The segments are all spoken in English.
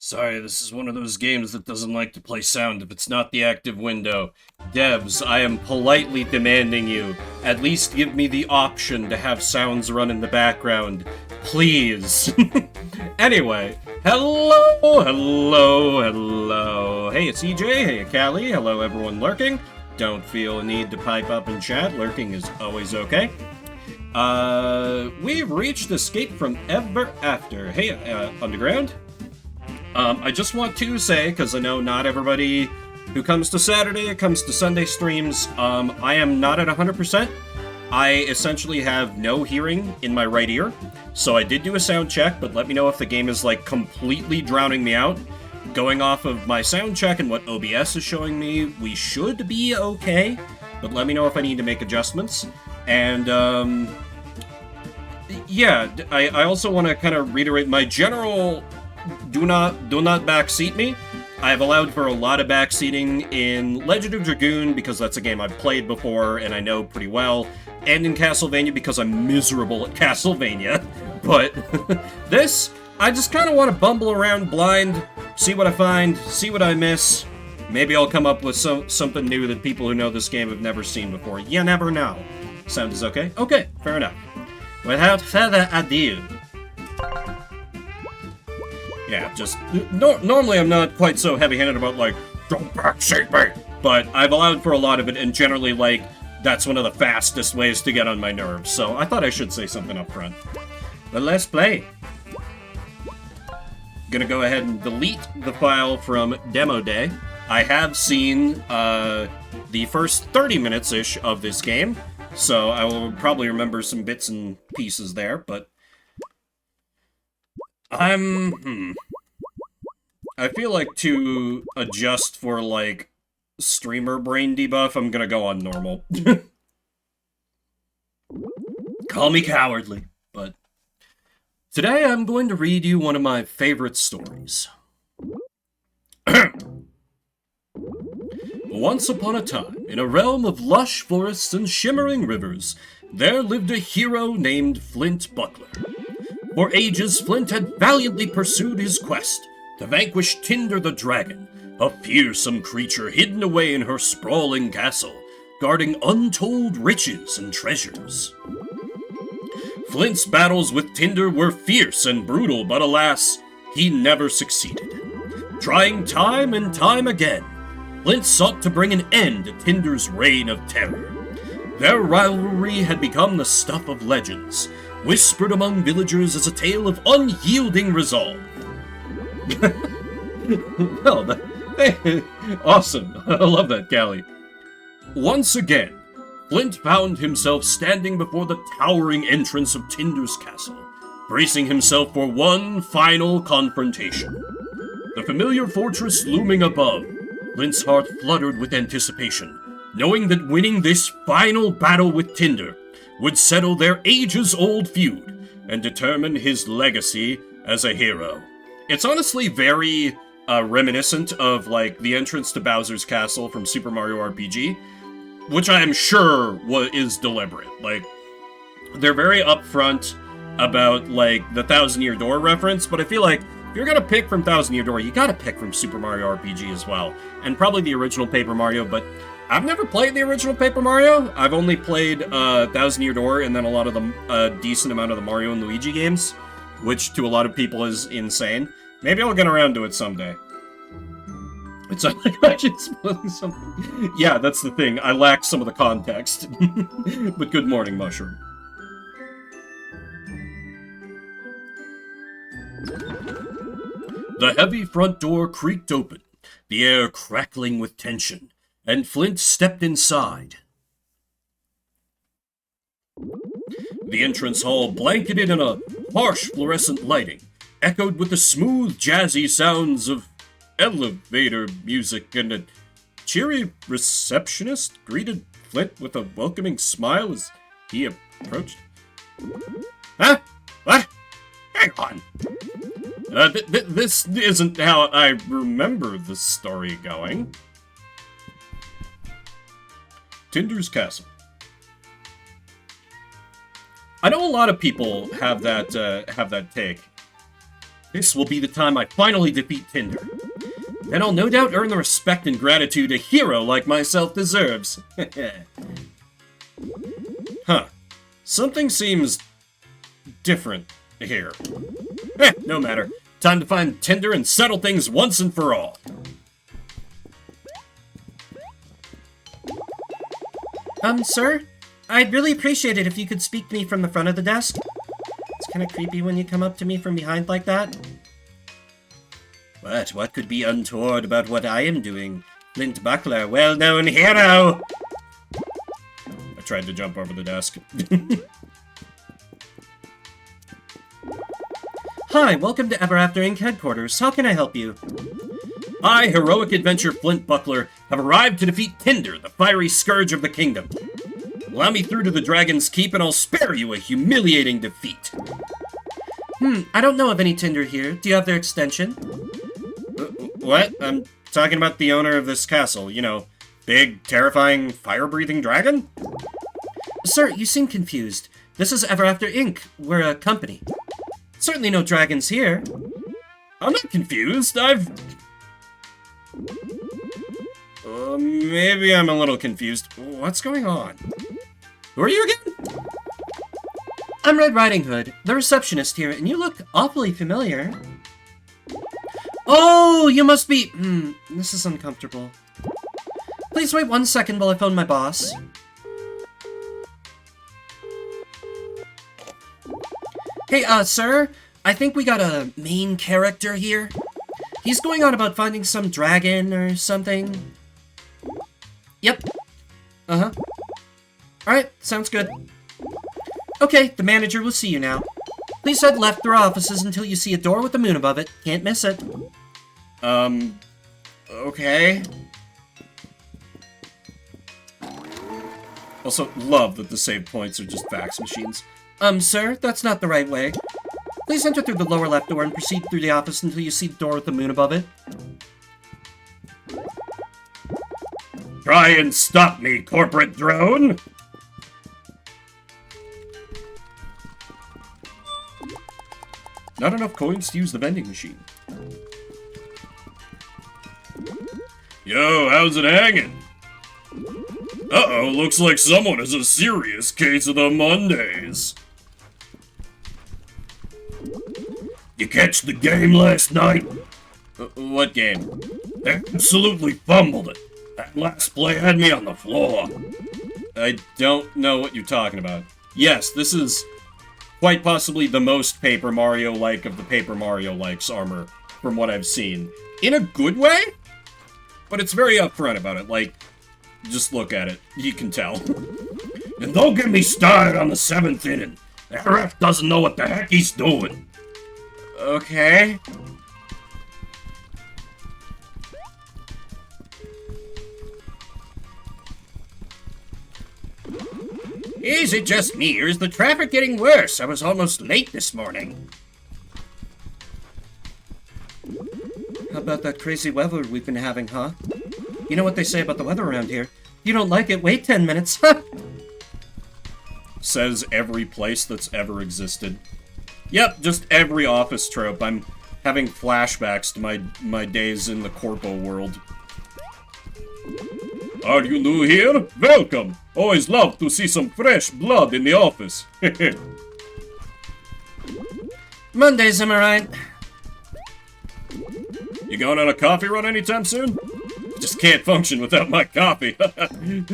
Sorry, this is one of those games that doesn't like to play sound if it's not the active window. Devs, I am politely demanding you, at least give me the option to have sounds run in the background. Please. Anyway, hello. Hey, it's EJ, hey, Callie, hello everyone lurking. Don't feel a need to pipe up and chat, lurking is always okay. We've reached escape from ever after. Hey, Underground? I just want to say, because I know not everybody who comes to Saturday comes to Sunday streams, I am not at 100%. I essentially have no hearing in my right ear, so I did do a sound check, but let me know if the game is, like, completely drowning me out. Going off of my sound check and what OBS is showing me, we should be okay, but let me know if I need to make adjustments. And, yeah, I also want to kind of reiterate my general... Do not backseat me. I have allowed for a lot of backseating in Legend of Dragoon because that's a game I've played before and I know pretty well, and in Castlevania because I'm miserable at Castlevania. But this, I just kind of want to bumble around blind, see what I find, see what I miss. Maybe I'll come up with something new that people who know this game have never seen before. You never know. Sound is okay? Okay, fair enough. Without further ado... Yeah, just... normally I'm not quite so heavy-handed about, like, don't backseat me! But I've allowed for a lot of it, and generally, like, that's one of the fastest ways to get on my nerves, so I thought I should say something up front. But let's play! Gonna go ahead and delete the file from Demo Day. I have seen, the first 30 minutes-ish of this game, so I will probably remember some bits and pieces there, but... I feel like to adjust for, like, streamer brain debuff, I'm gonna go on normal. Call me cowardly, but... Today I'm going to read you one of my favorite stories. Once upon a time, in a realm of lush forests and shimmering rivers, there lived a hero named Flint Buckler. For ages, Flint had valiantly pursued his quest to vanquish Tinder the Dragon, a fearsome creature hidden away in her sprawling castle, guarding untold riches and treasures. Flint's battles with Tinder were fierce and brutal, but alas, he never succeeded. Trying time and time again, Flint sought to bring an end to Tinder's reign of terror. Their rivalry had become the stuff of legends, whispered among villagers as a tale of unyielding resolve. Well, awesome. I love that, Callie. Once again, Flint found himself standing before the towering entrance of Tinder's castle, bracing himself for one final confrontation. The familiar fortress looming above, Flint's heart fluttered with anticipation, knowing that winning this final battle with Tinder would settle their ages-old feud and determine his legacy as a hero. It's honestly very reminiscent of, like, the entrance to Bowser's Castle from Super Mario RPG, which I am sure is deliberate. Like, they're very upfront about, like, the Thousand Year Door reference, but I feel like if you're gonna pick from Thousand Year Door, you gotta pick from Super Mario RPG as well, and probably the original Paper Mario, but I've never played the original Paper Mario. I've only played Thousand Year Door and then a lot of the decent amount of the Mario and Luigi games, which to a lot of people is insane. Maybe I'll get around to it someday. It's not like I should spoil something. Yeah, that's the thing. I lack some of the context. But good morning, Mushroom. The heavy front door creaked open, the air crackling with tension, and Flint stepped inside. The entrance hall, blanketed in a harsh fluorescent lighting, echoed with the smooth, jazzy sounds of elevator music, and a cheery receptionist greeted Flint with a welcoming smile as he approached. Huh? What? Hang on. This isn't how I remember the story going. Tinder's Castle. I know a lot of people have that take. This will be the time I finally defeat Tinder. Then I'll no doubt earn the respect and gratitude a hero like myself deserves. Huh. Something seems different here. No matter. Time to find Tinder and settle things once and for all. Sir? I'd really appreciate it if you could speak to me from the front of the desk. It's kind of creepy when you come up to me from behind like that. What could be untoward about what I am doing? Flint Buckler, well-known hero! I tried to jump over the desk. Hi, welcome to Ever After Inc. headquarters. How can I help you? I, heroic adventurer Flint Buckler, have arrived to defeat Tinder, the fiery scourge of the kingdom. Allow me through to the Dragon's Keep and I'll spare you a humiliating defeat. I don't know of any Tinder here. Do you have their extension? What? I'm talking about the owner of this castle. You know, big, terrifying, fire-breathing dragon? Sir, you seem confused. This is Ever After Inc. We're a company. Certainly no dragons here. I'm not confused. Maybe I'm a little confused. What's going on? Who are you again? I'm Red Riding Hood, the receptionist here, and you look awfully familiar. Oh, you must be... this is uncomfortable. Please wait 1 second while I phone my boss. Hey, sir, I think we got a main character here. He's going on about finding some dragon or something. Yep. Uh-huh. Alright, sounds good. Okay, the manager will see you now. Please head left through offices until you see a door with the moon above it. Can't miss it. Okay. Also, love that the save points are just fax machines. Sir, that's not the right way. Please enter through the lower left door and proceed through the office until you see the door with the moon above it. Try and stop me, corporate drone! Not enough coins to use the vending machine. Yo, how's it hanging? Uh-oh, looks like someone has a serious case of the Mondays. You catch the game last night? What game? Absolutely fumbled it. That last play had me on the floor. I don't know what you're talking about. Yes, this is quite possibly the most Paper Mario-like of the Paper Mario-likes armor, from what I've seen. In a good way? But it's very upfront about it, like, just look at it. You can tell. And don't get me started on the 7th inning. That ref doesn't know what the heck he's doing. Okay. Is it just me, or is the traffic getting worse? I was almost late this morning. How about that crazy weather we've been having, huh? You know what they say about the weather around here. You don't like it, wait 10 minutes. Says every place that's ever existed. Yep, just every office trope. I'm having flashbacks to my days in the corpo world. Are you new here? Welcome! Always love to see some fresh blood in the office. Mondays, am I right? You going on a coffee run anytime soon? Just can't function without my coffee.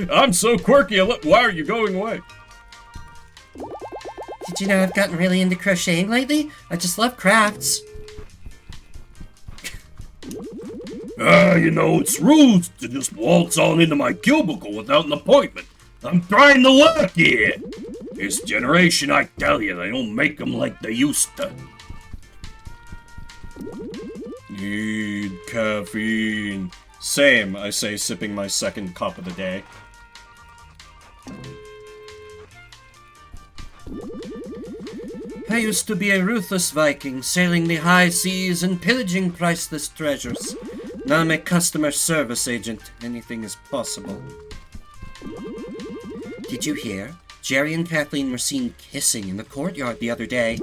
I'm so quirky. Why are you going away? Did you know I've gotten really into crocheting lately? I just love crafts. You know, it's rude to just waltz on into my cubicle without an appointment. I'm trying to work here. This generation, I tell you, they don't make them like they used to. Need caffeine. Same, I say, sipping my second cup of the day. I used to be a ruthless Viking, sailing the high seas and pillaging priceless treasures. Now I'm a customer service agent. Anything is possible. Did you hear? Jerry and Kathleen were seen kissing in the courtyard the other day.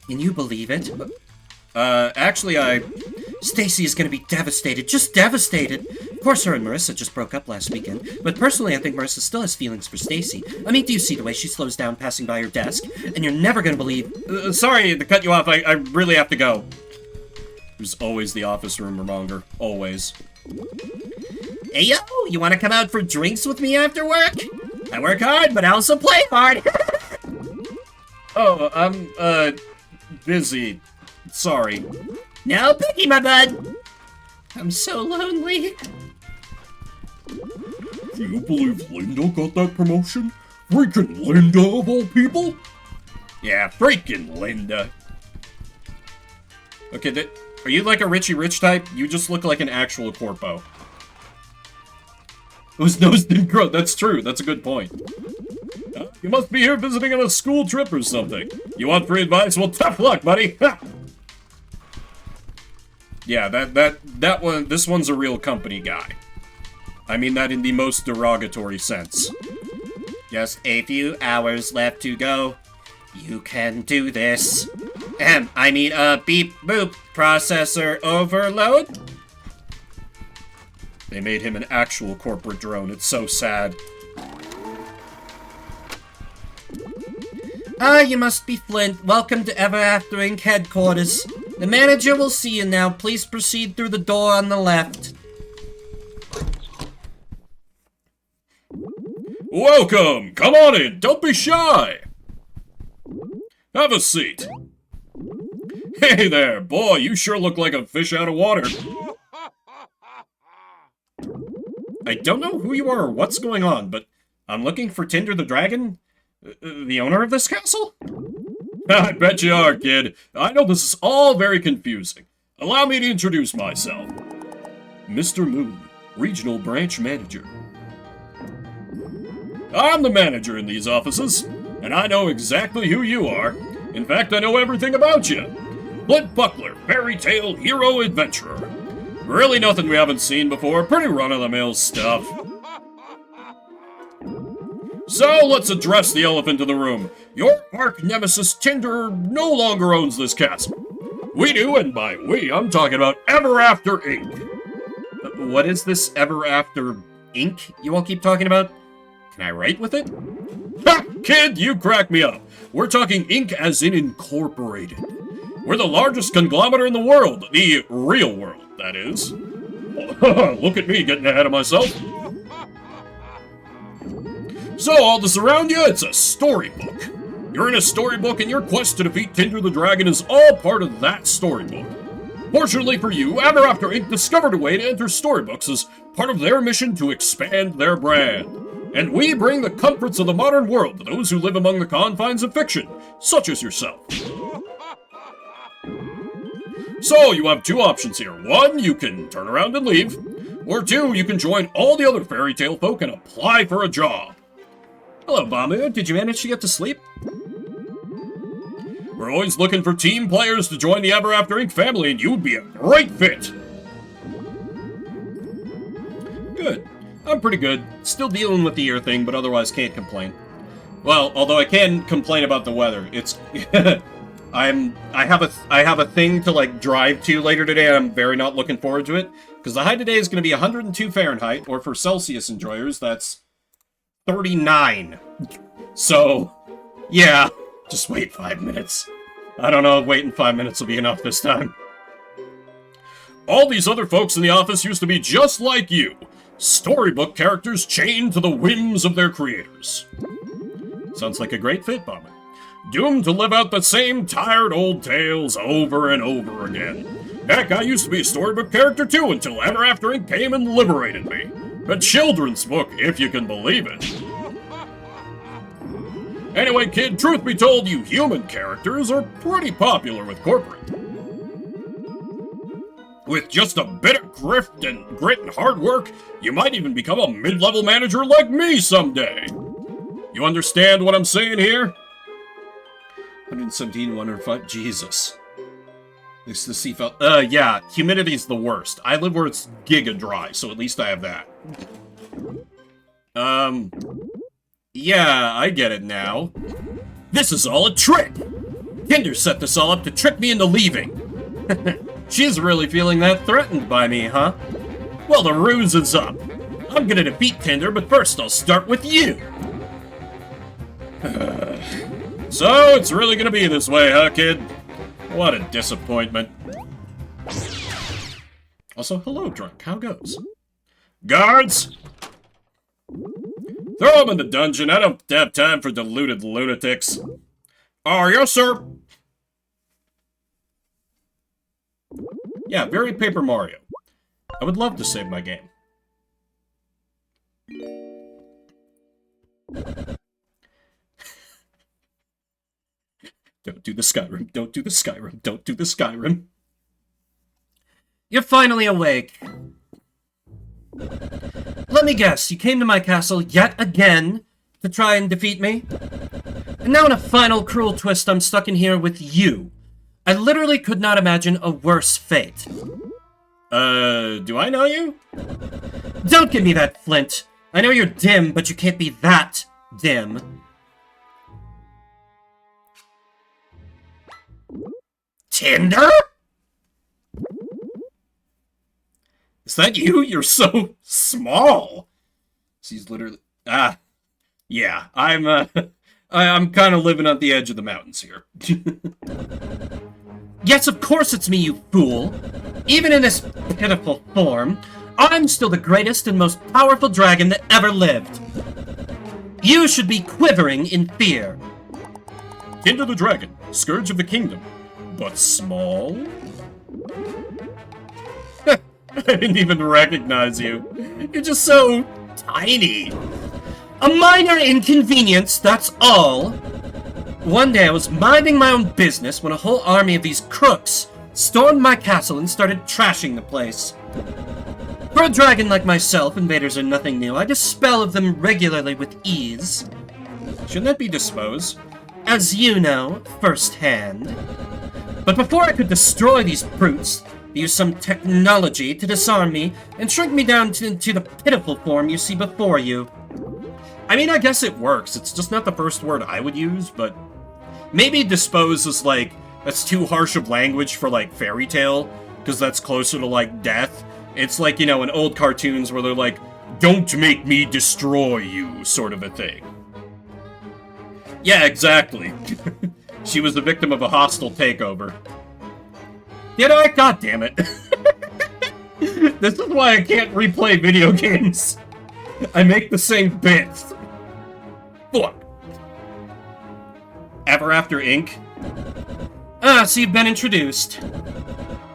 Can you believe it? Actually, Stacy is gonna be devastated, just devastated. Of course, her and Marissa just broke up last weekend, but personally, I think Marissa still has feelings for Stacy. I mean, do you see the way she slows down passing by your desk? And you're never gonna believe... sorry to cut you off, I really have to go. There's always the office rumor monger. Always. Hey, yo, you wanna come out for drinks with me after work? I work hard, but I also play hard. Oh, I'm, busy. Sorry. No pity, my bud. I'm so lonely. Do you believe Linda got that promotion? Freaking Linda, of all people? Yeah, freaking Linda. Okay, are you like a Richie Rich type? You just look like an actual corpo. Whose nose didn't grow. That's true. That's a good point. You must be here visiting on a school trip or something. You want free advice? Well, tough luck, buddy. Yeah, that one. This one's a real company guy. I mean that in the most derogatory sense. Just a few hours left to go. You can do this. I mean, beep boop processor overload. They made him an actual corporate drone. It's so sad. Ah, you must be Flint. Welcome to Ever After Inc. headquarters. The manager will see you now. Please proceed through the door on the left. Welcome! Come on in! Don't be shy! Have a seat. Hey there, boy, you sure look like a fish out of water. I don't know who you are or what's going on, but I'm looking for Tinder the Dragon? The owner of this castle? I bet you are, kid. I know this is all very confusing. Allow me to introduce myself. Mr. Moon, Regional Branch Manager. I'm the manager in these offices, and I know exactly who you are. In fact, I know everything about you. Flint Buckler, fairy tale hero adventurer. Really nothing we haven't seen before, pretty run-of-the-mill stuff. So, let's address the elephant in the room. Your arch nemesis Tinder no longer owns this castle. We do, and by we, I'm talking about Ever After Inc. What is this Ever After Inc. you all keep talking about? Can I write with it? Ha! Kid, you crack me up. We're talking Inc. as in incorporated. We're the largest conglomerate in the world. The real world, that is. Look at me getting ahead of myself. So, all this around you, it's a storybook. You're in a storybook, and your quest to defeat Tinder the Dragon is all part of that storybook. Fortunately for you, Ever After Inc. discovered a way to enter storybooks as part of their mission to expand their brand. And we bring the comforts of the modern world to those who live among the confines of fiction, such as yourself. So, you have two options here. One, you can turn around and leave. Or two, you can join all the other fairy tale folk and apply for a job. Hello, Bamu. Did you manage to get to sleep? We're always looking for team players to join the Ever After Inc. family, and you'd be a great fit. Good. I'm pretty good. Still dealing with the ear thing, but otherwise can't complain. Well, although I can complain about the weather. It's I have a thing to like drive to later today, and I'm very not looking forward to it because the high today is going to be 102 Fahrenheit, or for Celsius enjoyers, that's 39. So, yeah, just wait 5 minutes. I don't know, waiting 5 minutes will be enough this time. All these other folks in the office used to be just like you. Storybook characters chained to the whims of their creators. Sounds like a great fit, Bomber. Doomed to live out the same tired old tales over and over again. Heck, I used to be a storybook character too until Ever After Inc. came and liberated me. A children's book, if you can believe it. Anyway, kid, truth be told, you human characters are pretty popular with corporate. With just a bit of grit and hard work, you might even become a mid-level manager like me someday. You understand what I'm saying here? 117, 105, Jesus. At least the sea felt... yeah, humidity's the worst. I live where it's giga dry, so at least I have that. Yeah, I get it now. This is all a trick! Tinder set this all up to trick me into leaving. She's really feeling that threatened by me, huh? Well, the ruse is up. I'm gonna defeat Tinder, but first I'll start with you. So, it's really gonna be this way, huh, kid? What a disappointment. Also, hello, drunk. How goes? Guards! Throw him in the dungeon. I don't have time for deluded lunatics. Oh, yes, sir. Yeah, very Paper Mario. I would love to save my game. Don't do the Skyrim. Don't do the Skyrim. Don't do the Skyrim. You're finally awake. Let me guess, you came to my castle yet again to try and defeat me? And now in a final cruel twist, I'm stuck in here with you. I literally could not imagine a worse fate. Do I know you? Don't give me that, Flint. I know you're dim, but you can't be that dim. Tinder? Is that you? You're so small. She's literally... yeah, I'm kind of living on the edge of the mountains here. Yes, of course it's me, you fool. Even in this pitiful form, I'm still the greatest and most powerful dragon that ever lived. You should be quivering in fear. Tinder the dragon, scourge of the kingdom. But small? I didn't even recognize you. You're just so tiny. A minor inconvenience, that's all. One day I was minding my own business when a whole army of these crooks stormed my castle and started trashing the place. For a dragon like myself, invaders are nothing new. I dispel of them regularly with ease. Shouldn't that be dispose? As you know, firsthand. But before I could destroy these brutes, they used some technology to disarm me and shrink me down to the pitiful form you see before you. I mean, I guess it works. It's just not the first word I would use, but... Maybe dispose is like... That's too harsh of language for, like, fairy tale, because that's closer to, like, death. It's like, you know, in old cartoons where they're like, don't make me destroy you, sort of a thing. Yeah, exactly. She was the victim of a hostile takeover. Did I? God damn it. This is why I can't replay video games. I make the same bits. Fuck. Ever After Inc? Ah, so you've been introduced.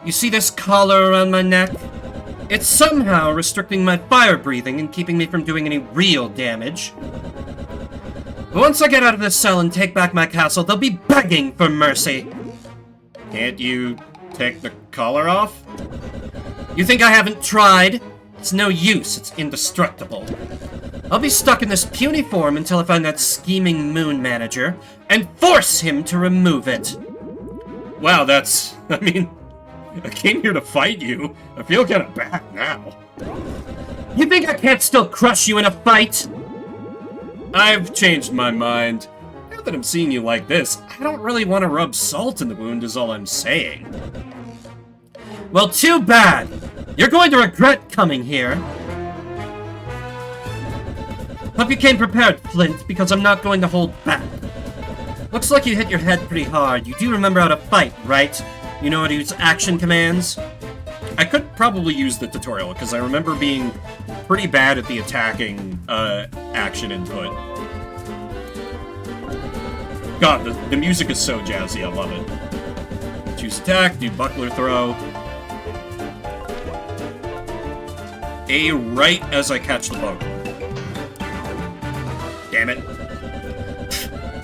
You see this collar around my neck? It's somehow restricting my fire breathing and keeping me from doing any real damage. But once I get out of this cell and take back my castle, they'll be begging for mercy. Can't you take the collar off? You think I haven't tried? It's no use, it's indestructible. I'll be stuck in this puny form until I find that scheming moon manager and force him to remove it. Wow, that's... I mean, I came here to fight you. I feel kind of bad now. You think I can't still crush you in a fight? I've changed my mind. Now that I'm seeing you like this, I don't really want to rub salt in the wound is all I'm saying. Well, too bad. You're going to regret coming here. Hope you came prepared, Flint, because I'm not going to hold back. Looks like you hit your head pretty hard. You do remember how to fight, right? You know how to use action commands? I could probably use the tutorial, because I remember being pretty bad at the attacking action input. God, the music is so jazzy, I love it. Choose attack, do buckler throw. A right as I catch the bug. Damn it.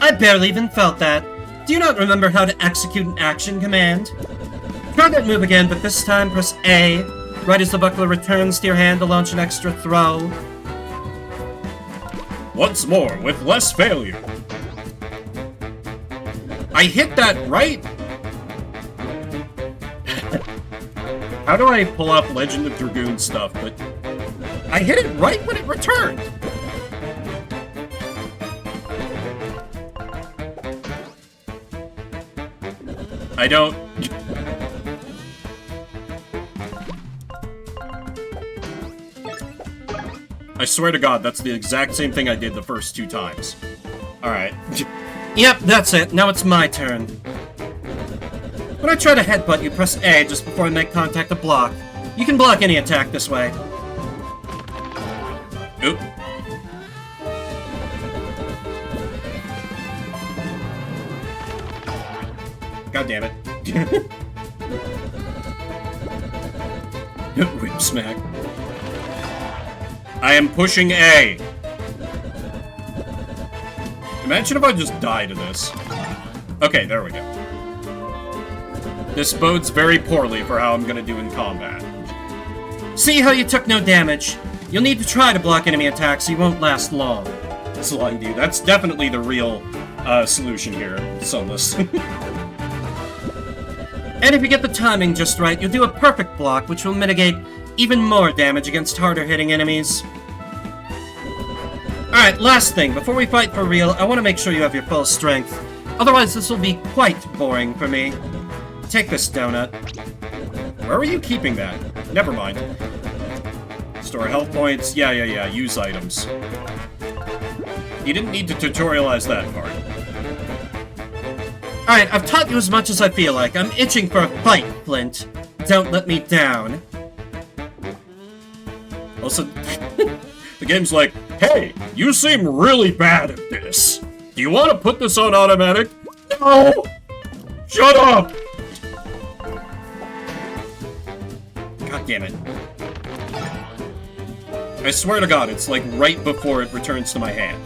I barely even felt that. Do you not remember how to execute an action command? Try that move again, but this time press A, right as the buckler returns to your hand to launch an extra throw. Once more, with less failure. I hit that right? How do I pull up Legend of Dragoon stuff, but... I hit it right when it returned! I don't... I swear to God, that's the exact same thing I did the first 2 times. Alright. Yep, that's it. Now it's my turn. When I try to headbutt you, press A just before I make contact to block. You can block any attack this way. Oop. God damn it. Whip smack. I am pushing A. Imagine if I just die to this. Okay, there we go. This bodes very poorly for how I'm gonna do in combat. See how you took no damage? You'll need to try to block enemy attacks so you won't last long. Slime dude, that's definitely the real solution here, Sunless. And if you get the timing just right, you'll do a perfect block, which will mitigate even more damage against harder hitting enemies. Alright, last thing, before we fight for real, I want to make sure you have your full strength. Otherwise, this will be quite boring for me. Take this donut. Where are you keeping that? Never mind. Store health points. Yeah, use items. You didn't need to tutorialize that part. Alright, I've taught you as much as I feel like. I'm itching for a fight, Flint. Don't let me down. Also, the game's like, hey, you seem really bad at this. Do you want to put this on automatic? No! Shut up! God damn it. I swear to God, it's like right before it returns to my hand.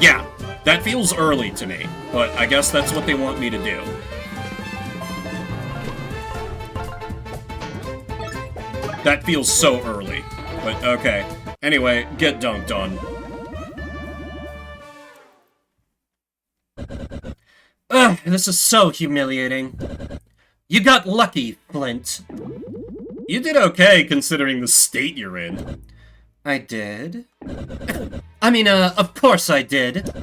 Yeah, that feels early to me, but I guess that's what they want me to do. That feels so early, but okay. Anyway, get dunked on. Ugh, this is so humiliating. You got lucky, Flint. You did okay, considering the state you're in. I did? I mean, of course I did.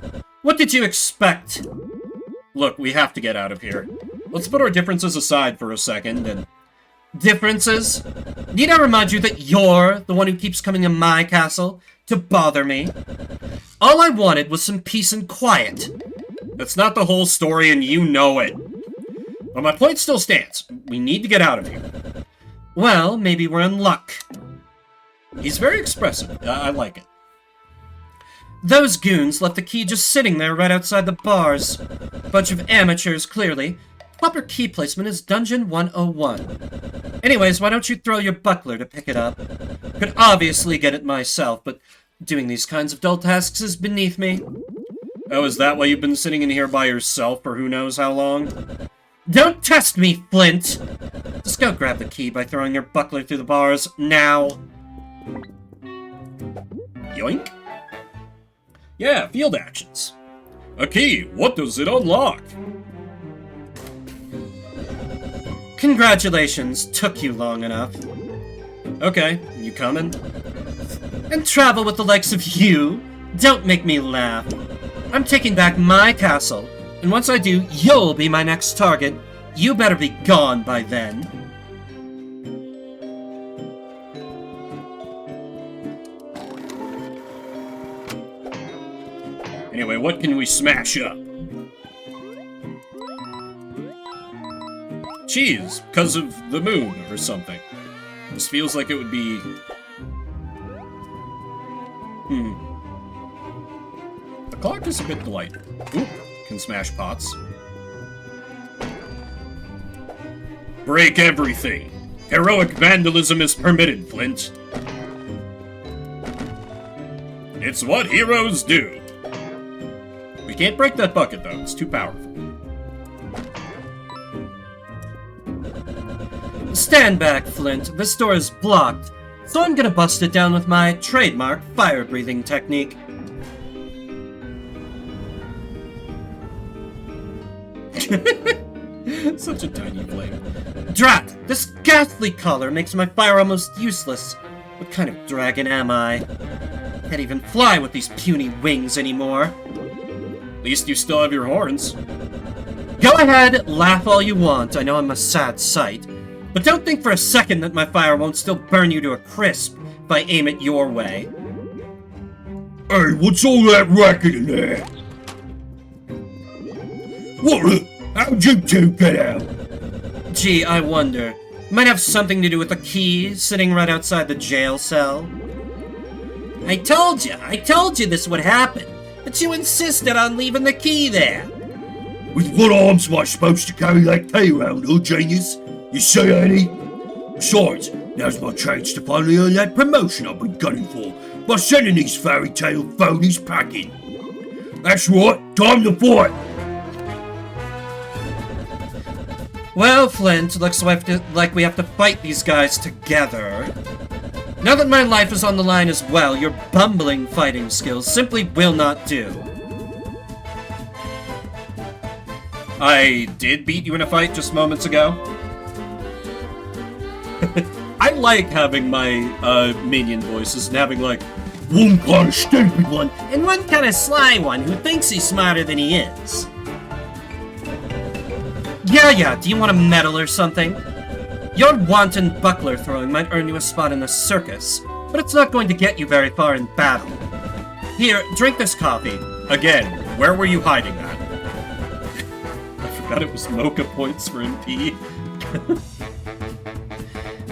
What did you expect? Look, we have to get out of here. Let's put our differences aside for a second and... Differences? Need I remind you that you're the one who keeps coming to my castle to bother me? All I wanted was some peace and quiet. That's not the whole story, and you know it. But my point still stands. We need to get out of here. Well, maybe we're in luck. He's very expressive. I like it. Those goons left the key just sitting there right outside the bars. Bunch of amateurs, clearly. Proper key placement is Dungeon 101. Anyways, why don't you throw your buckler to pick it up? Could obviously get it myself, but doing these kinds of dull tasks is beneath me. Oh, is that why you've been sitting in here by yourself for who knows how long? Don't test me, Flint! Just go grab the key by throwing your buckler through the bars, now. Yoink? Yeah, field actions. A key, what does it unlock? Congratulations, took you long enough. Okay, you coming? And travel with the likes of you? Don't make me laugh. I'm taking back my castle, and once I do, you'll be my next target. You better be gone by then. Anyway, what can we smash up? Cheese, because of the moon or something. This feels like it would be... The clock is a bit delightful. Oop, can smash pots. Break everything. Heroic vandalism is permitted, Flint. It's what heroes do. We can't break that bucket, though. It's too powerful. Stand back, Flint. This door is blocked, so I'm gonna bust it down with my trademark fire-breathing technique. Such a tiny flame. Drat! This ghastly color makes my fire almost useless. What kind of dragon am I? Can't even fly with these puny wings anymore. At least you still have your horns. Go ahead, laugh all you want. I know I'm a sad sight. But don't think for a second that my fire won't still burn you to a crisp if I aim it your way. Hey, what's all that racket in there? What? How'd you two get out? Gee, I wonder. Might have something to do with the key sitting right outside the jail cell. I told you this would happen, but you insisted on leaving the key there. With what arms am I supposed to carry that key around, huh, genius? You see any? Besides, now's my chance to finally earn that promotion I've been gunning for by sending these fairy tale phonies packing. That's right, time to fight! Well, Flint, looks like we have to fight these guys together. Now that my life is on the line as well, your bumbling fighting skills simply will not do. I did beat you in a fight just moments ago. I like having my minion voices and having like one kind of stupid one and one kind of sly one who thinks he's smarter than he is. Yeah, do you want a medal or something? Your wanton buckler throwing might earn you a spot in the circus, but it's not going to get you very far in battle. Here, drink this coffee. Again, where were you hiding that? I forgot it was mocha points for MP.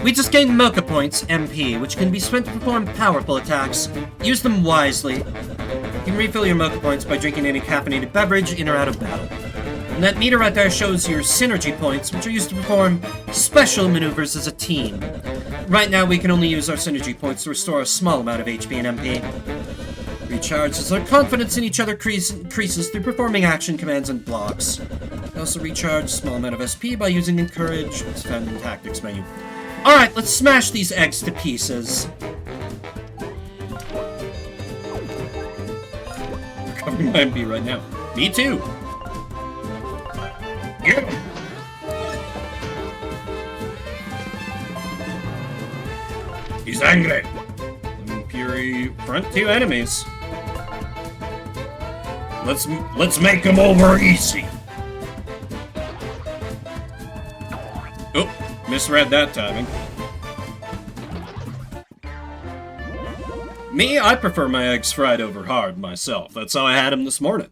We just gained mocha points, MP, which can be spent to perform powerful attacks. Use them wisely. You can refill your mocha points by drinking any caffeinated beverage in or out of battle. And that meter right there shows your synergy points, which are used to perform special maneuvers as a team. Right now, we can only use our synergy points to restore a small amount of HP and MP. Recharge as our confidence in each other increases through performing action commands and blocks. We also recharge a small amount of SP by using Encourage, it's found in the Tactics menu. Alright, let's smash these eggs to pieces. Recovering my MP right now. Me too. Yeah. He's angry. Fury front two enemies. Let's make him over easy. Oh, misread that timing. Me, I prefer my eggs fried over hard myself. That's how I had them this morning.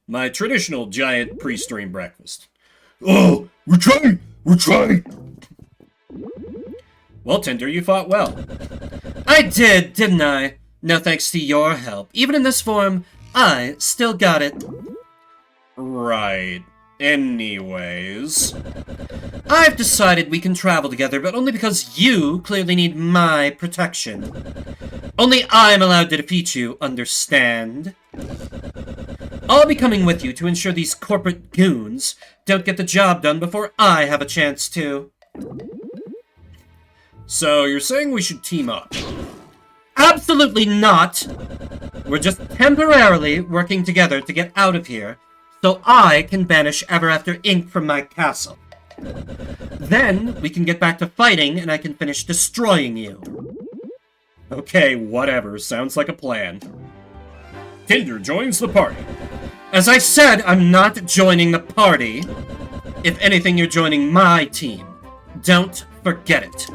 My traditional giant pre-stream breakfast. Oh, retreat! Retreat! Well, Tinder, you fought well. I did, didn't I? No thanks to your help. Even in this form, I still got it. Right. Anyways. I've decided we can travel together, but only because you clearly need my protection. Only I'm allowed to defeat you, understand? I'll be coming with you to ensure these corporate goons don't get the job done before I have a chance to. So, you're saying we should team up? Absolutely not! We're just temporarily working together to get out of here, so I can banish Ever After Inc. from my castle. Then, we can get back to fighting and I can finish destroying you. Okay, whatever. Sounds like a plan. Tinder joins the party. As I said, I'm not joining the party. If anything, you're joining my team. Don't forget it.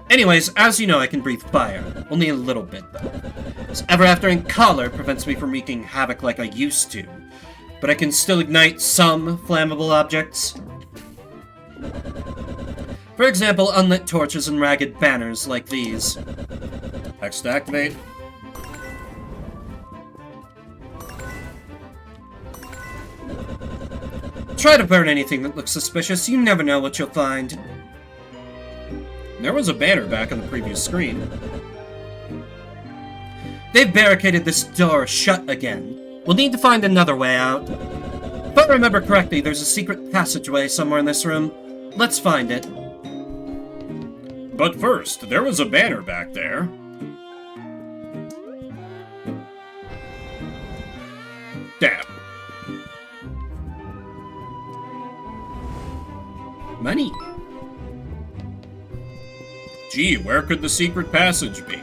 Anyways, as you know, I can breathe fire. Only a little bit, though. This Ever After in collar prevents me from wreaking havoc like I used to. But I can still ignite some flammable objects. For example, unlit torches and ragged banners like these. Hex to activate. Try to burn anything that looks suspicious. You never know what you'll find. There was a banner back on the previous screen. They've barricaded this door shut again. We'll need to find another way out. If I remember correctly, there's a secret passageway somewhere in this room. Let's find it. But first, there was a banner back there. Damn. Money. Gee, where could the secret passage be?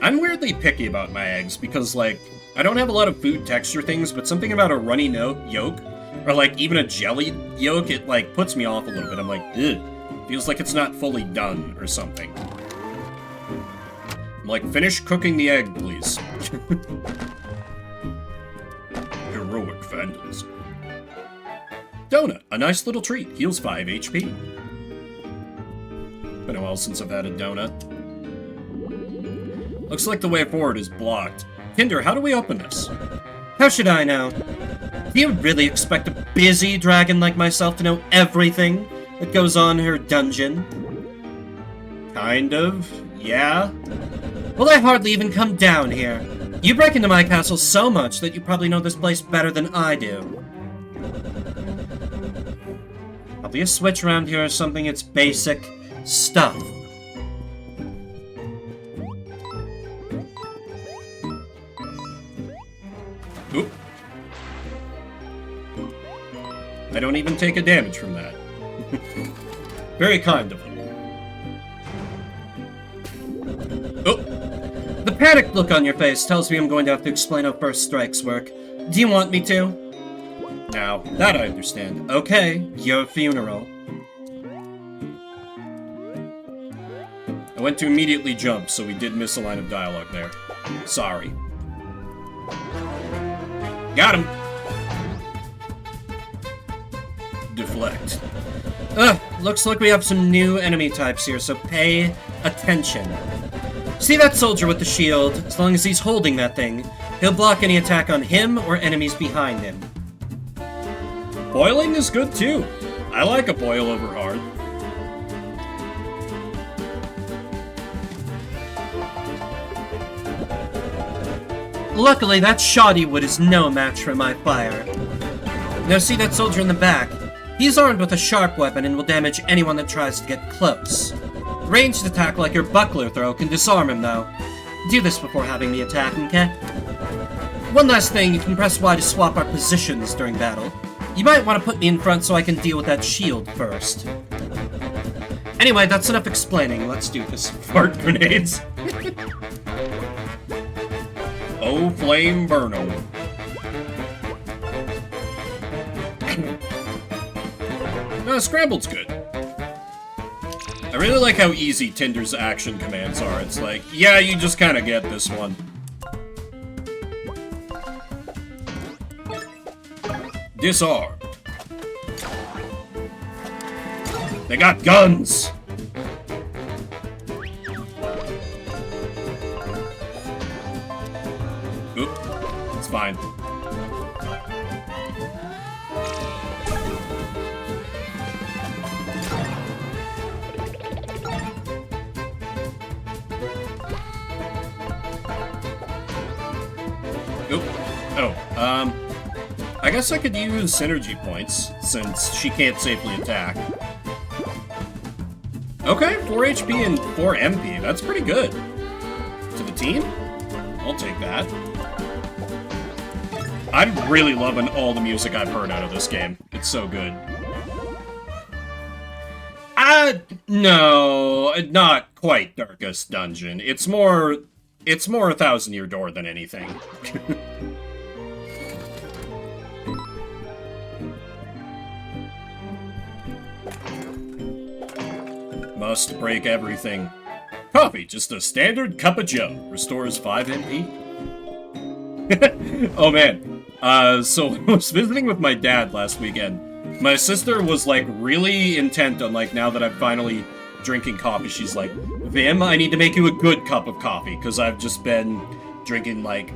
I'm weirdly picky about my eggs because, like, I don't have a lot of food texture things, but something about a runny yolk, or like even a jelly yolk, it like puts me off a little bit. I'm like, ugh. Feels like it's not fully done or something. I'm like, finish cooking the egg, please. Heroic vandalism. Donut, a nice little treat. Heals 5 HP. Been a while since I've had a donut. Looks like the way forward is blocked. Tinder, how do we open this? How should I know? Do you really expect a busy dragon like myself to know everything that goes on in her dungeon? Kind of, yeah. Well, I hardly even come down here. You break into my castle so much that you probably know this place better than I do. Probably a switch around here or something. It's basic stuff. Oop. I don't even take a damage from that. Very kind of him. Oh! The panicked look on your face tells me I'm going to have to explain how first strikes work. Do you want me to? Now, that I understand. Okay, your funeral. I went to immediately jump, so we did miss a line of dialogue there. Sorry. Got him! Deflect. Ugh, looks like we have some new enemy types here, so pay attention. See that soldier with the shield? As long as he's holding that thing, he'll block any attack on him or enemies behind him. Boiling is good too. I like a boil over hard. Luckily, that shoddy wood is no match for my fire. Now see that soldier in the back? He's armed with a sharp weapon and will damage anyone that tries to get close. Ranged attack like your buckler throw can disarm him though. Do this before having the attack, okay? One last thing, you can press Y to swap our positions during battle. You might want to put me in front so I can deal with that shield first. Anyway, that's enough explaining. Let's do this. Fart grenades. Oh, flame burno. No, scrambled's good. I really like how easy Tinder's action commands are. It's like, yeah, you just kind of get this one. Disarm. They got guns! Oop. It's fine. Oop. Oh, I guess I could use synergy points, since she can't safely attack. Okay, 4 HP and 4 MP, that's pretty good. To the team? I'll take that. I'm really loving all the music I've heard out of this game. It's so good. No, not quite Darkest Dungeon. It's more a Thousand Year Door than anything. Must break everything. Coffee, just a standard cup of joe. Restores 5 MP. Oh man. So I was visiting with my dad last weekend. My sister was like really intent on like, now that I'm finally drinking coffee, she's like, Vim, I need to make you a good cup of coffee, because I've just been drinking like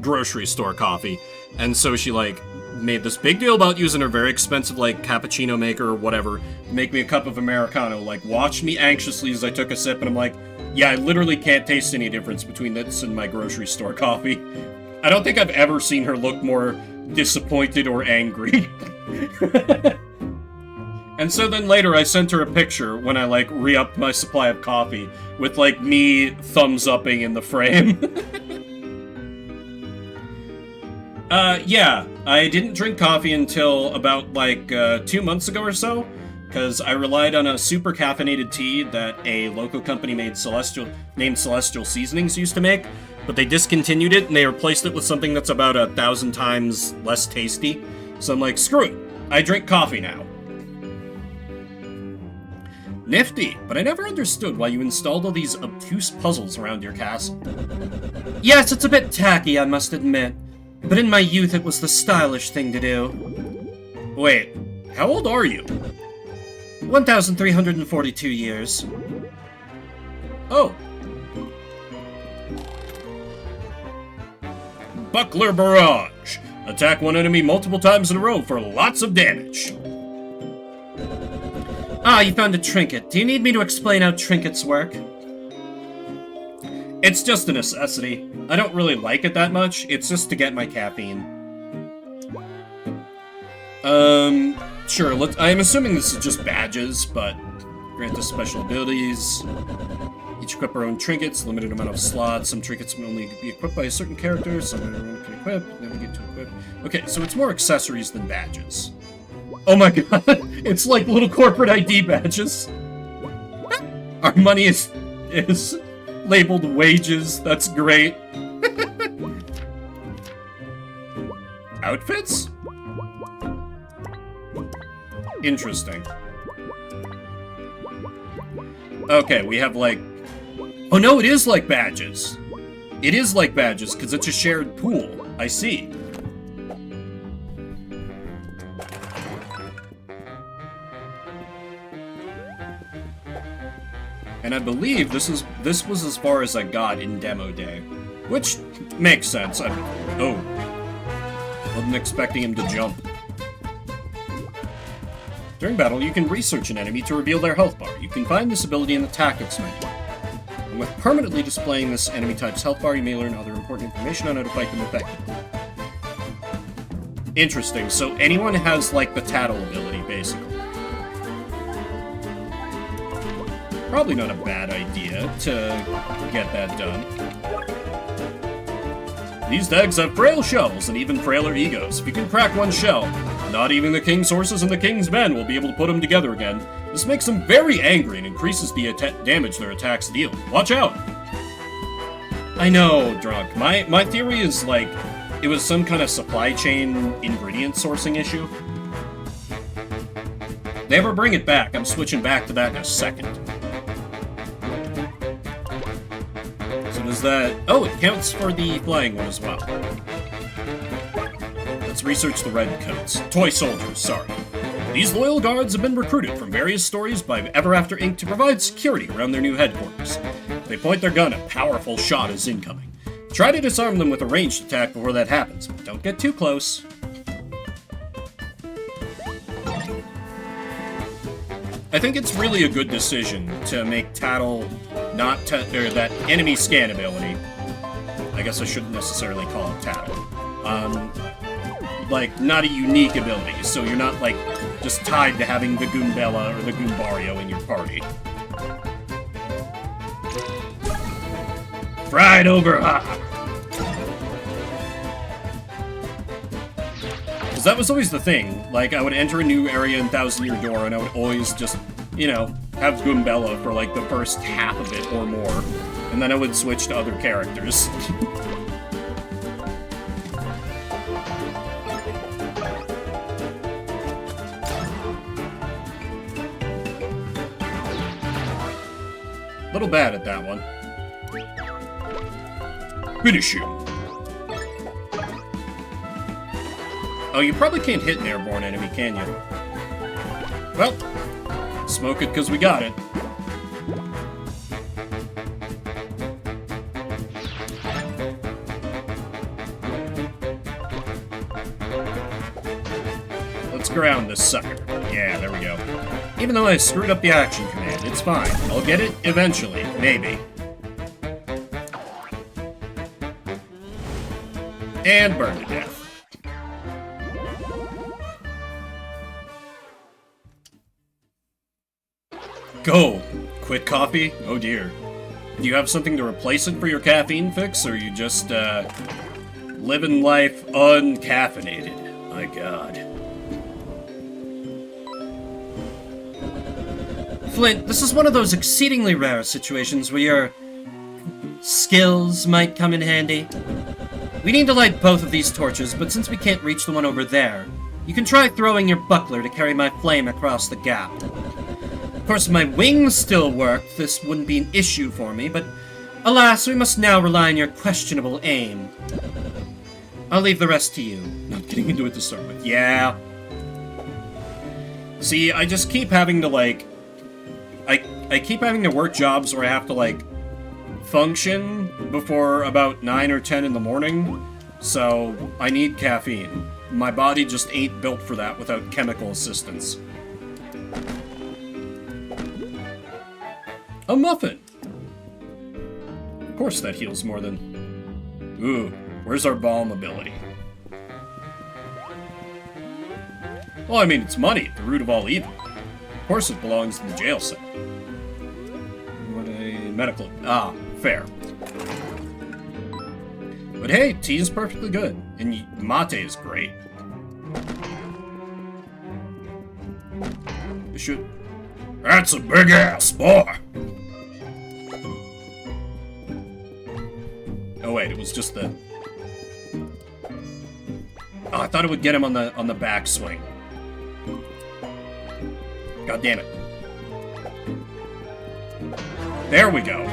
grocery store coffee. And so she like made this big deal about using her very expensive like cappuccino maker or whatever to make me a cup of Americano, like watched me anxiously as I took a sip, and I'm like, yeah, I literally can't taste any difference between this and my grocery store coffee. I don't think I've ever seen her look more disappointed or angry. And so then later I sent her a picture when I like re-upped my supply of coffee with like me thumbs-upping in the frame. Yeah, I didn't drink coffee until about like 2 months ago or so, because I relied on a super caffeinated tea that a local company named Celestial Seasonings used to make, but they discontinued it and they replaced it with something that's about 1,000 times less tasty. So I'm like, screw it, I drink coffee now. Nifty, but I never understood why you installed all these obtuse puzzles around your castle. Yes, it's a bit tacky, I must admit. But in my youth, it was the stylish thing to do. Wait, how old are you? 1,342 years. Oh. Buckler Barrage. Attack one enemy multiple times in a row for lots of damage. Ah, you found a trinket. Do you need me to explain how trinkets work? It's just a necessity. I don't really like it that much. It's just to get my caffeine. Sure, I'm assuming this is just badges, but grant us special abilities. Each equip our own trinkets, limited amount of slots. Some trinkets can only be equipped by a certain character, some everyone can equip, then we get to equip. Okay, so it's more accessories than badges. Oh my god, it's like little corporate ID badges. Our money is labeled wages, that's great. Outfits? Interesting. Okay, we have like... Oh no, it is like badges! It is like badges, because it's a shared pool. I see. And I believe this was as far as I got in demo day. Which makes sense. Oh. Wasn't expecting him to jump. During battle, you can research an enemy to reveal their health bar. You can find this ability in the Tactics menu. And with permanently displaying this enemy type's health bar, you may learn other important information on how to fight them effectively. Interesting, so anyone has, like, the Tattle ability, basically. Probably not a bad idea to get that done. These decks have frail shells and even frailer egos. If you can crack one shell, not even the King's horses and the King's men will be able to put them together again. This makes them very angry and increases the damage their attacks deal. Watch out! I know, Drunk. My theory is, like, it was some kind of supply chain ingredient sourcing issue. They ever bring it back, I'm switching back to that in a second. So does that... Oh, it counts for the flying one as well. Let's research the red coats. Toy soldiers, sorry. These loyal guards have been recruited from various stories by Ever After Inc. to provide security around their new headquarters. If they point their gun, a powerful shot is incoming. Try to disarm them with a ranged attack before that happens, but don't get too close. I think it's really a good decision to make Tattle not or that enemy scan ability. I guess I shouldn't necessarily call it Tattle. Like, not a unique ability, so you're not, like, just tied to having the Goombella or the Goombario in your party. Fried over hot! Because that was always the thing. Like, I would enter a new area in Thousand Year Door, and I would always just, you know, have Goombella for, like, the first half of it or more. And then I would switch to other characters. Little bad at that one. Finish him. Oh, you probably can't hit an airborne enemy, can you? Well, smoke it because we got it. Let's ground this sucker. Yeah, there we go. Even though I screwed up the action command, it's fine. I'll get it eventually, maybe. And burn to death. Go! Quit coffee? Oh dear. Do you have something to replace it for your caffeine fix, or are you just, living life uncaffeinated? My god. Flint, this is one of those exceedingly rare situations where your skills might come in handy. We need to light both of these torches, but since we can't reach the one over there, you can try throwing your buckler to carry my flame across the gap. course, my wings still worked, this wouldn't be an issue for me, but alas, we must now rely on your questionable aim. I'll leave the rest to you. Not getting into it to start with. Yeah. See, I just keep having to, like... I keep having to work jobs where I have to, like, function before about 9 or 10 in the morning, so I need caffeine. My body just ain't built for that without chemical assistance. A muffin! Of course that heals more than... Ooh, where's our balm ability? Well, I mean, it's money, the root of all evil. Of course it belongs in the jail cell. What a medical... Ah, fair. But hey, tea is perfectly good, and mate is great. You should... That's a big-ass bar! Oh wait, it was just the... Oh, I thought it would get him on the backswing. God damn it. There we go.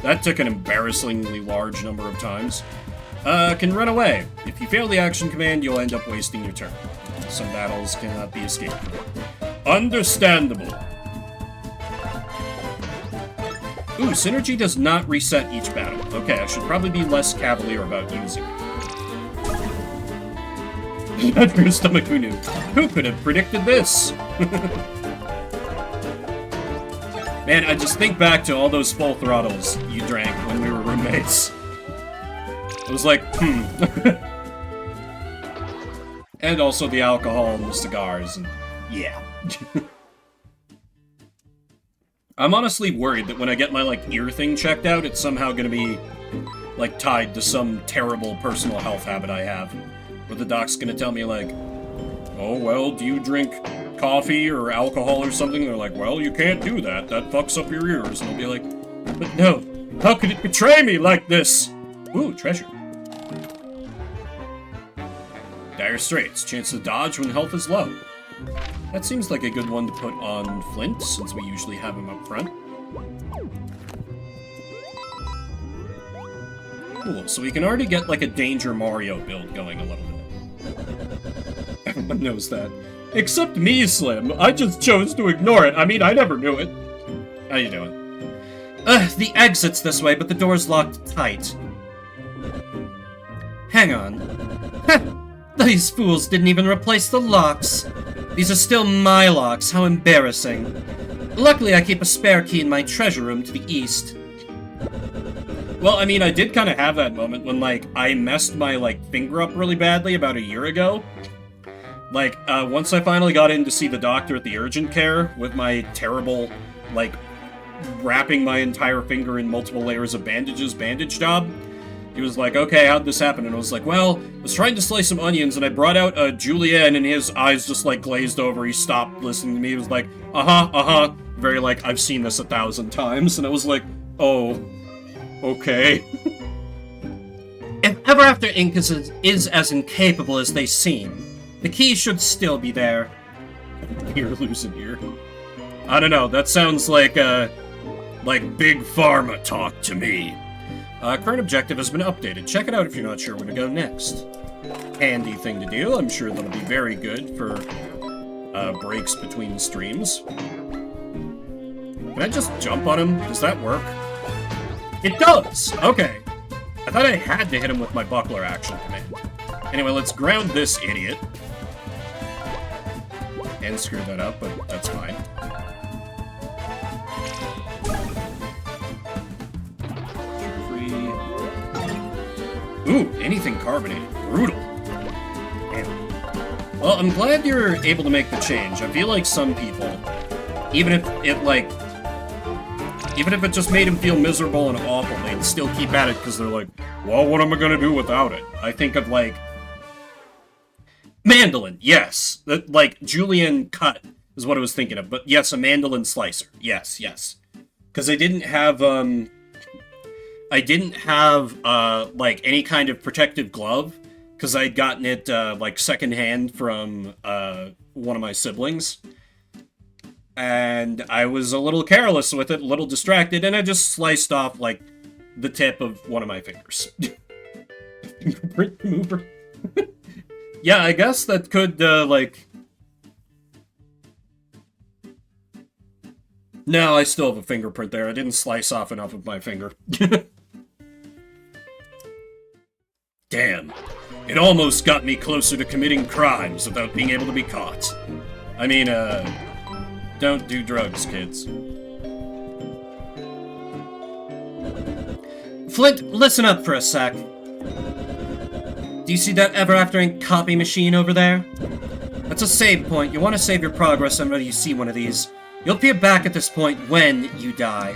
That took an embarrassingly large number of times. Can run away. If you fail the action command, you'll end up wasting your turn. Some battles cannot be escaped. Understandable. Ooh, synergy does not reset each battle. Okay, I should probably be less cavalier about using it. Under your stomach, who knew? Who could have predicted this? Man, I just think back to all those full throttles you drank when we were roommates. It was like, And also the alcohol and the cigars, and yeah. I'm honestly worried that when I get my, like, ear thing checked out, it's somehow gonna be, like, tied to some terrible personal health habit I have. Where the doc's gonna tell me, like, oh, well, do you drink coffee or alcohol or something? And they're like, well, you can't do that. That fucks up your ears. And I'll be like, but no, how could it betray me like this? Ooh, treasure. Dire Straits. Chance to dodge when health is low. That seems like a good one to put on Flint, since we usually have him up front. Cool, so we can already get, like, a Danger Mario build going a little bit. Everyone knows that. Except me, Slim. I just chose to ignore it. I mean, I never knew it. How you doing? The exit's this way, but the door's locked tight. Hang on. Heh! These fools didn't even replace the locks. These are still my locks. How embarrassing. Luckily, I keep a spare key in my treasure room to the east. Well, I mean, I did kind of have that moment when, like, I messed my, like, finger up really badly about a year ago. Like, once I finally got in to see the doctor at the urgent care with my terrible, like, wrapping my entire finger in multiple layers of bandages bandage job, he was like, okay, how'd this happen? And I was like, well, I was trying to slice some onions, and I brought out a julienne, and his eyes just, like, glazed over. He stopped listening to me. He was like, uh-huh. Very, like, I've seen this 1,000 times. And I was like, oh, okay. If Ever After Inc. is as incapable as they seem, the key should still be there. You're losing here. I don't know, that sounds like Big Pharma talk to me. Current objective has been updated. Check it out if you're not sure where to go next. Handy thing to do. I'm sure that'll be very good for breaks between streams. Can I just jump on him? Does that work? It does! Okay. I thought I had to hit him with my buckler action command. Anyway, let's ground this idiot. And screw that up, but that's fine. Ooh, anything carbonated. Brutal. Damn. Well, I'm glad you're able to make the change. I feel like some people, even if it just made him feel miserable and awful, they'd still keep at it because they're like, well, what am I gonna do without it? I think of, like, mandolin, yes. Like, julienne cut is what I was thinking of. But yes, a mandolin slicer. Yes. Because I didn't have, like, any kind of protective glove, because I'd gotten it, like, secondhand from, one of my siblings. and I was a little careless with it, a little distracted, and I just sliced off, like, the tip of one of my fingers. Fingerprint remover. Yeah, I guess that could, like... No, I still have a fingerprint there. I didn't slice off enough of my finger. Damn. It almost got me closer to committing crimes without being able to be caught. I mean, don't do drugs, kids. Flint, listen up for a sec. Do you see that Ever After Ink copy machine over there? That's a save point. You want to save your progress whenever you see one of these. You'll appear back at this point when you die.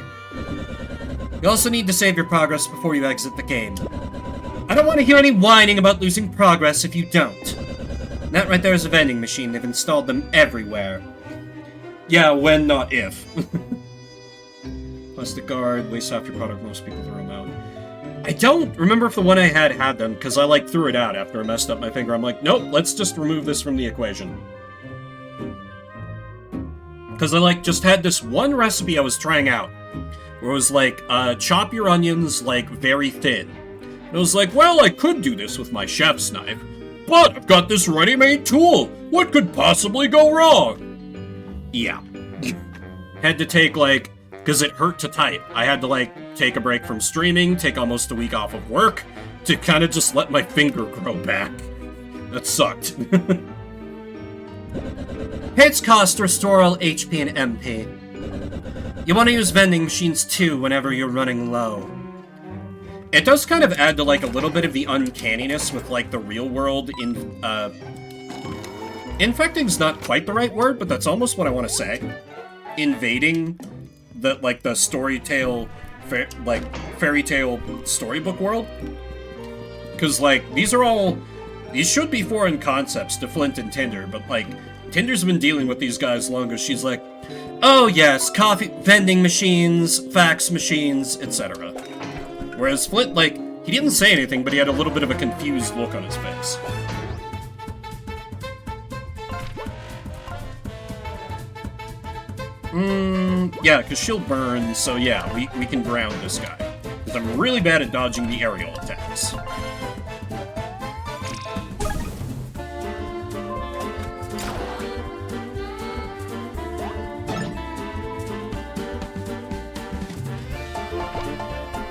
You also need to save your progress before you exit the game. I don't want to hear any whining about losing progress if you don't. That right there is a vending machine. They've installed them everywhere. Yeah, when, not if. Plastic guard, waste half your product, most people throw them out. I don't remember if the one I had them, because I, like, threw it out after I messed up my finger. I'm like, nope, let's just remove this from the equation. Because I, like, just had this one recipe I was trying out, where it was like, chop your onions, like, very thin. And I was like, well, I could do this with my chef's knife, but I've got this ready-made tool. What could possibly go wrong? Yeah. Had to take, like, because it hurt to type. I had to, like, take a break from streaming, take almost a week off of work, to kind of just let my finger grow back. That sucked. Hits cost restore all HP and MP. You want to use vending machines too whenever you're running low. It does kind of add to, like, a little bit of the uncanniness with, like, the real world in, infecting's not quite the right word, but that's almost what I want to say. Invading the, like, the fairy tale storybook world. Because, like, these should be foreign concepts to Flint and Tinder, but, like, Tinder's been dealing with these guys longer. She's like, oh yes, coffee, vending machines, fax machines, etc. Whereas Flint, like, he didn't say anything, but he had a little bit of a confused look on his face. Yeah, because she'll burn, so yeah, we can ground this guy. Because I'm really bad at dodging the aerial attacks.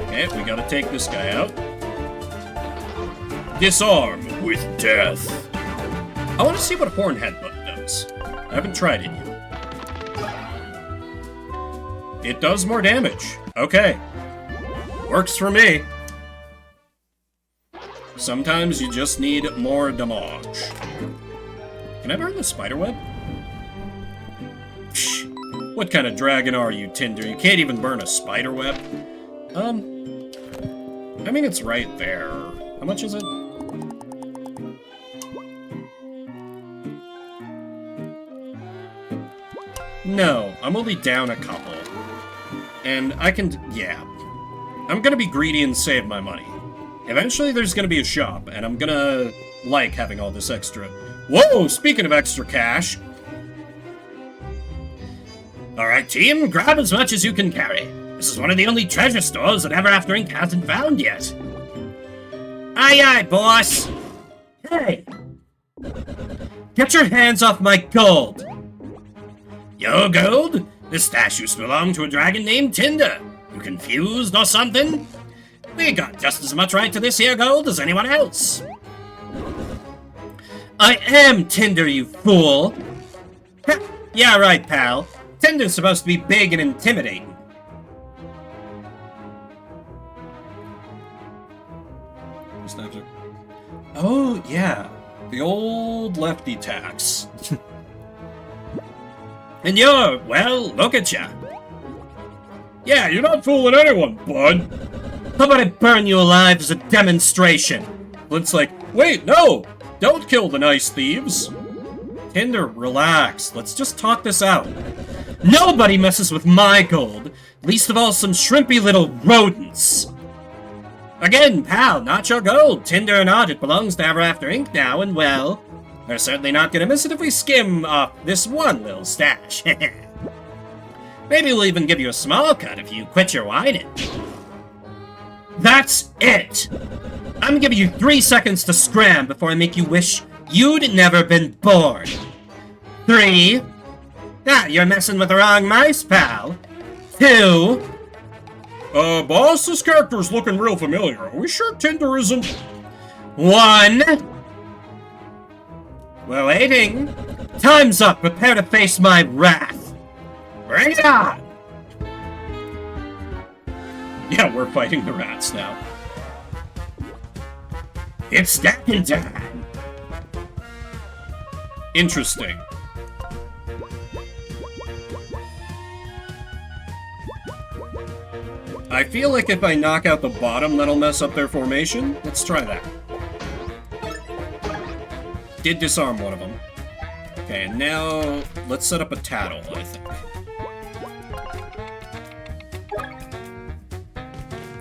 Okay, we gotta take this guy out. Disarm with death. I want to see what a horn headbutt does. I haven't tried it yet. It does more damage. Okay. Works for me. Sometimes you just need more damage. Can I burn the spiderweb? Psh, what kind of dragon are you, Tinder? You can't even burn a spiderweb? I mean, it's right there. How much is it? No, I'm only down a couple. And I can, yeah. I'm gonna be greedy and save my money. Eventually there's gonna be a shop, and I'm gonna like having all this extra. Whoa, speaking of extra cash. Alright, team, grab as much as you can carry. This is one of the only treasure stores that Ever After Ink hasn't found yet. Aye, aye, boss. Hey! Get your hands off my gold! Your gold? This stash used to belong to a dragon named Tinder. You confused or something? We got just as much right to this here gold as anyone else. I am Tinder, you fool! Yeah, right, pal. Tinder's supposed to be big and intimidating. Oh, yeah. The old lefty tax. And you're, well, look at ya. Yeah, you're not fooling anyone, bud. How about I burn you alive as a demonstration? Flint's like, wait, no! Don't kill the nice thieves. Tinder, relax. Let's just talk this out. Nobody messes with my gold. Least of all some shrimpy little rodents. Again, pal, not your gold. Tinder or not, it belongs to Ever After Ink now, and well, they're certainly not gonna miss it if we skim off this one little stash. Maybe we'll even give you a small cut if you quit your whining. That's it! I'm giving you 3 seconds to scram before I make you wish you'd never been born. 3. Ah, you're messing with the wrong mice, pal. 2. Boss, this character's looking real familiar. Are we sure Tinder isn't... 1. We're waiting. Time's up. Prepare to face my wrath. Bring it on! Yeah, we're fighting the rats now. It's stacking time. Interesting. I feel like if I knock out the bottom, that'll mess up their formation. Let's try that. Did disarm one of them. Okay, and now let's set up a tattle, I think.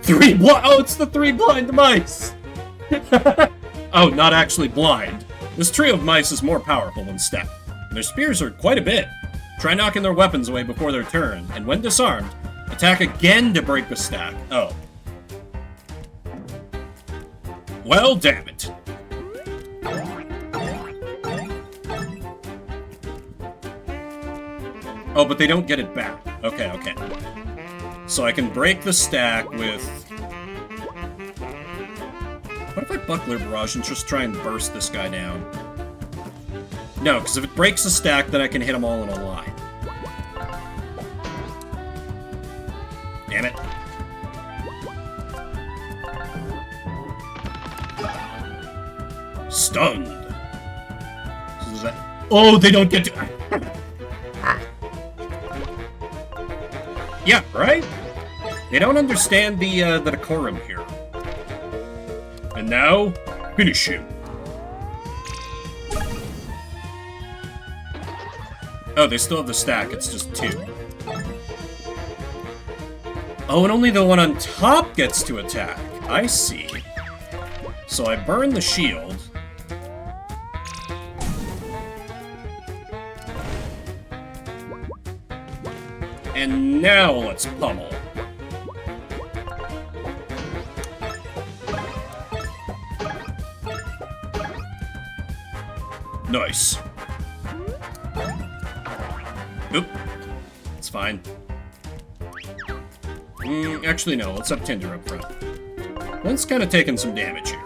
3 oh, it's the 3 blind mice! Oh, not actually blind. This trio of mice is more powerful than Step. And their spears are quite a bit. Try knocking their weapons away before their turn, and when disarmed, attack again to break the stack. Oh. Well, damn it. Oh, but they don't get it back. Okay, okay. So I can break the stack with... What if I Buckler Barrage and just try and burst this guy down? No, because if it breaks the stack, then I can hit them all in a line. Damn it. Stunned. So does that... Oh, they don't get to... Yeah, right? They don't understand the decorum here. And now, finish him. Oh, they still have the stack, it's just 2. Oh, and only the one on top gets to attack. I see. So I burn the shield. And now let's pummel. Nice. Oop. It's fine. Actually, no. Let's have Tinder up front. Flint's kind of taking some damage here.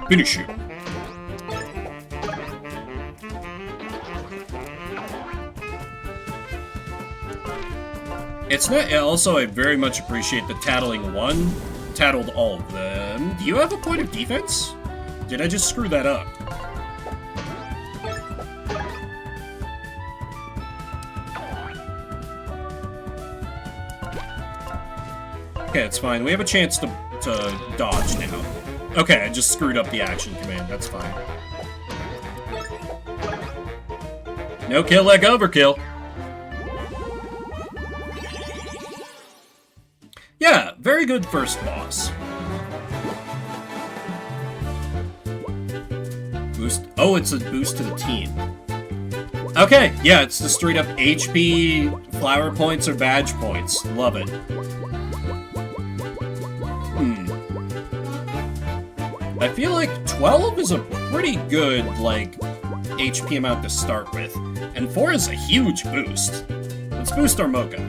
Finish you. It's not. Also, I very much appreciate the tattling one. Tattled all of them. Do you have a point of defense? Did I just screw that up? Okay, it's fine. We have a chance to dodge now. Okay, I just screwed up the action command. That's fine. No kill like overkill. Yeah, very good first boss. Boost. Oh, it's a boost to the team. Okay, yeah, it's the straight up HP, flower points, or badge points. Love it. I feel like 12 is a pretty good, like, HP amount to start with. And 4 is a huge boost. Let's boost our Mocha.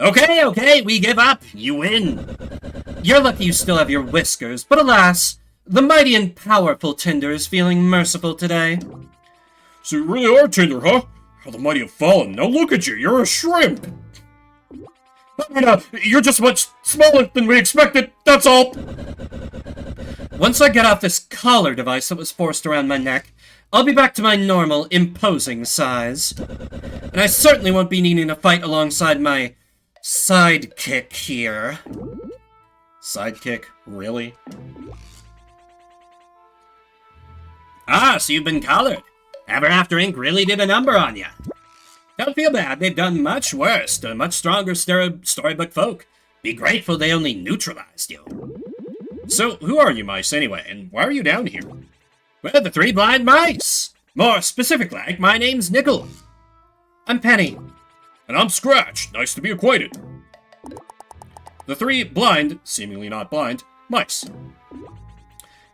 Okay, we give up. You win. You're lucky you still have your whiskers, but alas, the mighty and powerful Tinder is feeling merciful today. So you really are Tinder, huh? How the mighty have fallen. Now look at you, you're a shrimp. You're just much smaller than we expected, that's all. Once I get off this collar device that was forced around my neck, I'll be back to my normal, imposing size. And I certainly won't be needing to fight alongside my sidekick here. Sidekick? Really? Ah, so you've been collared. Ever After Inc. really did a number on ya. Don't feel bad, they've done much worse to much stronger storybook folk. Be grateful they only neutralized you. So, who are you mice anyway, and why are you down here? We're the Three Blind Mice! More specifically, my name's Nickel. I'm Penny. And I'm Scratch. Nice to be acquainted. The three blind, seemingly not blind, mice.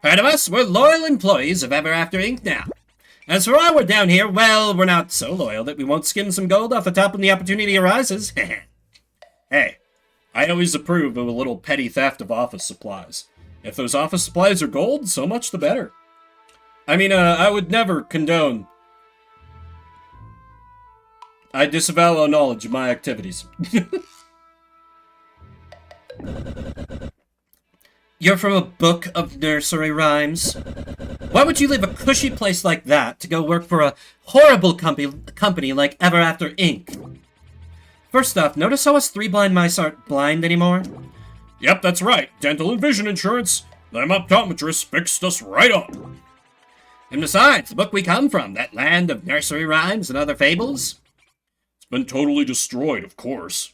Heard of us? We're loyal employees of Ever After Inc. now. As for why we're down here, well, we're not so loyal that we won't skim some gold off the top when the opportunity arises. Hey, I always approve of a little petty theft of office supplies. If those office supplies are gold, so much the better. I mean, I would never condone... I disavow all knowledge of my activities. You're from a book of nursery rhymes? Why would you leave a cushy place like that to go work for a horrible company like Ever After Inc.? First off, notice how us three blind mice aren't blind anymore? Yep, that's right. Dental and vision insurance. Them optometrists fixed us right up. And besides, the book we come from, that land of nursery rhymes and other fables? It's been totally destroyed, of course.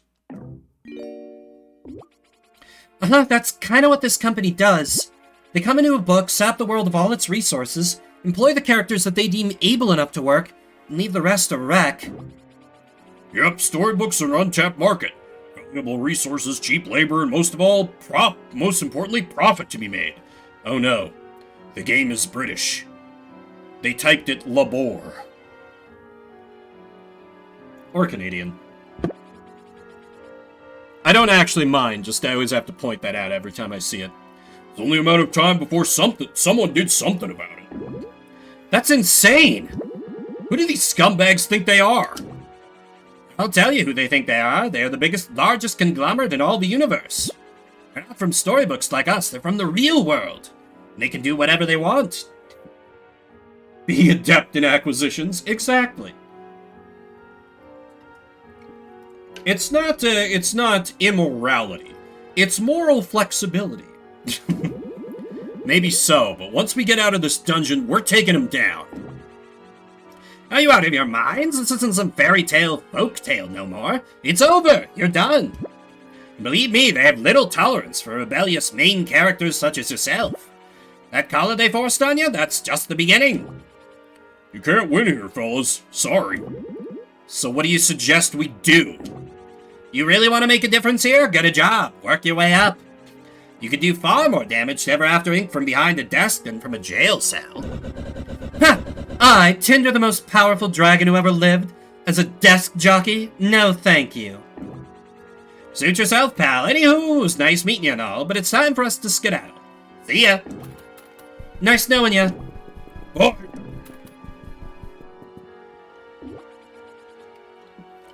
That's kind of what this company does. They come into a book, sap the world of all its resources, employ the characters that they deem able enough to work, and leave the rest a wreck. Yep, storybooks are an untapped market. Valuable resources, cheap labor, and most importantly, profit to be made. Oh no, the game is British. They typed it labor. Or Canadian. I don't actually mind, just I always have to point that out every time I see it. It's only a matter of time before someone did something about it. That's insane! Who do these scumbags think they are? I'll tell you who they think they are. They're the largest conglomerate in all the universe. They're not from storybooks like us. They're from the real world. And they can do whatever they want. Be adept in acquisitions? Exactly. It's not immorality. It's moral flexibility. Maybe so, but once we get out of this dungeon, we're taking them down. Are you out of your minds? This isn't some fairy tale, folk tale no more. It's over. You're done. And believe me, they have little tolerance for rebellious main characters such as yourself. That collar they forced on you, that's just the beginning. You can't win here, fellas. Sorry. So what do you suggest we do? You really want to make a difference here? Get a job. Work your way up. You could do far more damage to Ever After Inc. from behind a desk than from a jail cell. Ha! I, Tinder, the most powerful dragon who ever lived, as a desk jockey? No, thank you. Suit yourself, pal. Anywho, it was nice meeting you and all, but it's time for us to skedaddle. See ya. Nice knowing ya. Bye.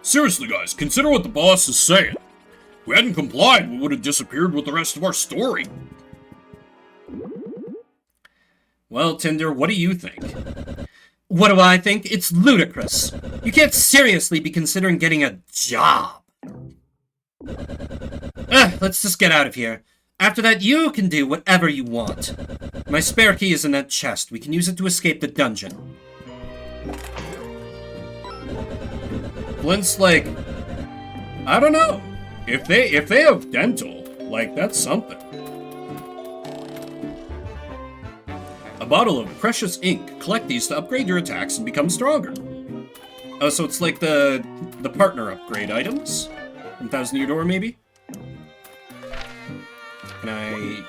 Seriously, guys, consider what the boss is saying. If we hadn't complied, we would have disappeared with the rest of our story. Well, Tinder, what do you think? What do I think? It's ludicrous. You can't seriously be considering getting a job. Let's just get out of here. After that, you can do whatever you want. My spare key is in that chest. We can use it to escape the dungeon. Flint's like, I don't know. If they have dental, like, that's something. A bottle of precious ink. Collect these to upgrade your attacks and become stronger. Oh, so it's like the partner upgrade items? From Thousand Year Door, maybe? Can I...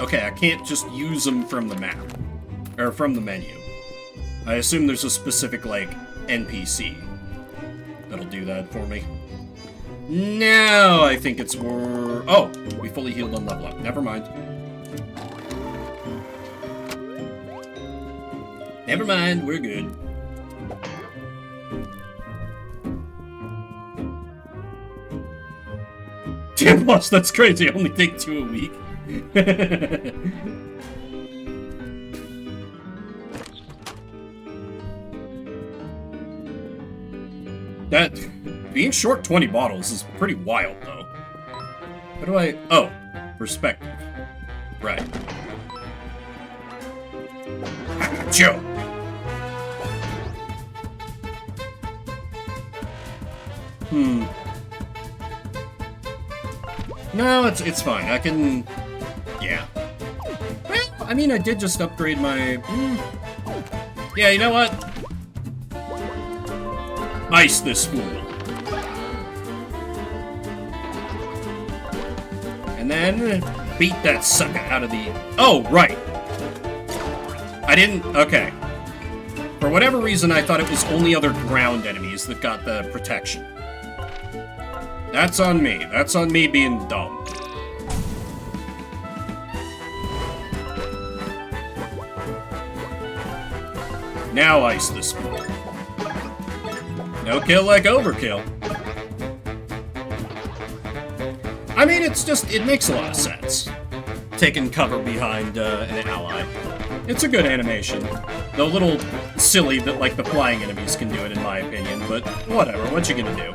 Okay, I can't just use them from the map. Or from the menu. I assume there's a specific, like, NPC that'll do that for me. No, I think it's more... Oh, we fully healed on level up. Never mind. Never mind, we're good. Damn boss, that's crazy. I only take 2 a week. That, being short 20 bottles is pretty wild, though. How do I... Oh, perspective. Right. Joe. No, it's fine. I can... Yeah. Well, I mean, I did just upgrade my... Yeah, you know what? Ice this fool. And then beat that sucker out of the... Oh, right. I didn't... Okay. For whatever reason, I thought it was only other ground enemies that got the protection. That's on me. That's on me being dumb. Now ice this fool. No kill like overkill. I mean, it's just, it makes a lot of sense. Taking cover behind an ally. It's a good animation. Though a little silly that, like, the flying enemies can do it, in my opinion, but whatever, what you gonna do?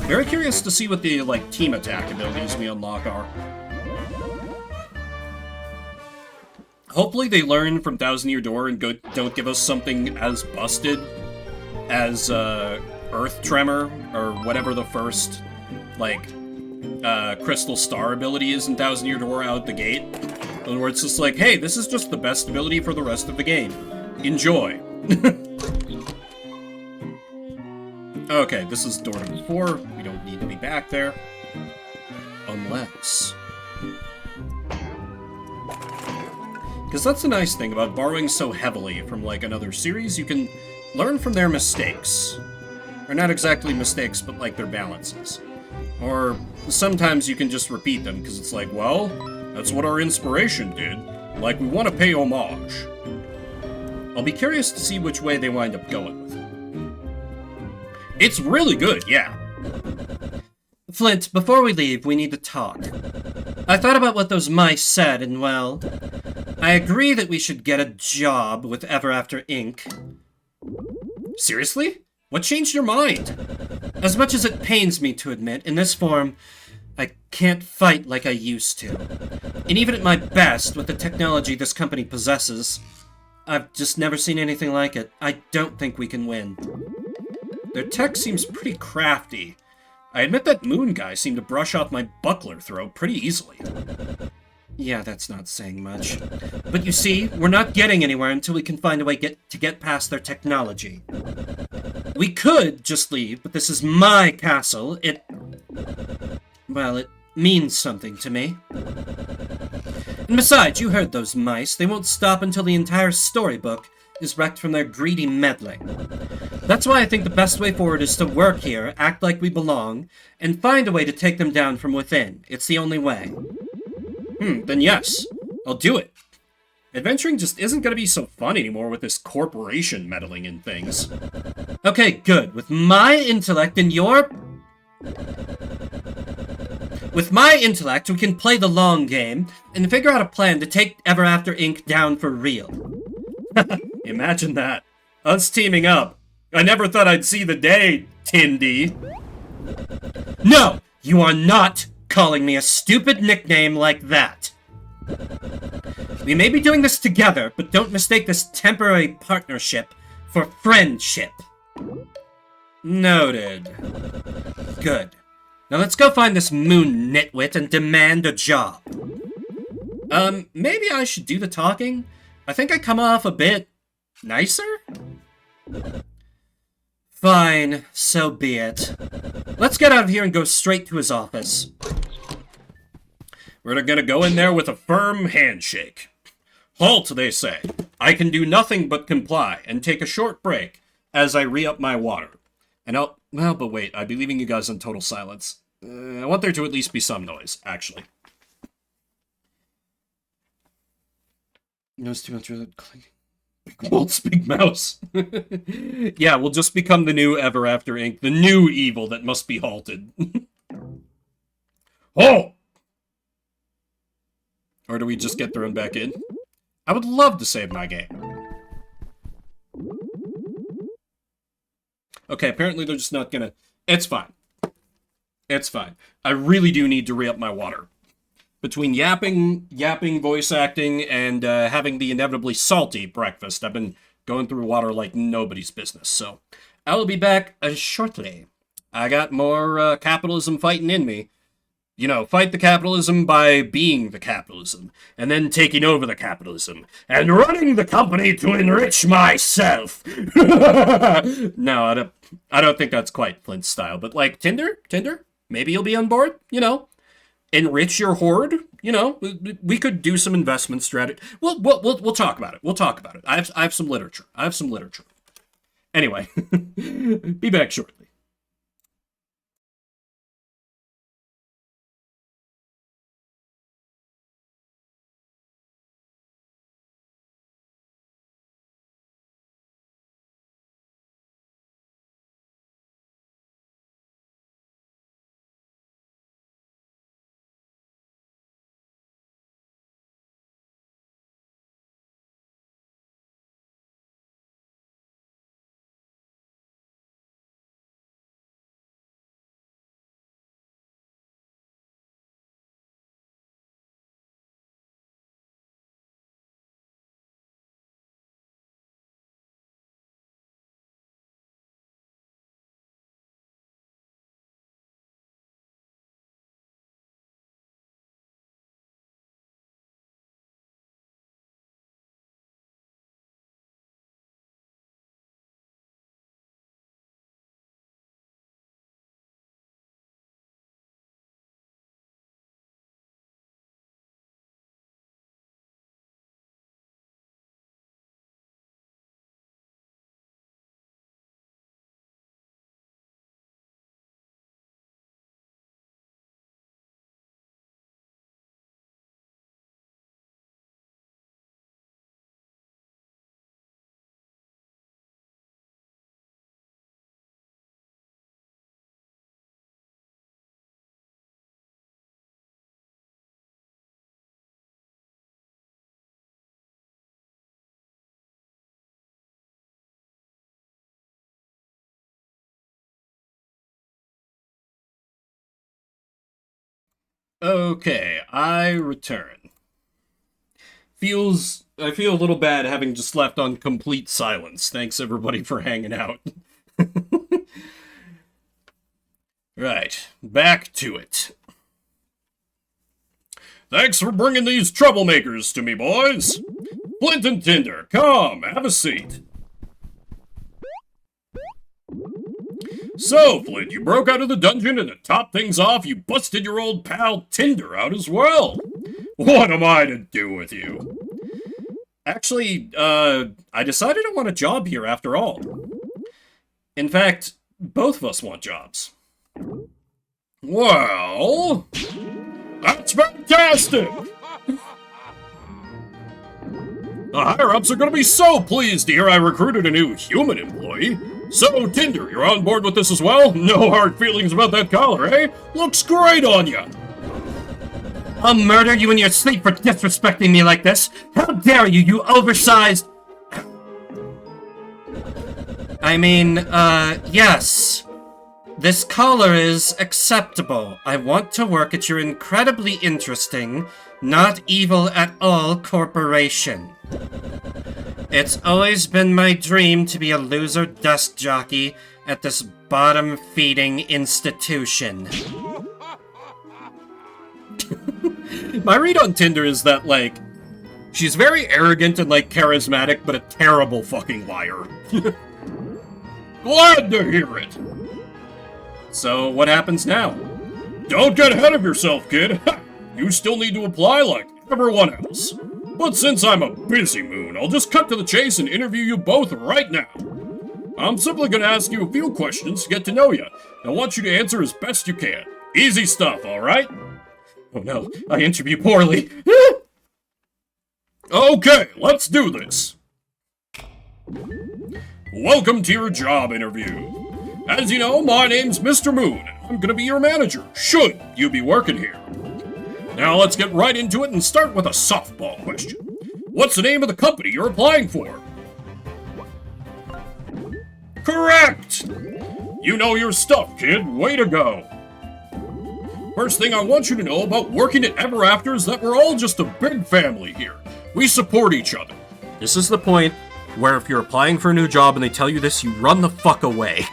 Very curious to see what the, like, team attack abilities we unlock are. Hopefully they learn from Thousand Year Door and don't give us something as busted as, Earth Tremor, or whatever the first, like, Crystal Star ability is in Thousand Year Door out the gate. Where it's just like, hey, this is just the best ability for the rest of the game. Enjoy. Okay, this is door number 4. We don't need to be back there. Unless... Because that's the nice thing about borrowing so heavily from, like, another series. You can learn from their mistakes. Or not exactly mistakes, but, like, their balances. Or sometimes you can just repeat them, because it's like, well, that's what our inspiration did. Like, we want to pay homage. I'll be curious to see which way they wind up going with it. It's really good, yeah. Flint, before we leave, we need to talk. I thought about what those mice said, and well, I agree that we should get a job with Ever After Inc. Seriously? What changed your mind? As much as it pains me to admit, in this form, I can't fight like I used to. And even at my best, with the technology this company possesses, I've just never seen anything like it. I don't think we can win. Their tech seems pretty crafty. I admit that Moon guy seemed to brush off my buckler throw pretty easily. Yeah, that's not saying much. But you see, we're not getting anywhere until we can find a way to get past their technology. We could just leave, but this is my castle. Well, it means something to me. And besides, you heard those mice. They won't stop until the entire storybook is wrecked from their greedy meddling. That's why I think the best way forward is to work here, act like we belong, and find a way to take them down from within. It's the only way. Then yes, I'll do it. Adventuring just isn't going to be so fun anymore with this corporation meddling in things. Okay, good. With my intellect, we can play the long game and figure out a plan to take Ever After Inc. down for real. Imagine that. Us teaming up. I never thought I'd see the day, Tindy. No! You are not calling me a stupid nickname like that. We may be doing this together, but don't mistake this temporary partnership for friendship. Noted. Good. Now let's go find this Moon nitwit and demand a job. Maybe I should do the talking? I think I come off a bit nicer? Fine, so be it. Let's get out of here and go straight to his office. We're gonna go in there with a firm handshake. Halt, they say. I can do nothing but comply and take a short break as I re-up my water. And well, but wait, I'd be leaving you guys in total silence. I want there to at least be some noise, actually. Noise too much clicking. Big Waltz, Big Mouse. Yeah, we'll just become the new Ever After Inc., the new evil that must be halted. Oh! Or do we just get thrown back in? I would love to save my game. Okay, apparently they're just not gonna... It's fine. It's fine. I really do need to re-up my water. Between yapping voice acting, and having the inevitably salty breakfast, I've been going through water like nobody's business, so I will be back shortly. I got more capitalism fighting in me. You know, fight the capitalism by being the capitalism, and then taking over the capitalism, and running the company to enrich myself. No, I don't think that's quite Flint's style, but like Tinder, maybe you'll be on board, you know. Enrich your hoard, you know. We could do some investment strategy. We'll talk about it. We'll talk about it. I have some literature. Anyway, be back shortly. Okay, I return. I feel a little bad having just left on complete silence. Thanks everybody for hanging out. Right, back to it. Thanks for bringing these troublemakers to me, boys. Flint and Tinder, come, have a seat. So, Flint, you broke out of the dungeon, and to top things off, you busted your old pal Tinder out as well. What am I to do with you? Actually, I decided I want a job here after all. In fact, both of us want jobs. Well, that's fantastic! The higher-ups are gonna be so pleased to hear I recruited a new human employee. So, Tinder, you're on board with this as well? No hard feelings about that collar, eh? Looks great on ya! I'll murder you in your sleep for disrespecting me like this! How dare you, you oversized... I mean, yes. This collar is acceptable. I want to work at your incredibly interesting, not evil at all corporation. It's always been my dream to be a loser desk jockey at this bottom-feeding institution. My read on Tinder is that, like, she's very arrogant and, like, charismatic, but a terrible fucking liar. Glad to hear it! So, what happens now? Don't get ahead of yourself, kid! You still need to apply like everyone else. But since I'm a busy moon, I'll just cut to the chase and interview you both right now. I'm simply gonna ask you a few questions to get to know you. I want you to answer as best you can. Easy stuff, alright? Oh no, I interview poorly. Okay, let's do this. Welcome to your job interview. As you know, my name's Mr. Moon, and I'm gonna be your manager, should you be working here. Now let's get right into it and start with a softball question. What's the name of the company you're applying for? Correct! You know your stuff, kid. Way to go. First thing I want you to know about working at Ever After is that we're all just a big family here. We support each other. This is the point where if you're applying for a new job and they tell you this, you run the fuck away.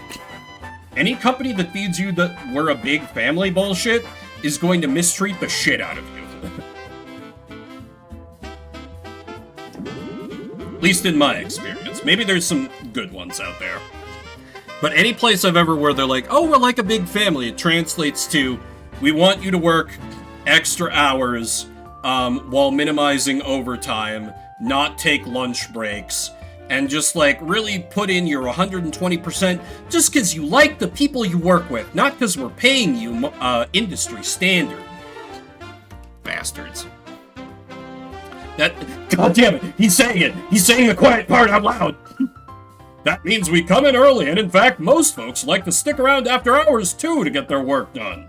Any company that feeds you that we're a big family bullshit is going to mistreat the shit out of you. At least in my experience. Maybe there's some good ones out there. But any place I've ever where they're like, oh, we're like a big family, it translates to, we want you to work extra hours while minimizing overtime, not take lunch breaks, and just like really put in your 120% just because you like the people you work with, not because we're paying you industry standard. Bastards. That, God damn it, he's saying it. He's saying the quiet part out loud. That means we come in early, and in fact, most folks like to stick around after hours too to get their work done.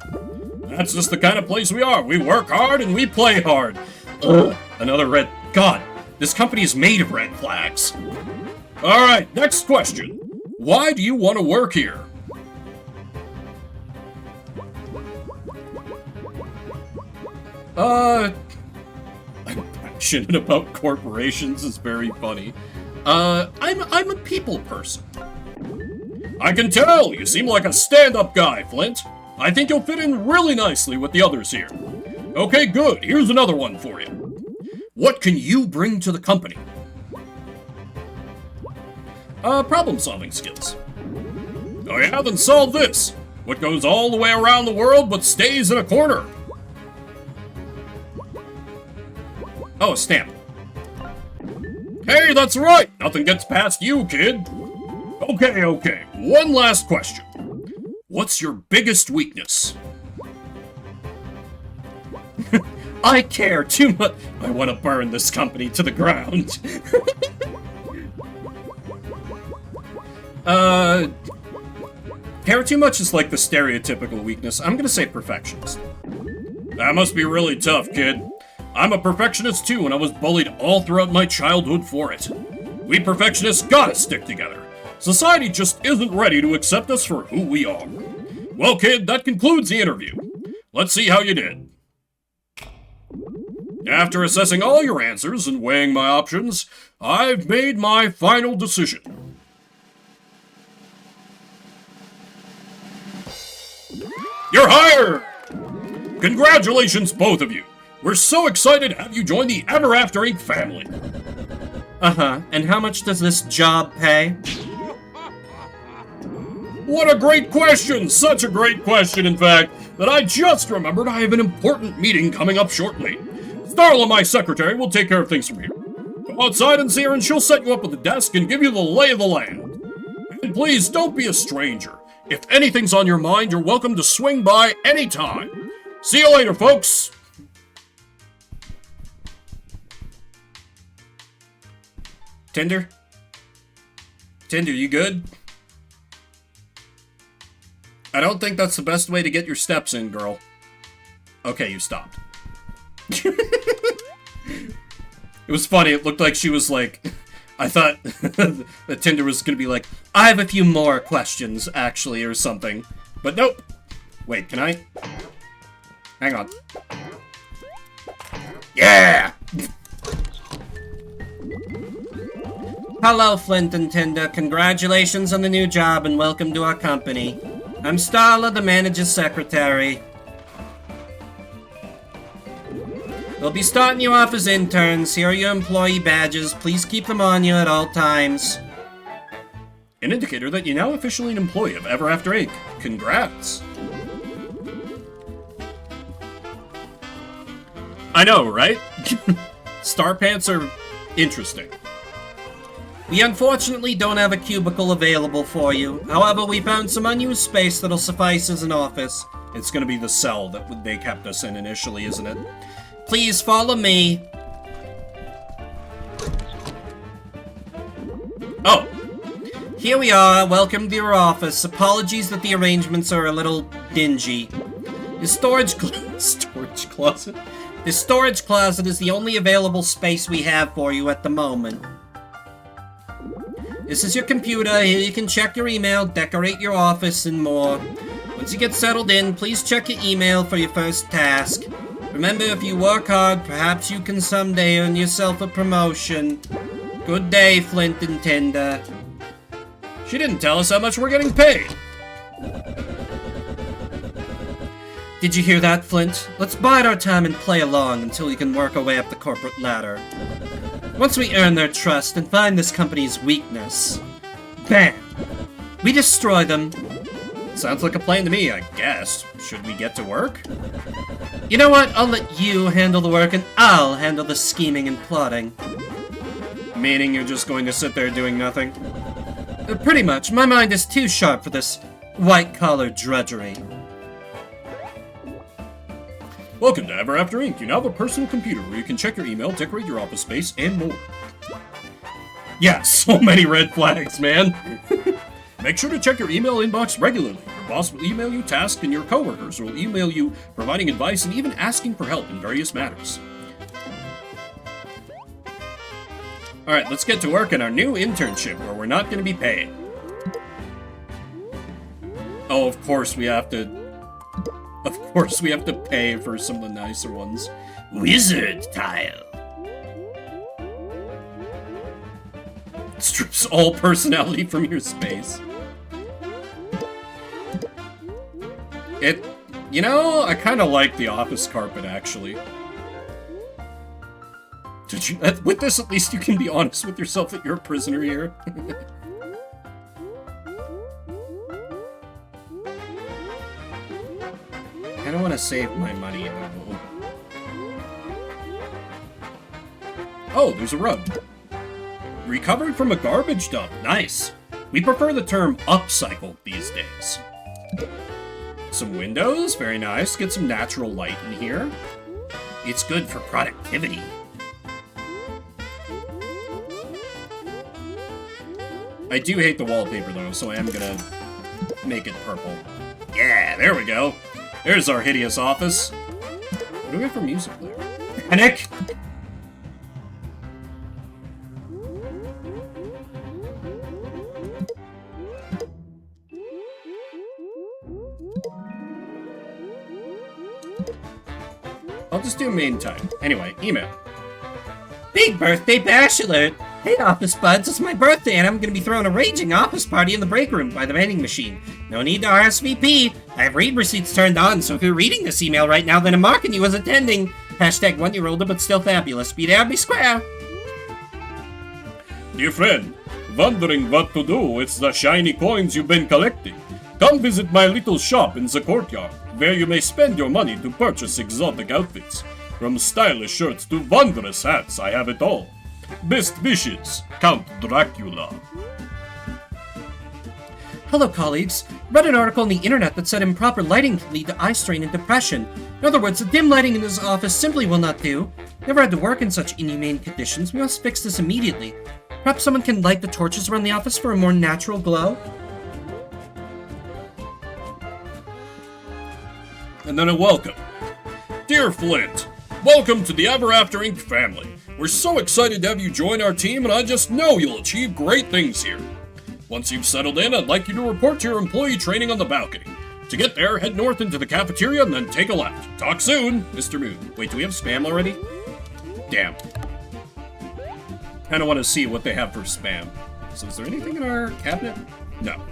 That's just the kind of place we are. We work hard and we play hard. Ugh, another red... God, this company is made of red flags. Alright, next question. Why do you want to work here? I'm passionate about corporations is very funny. I'm a people person. I can tell! You seem like a stand-up guy, Flint. I think you'll fit in really nicely with the others here. Okay, good. Here's another one for you. What can you bring to the company? Problem-solving skills. Oh yeah, then solve this. What goes all the way around the world but stays in a corner? Oh, a stamp. Hey, that's right! Nothing gets past you, kid! Okay. One last question. What's your biggest weakness? I care too much. I want to burn this company to the ground. Care too much is like the stereotypical weakness. I'm gonna say perfectionist. That must be really tough, kid. I'm a perfectionist too, and I was bullied all throughout my childhood for it. We perfectionists gotta stick together. Society just isn't ready to accept us for who we are. Well, kid, that concludes the interview. Let's see how you did. After assessing all your answers and weighing my options, I've made my final decision. You're hired! Congratulations, both of you. We're so excited to have you join the Ever After Inc. family. Uh-huh. And how much does this job pay? What a great question! Such a great question, in fact, that I just remembered I have an important meeting coming up shortly. Starla, my secretary, will take care of things from here. Go outside and see her, and she'll set you up with a desk and give you the lay of the land. And please, don't be a stranger. If anything's on your mind, you're welcome to swing by anytime. See you later, folks! Tinder? Tinder, you good? I don't think that's the best way to get your steps in, girl. Okay, you stopped. It was funny, it looked like she was like... I thought that Tinder was gonna be like, I have a few more questions, actually, or something. But nope. Wait, can I? Hang on. Yeah! Hello, Flint and Tinder. Congratulations on the new job and welcome to our company. I'm Starla, the manager's secretary. We'll be starting you off as interns. Here are your employee badges. Please keep them on you at all times. An indicator that you're now officially an employee of Ever After Inc. Congrats. I know, right? Star pants are interesting. We unfortunately don't have a cubicle available for you. However, we found some unused space that'll suffice as an office. It's gonna be the cell that they kept us in initially, isn't it? Please follow me. Oh! Here we are. Welcome to your office. Apologies that the arrangements are a little dingy. The storage closet? The storage closet is the only available space we have for you at the moment. This is your computer. Here you can check your email, decorate your office, and more. Once you get settled in, please check your email for your first task. Remember, if you work hard, perhaps you can someday earn yourself a promotion. Good day, Flint and Tinder. She didn't tell us how much we're getting paid. Did you hear that, Flint? Let's bide our time and play along until we can work our way up the corporate ladder. Once we earn their trust and find this company's weakness, bam! We destroy them. Sounds like a plan to me, I guess. Should we get to work? You know what? I'll let you handle the work and I'll handle the scheming and plotting. Meaning you're just going to sit there doing nothing? Pretty much. My mind is too sharp for this white-collar drudgery. Welcome to Ever After Inc. You now have a personal computer where you can check your email, decorate your office space, and more. Yeah, so many red flags, man. Make sure to check your email inbox regularly. Your boss will email you tasks, and your coworkers will email you providing advice and even asking for help in various matters. Alright, let's get to work on our new internship where we're not going to be paid. Oh, of course we have to... Of course we have to pay for some of the nicer ones. Wizard tile. Strips all personality from your space. You know, I kind of like the office carpet, actually. With this, at least you can be honest with yourself that you're a prisoner here. I don't want to save my money, though. Oh, there's a rug. Recovered from a garbage dump. Nice. We prefer the term upcycled these days. Some windows. Very nice. Get some natural light in here. It's good for productivity. I do hate the wallpaper, though, so I am gonna make it purple. Yeah, there we go. There's our hideous office. What do we have for music player? Panic! I'll just do main time. Anyway, email. Big birthday bash alert! Hey, office buds, it's my birthday and I'm gonna be throwing a raging office party in the break room by the vending machine. No need to RSVP. I have read receipts turned on, so if you're reading this email right now, then I'm marking you as attending. Hashtag 1 year older but still fabulous. Be there, be square. Dear friend, wondering what to do with the shiny coins you've been collecting? Come visit my little shop in the courtyard, where you may spend your money to purchase exotic outfits. From stylish shirts to wondrous hats, I have it all. Best wishes, Count Dracula. Hello, colleagues. Read an article on the internet that said improper lighting can lead to eye strain and depression. In other words, the dim lighting in this office simply will not do. Never had to work in such inhumane conditions. We must fix this immediately. Perhaps someone can light the torches around the office for a more natural glow? And then a welcome. Dear Flint, welcome to the Ever After Inc. family. We're so excited to have you join our team, and I just know you'll achieve great things here. Once you've settled in, I'd like you to report to your employee training on the balcony. To get there, head north into the cafeteria and then take a left. Talk soon, Mr. Moon. Wait, do we have spam already? Damn. Kinda want to see what they have for spam. So is there anything in our cabinet? No.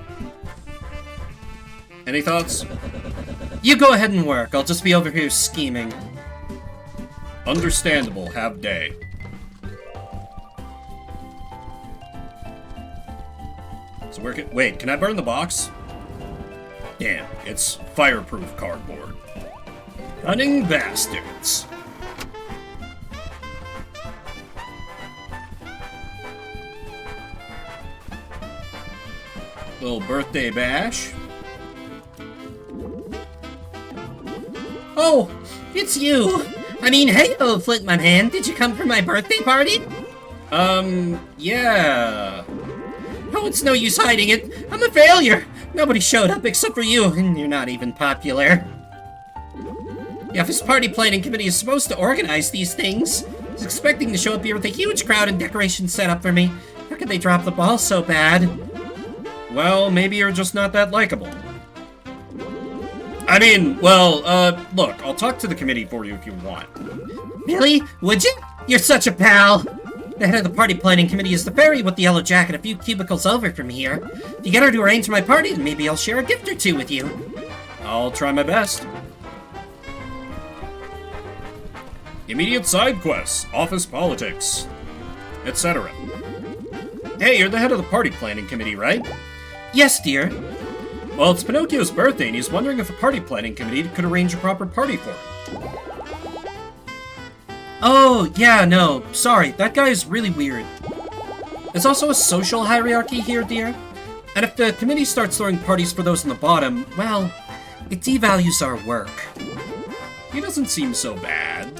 Any thoughts? You go ahead and work. I'll just be over here scheming. Understandable. Have day. So wait, can I burn the box? Damn, it's fireproof cardboard. Cunning bastards. Little birthday bash. Oh, it's you! I mean, hey, oh, Flint, my man, did you come for my birthday party? Yeah. Oh, it's no use hiding it. I'm a failure. Nobody showed up except for you, and you're not even popular. The office party planning committee is supposed to organize these things. I was expecting to show up here with a huge crowd and decorations set up for me. How could they drop the ball so bad? Well, maybe you're just not that likable. I mean, well, look, I'll talk to the committee for you if you want. Really? Would you? You're such a pal! The head of the party planning committee is the fairy with the yellow jacket a few cubicles over from here. If you get her to arrange my party, then maybe I'll share a gift or two with you. I'll try my best. Immediate side quests, office politics, etc. Hey, you're the head of the party planning committee, right? Yes, dear. Well, it's Pinocchio's birthday, and he's wondering if the party planning committee could arrange a proper party for him. Oh, yeah, no. Sorry, that guy is really weird. There's also a social hierarchy here, dear. And if the committee starts throwing parties for those on the bottom, well, it devalues our work. He doesn't seem so bad.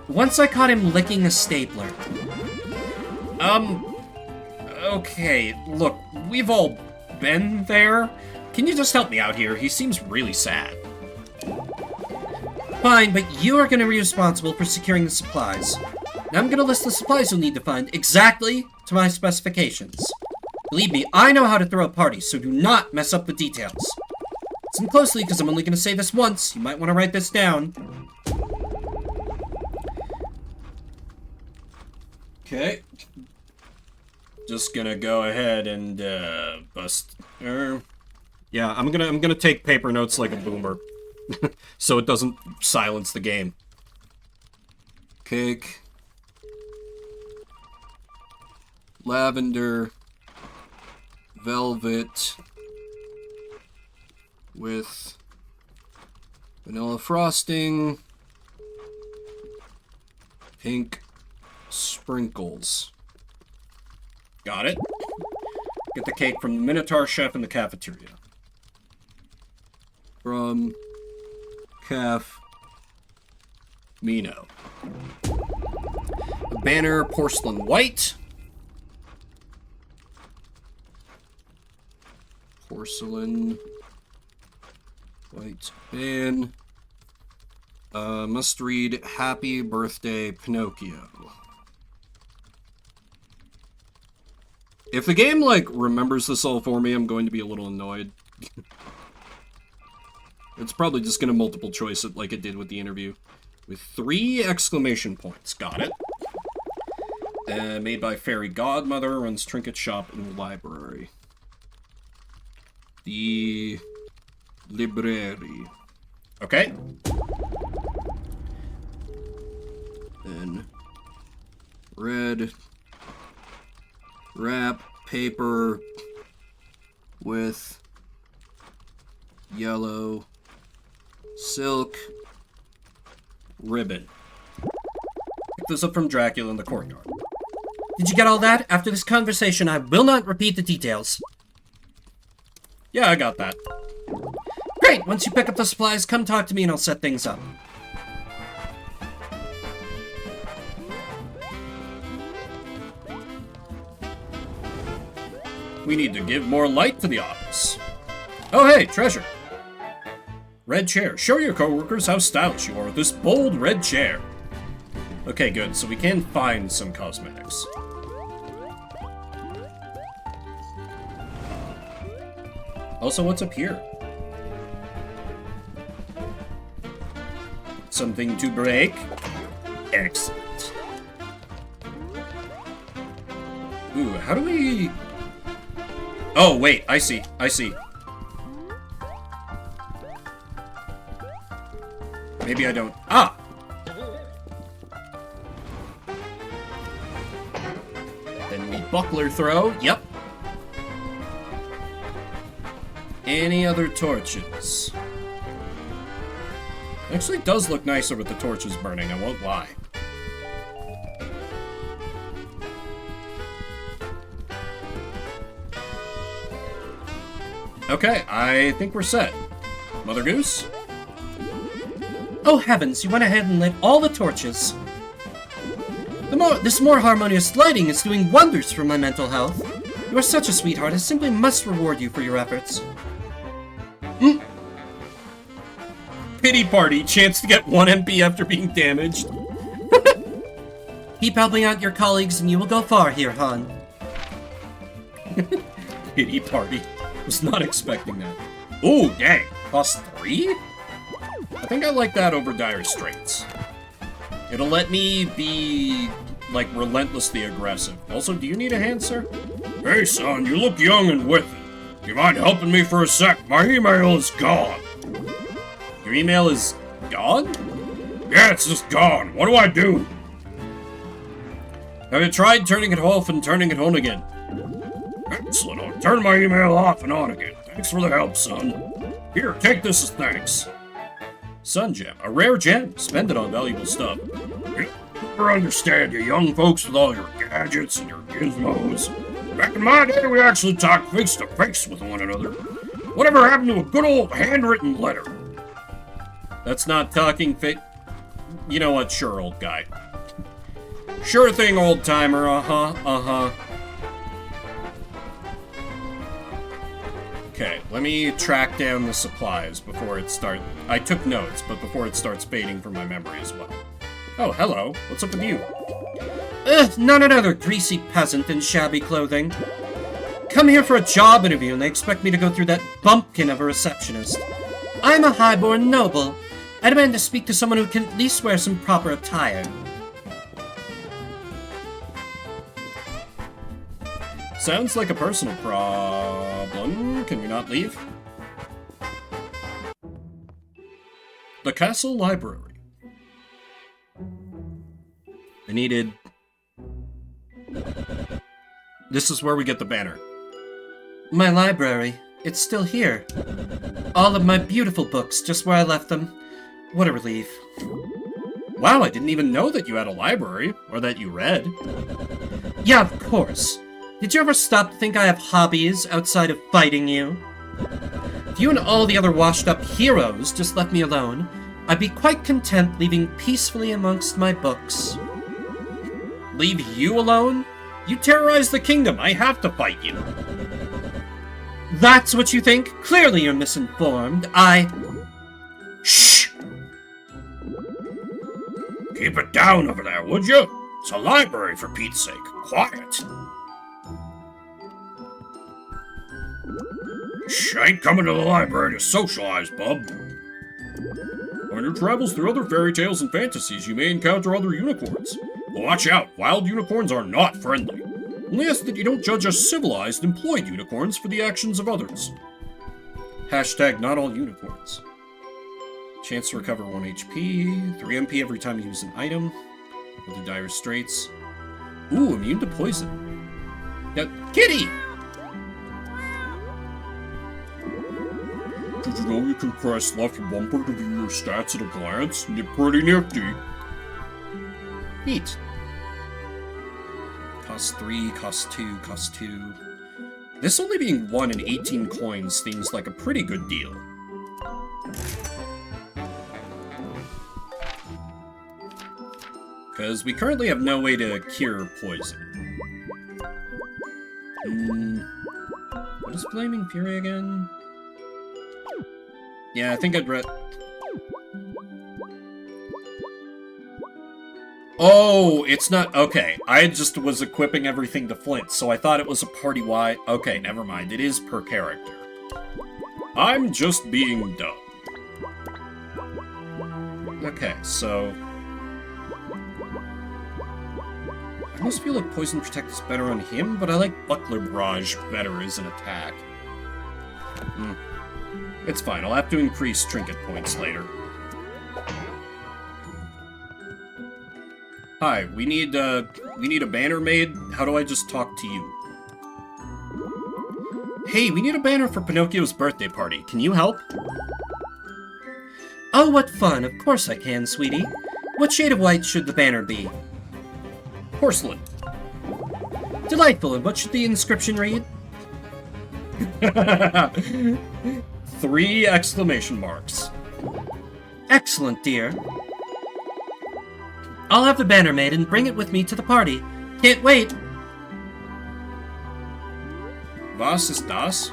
Once I caught him licking a stapler. Okay, look, we've all been there. Can you just help me out here? He seems really sad. Fine, but you are going to be responsible for securing the supplies. Now I'm going to list the supplies you'll need to find exactly to my specifications. Believe me, I know how to throw a party, so do not mess up the details. Listen closely, because I'm only going to say this once. You might want to write this down. Okay. Just gonna go ahead and bust. Yeah, I'm gonna take paper notes like a boomer, so it doesn't silence the game. Cake, lavender, velvet with vanilla frosting, pink sprinkles. Got it. Get the cake from the Minotaur chef in the cafeteria. From Caf Mino. A banner, porcelain white. Porcelain white ban. Must read Happy Birthday Pinocchio. If the game, like, remembers this all for me, I'm going to be a little annoyed. It's probably just going to multiple choice it like it did with the interview. With 3 exclamation points. Got it. Made by Fairy Godmother, runs trinket shop in the library. The library. Okay. Then red wrap paper with yellow silk ribbon. Pick this up from Dracula in the courtyard. Did you get all that? After this conversation, I will not repeat the details. Yeah, I got that. Great! Once you pick up the supplies, come talk to me and I'll set things up. We need to give more light to the office. Oh hey, treasure. Red chair. Show your coworkers how stylish you are with this bold red chair. Okay, good. So we can find some cosmetics. Also, what's up here? Something to break. Excellent. Ooh, how do we... Oh, wait, I see. Maybe I don't. Ah! Then we buckler throw. Yep. Any other torches? Actually, it does look nicer with the torches burning, I won't lie. Okay, I think we're set. Mother Goose? Oh heavens, you went ahead and lit all the torches. This more harmonious lighting is doing wonders for my mental health. You are such a sweetheart, I simply must reward you for your efforts. Pity party, chance to get 1 MP after being damaged. Keep helping out your colleagues and you will go far here, Han. Pity party. Was not expecting that. Ooh, dang. +3? I think I like that over Dire Straits. It'll let me be, like, relentlessly aggressive. Also, do you need a hand, sir? Hey, son, you look young and with it. You mind helping me for a sec? My email is gone. Your email is gone? Yeah, it's just gone. What do I do? Have you tried turning it off and turning it on again? Excellent. I'll turn my email off and on again. Thanks for the help, son. Here, take this as thanks. Sun Gem, a rare gem. Spend it on valuable stuff. You never understand you young folks with all your gadgets and your gizmos. Back in my day, we actually talked face to face with one another. Whatever happened to a good old handwritten letter? That's not talking You know what? Sure, old guy. Sure thing, old timer. Okay, let me track down the supplies before it starts. I took notes, but before it starts fading from my memory as well. Oh, hello. What's up with you? Not another greasy peasant in shabby clothing. Come here for a job interview and they expect me to go through that bumpkin of a receptionist. I'm a highborn noble. I demand to speak to someone who can at least wear some proper attire. Sounds like a personal problem. Can we not leave? The castle library. I needed... This is where we get the banner. My library. It's still here. All of my beautiful books, just where I left them. What a relief. Wow, I didn't even know that you had a library, or that you read. Yeah, of course. Did you ever stop to think I have hobbies outside of fighting you? If you and all the other washed-up heroes just left me alone, I'd be quite content living peacefully amongst my books. Leave you alone? You terrorize the kingdom. I have to fight you. That's what you think? Clearly you're misinformed. Shh! Keep it down over there, would you? It's a library, for Pete's sake. Quiet. Shh, I ain't coming to the library to socialize, bub. On your travels through other fairy tales and fantasies, you may encounter other unicorns. But watch out, wild unicorns are not friendly. Only ask that you don't judge us civilized, employed unicorns for the actions of others. Hashtag not all unicorns. Chance to recover 1 HP, 3 MP every time you use an item. With the dire straits. Ooh, immune to poison. Now, Kitty! Did you know you can press left bumper to view your stats at a glance? Pretty nifty. Neat. Cost 3, cost 2, cost 2. This only being 1 in 18 coins seems like a pretty good deal. Because we currently have no way to cure poison. What is Flaming Fury again? Yeah, I think I'd read... Oh, it's not... Okay, I just was equipping everything to Flint, so I thought it was a party-wide... Okay, never mind. It is per character. I'm just being dumb. Okay, so... I almost feel like Poison Protect is better on him, but I like Buckler Barrage better as an attack. It's fine, I'll have to increase trinket points later. Hi, we need a banner made. How do I just talk to you? Hey, we need a banner for Pinocchio's birthday party. Can you help? Oh, what fun. Of course I can, sweetie. What shade of white should the banner be? Porcelain. Delightful. And what should the inscription read? 3 exclamation marks. Excellent, dear. I'll have the banner made and bring it with me to the party. Can't wait. Was ist das?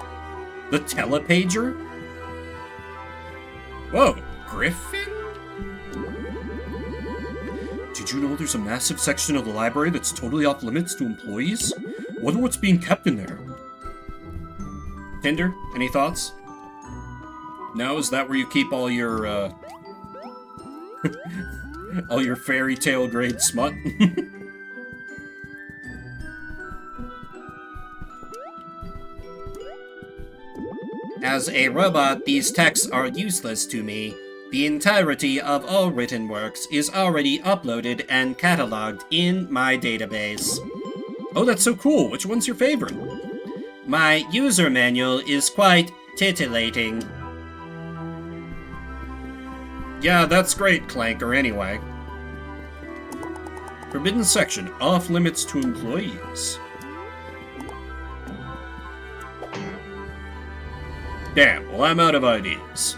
The telepager? Whoa, Griffin? Did you know there's a massive section of the library that's totally off limits to employees? Wonder what's being kept in there. Tinder, any thoughts? No, is that where you keep all your, all your fairy tale grade smut? As a robot, these texts are useless to me. The entirety of all written works is already uploaded and cataloged in my database. Oh, that's so cool. Which one's your favorite? My user manual is quite titillating. Yeah, that's great, Clanker, anyway. Forbidden section. Off limits to employees. Damn, well, I'm out of ideas.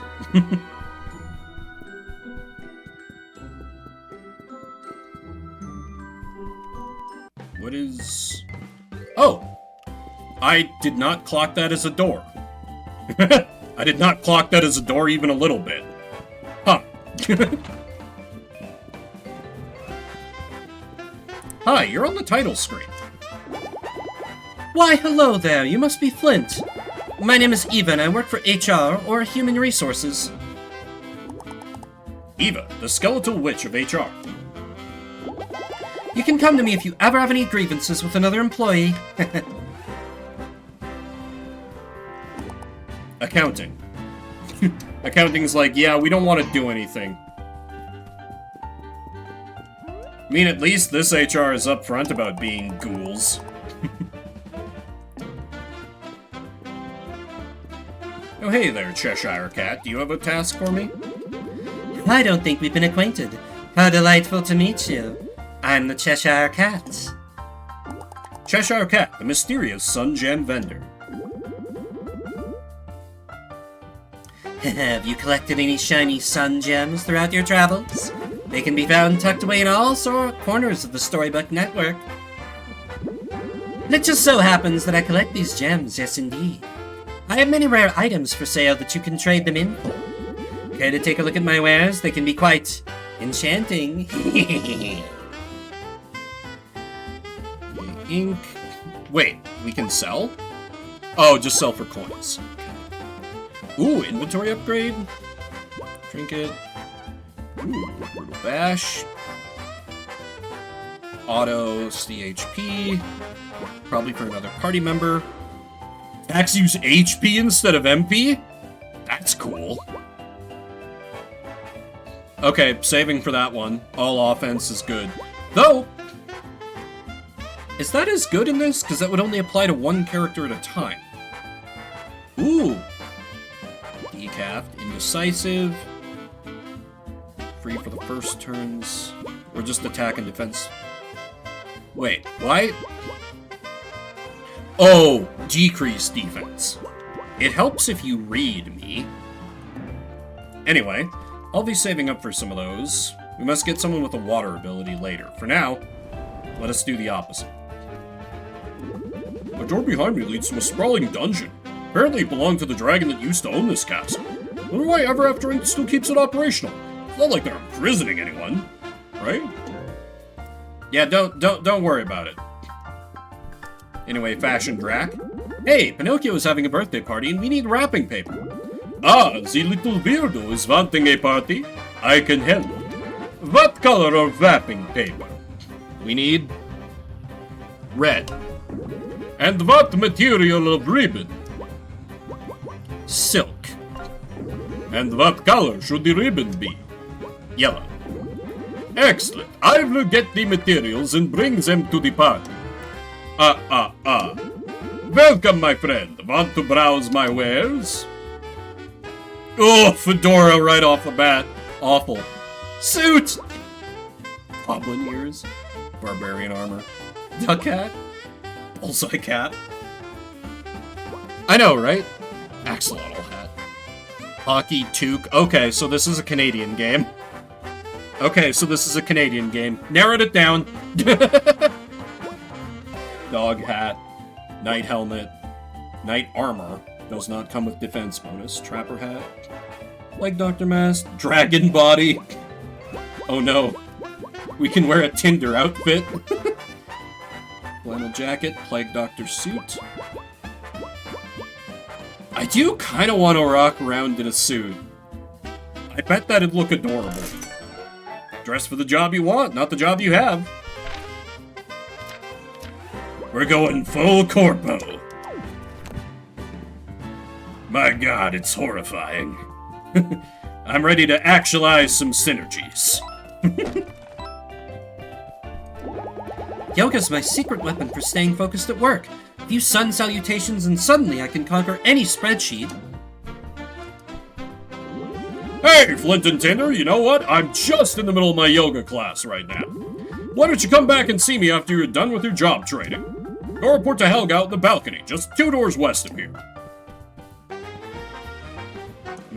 What is... Oh! I did not clock that as a door. I did not clock that as a door even a little bit. Huh. Hi, you're on the title screen. Why, hello there, you must be Flint. My name is Eva and I work for HR, or Human Resources. Eva, the skeletal witch of HR. You can come to me if you ever have any grievances with another employee. Accounting. Accounting's like, yeah, we don't want to do anything. I mean, at least this HR is upfront about being ghouls. Oh, hey there, Cheshire Cat. Do you have a task for me? I don't think we've been acquainted. How delightful to meet you. I'm the Cheshire Cat. Cheshire Cat, the mysterious Sun Gem vendor. Have you collected any shiny sun gems throughout your travels? They can be found tucked away in all corners of the Storybook Network. It just so happens that I collect these gems, yes indeed. I have many rare items for sale that you can trade them in for. Care to take a look at my wares? They can be quite enchanting. Ink. Wait, we can sell? Oh, just sell for coins. Ooh, inventory upgrade. Trinket. Ooh, brutal bash. Auto CHP. Probably for another party member. Max use HP instead of MP? That's cool. Okay, saving for that one. All offense is good. Though, is that as good in this? Because that would only apply to one character at a time. Ooh. Decaf, indecisive. Free for the first turns. Or just attack and defense. Wait, why? Oh, decrease defense. It helps if you read me. Anyway, I'll be saving up for some of those. We must get someone with a water ability later. For now, let us do the opposite. The door behind me leads to a sprawling dungeon. Apparently it belonged to the dragon that used to own this castle. Wonder why Ever After Ink still keeps it operational. It's not like they're imprisoning anyone, right? Yeah, don't worry about it. Anyway, Fashion Drac. Hey, Pinocchio is having a birthday party and we need wrapping paper. Ah, the little weirdo is wanting a party. I can help. What color of wrapping paper? We need red. And what material of ribbon? Silk. And what color should the ribbon be? Yellow. Excellent. I will get the materials and bring them to the party. Welcome, my friend. Want to browse my wares? Oh, fedora right off the bat. Awful. Suit! Goblin ears. Barbarian armor. Duck hat. Bullseye cap. I know, right? Axolotl hat. Hockey toque. Okay, so this is a Canadian game. Narrowed it down. Dog hat. Knight helmet. Knight armor. Does not come with defense bonus. Trapper hat. Like Dr. Mask. Dragon body. Oh no. We can wear a Tinder outfit. Flannel jacket. Plague Doctor suit. I do kind of want to rock around in a suit. I bet that'd look adorable. Dress for the job you want, not the job you have. We're going full corpo. My god, it's horrifying. I'm ready to actualize some synergies. Yoga's my secret weapon for staying focused at work. A few sun salutations and suddenly I can conquer any spreadsheet. Hey, Flint and Tinder, you know what? I'm just in the middle of my yoga class right now. Why don't you come back and see me after you're done with your job training? Go report to Helga out in the balcony, just 2 doors west of here.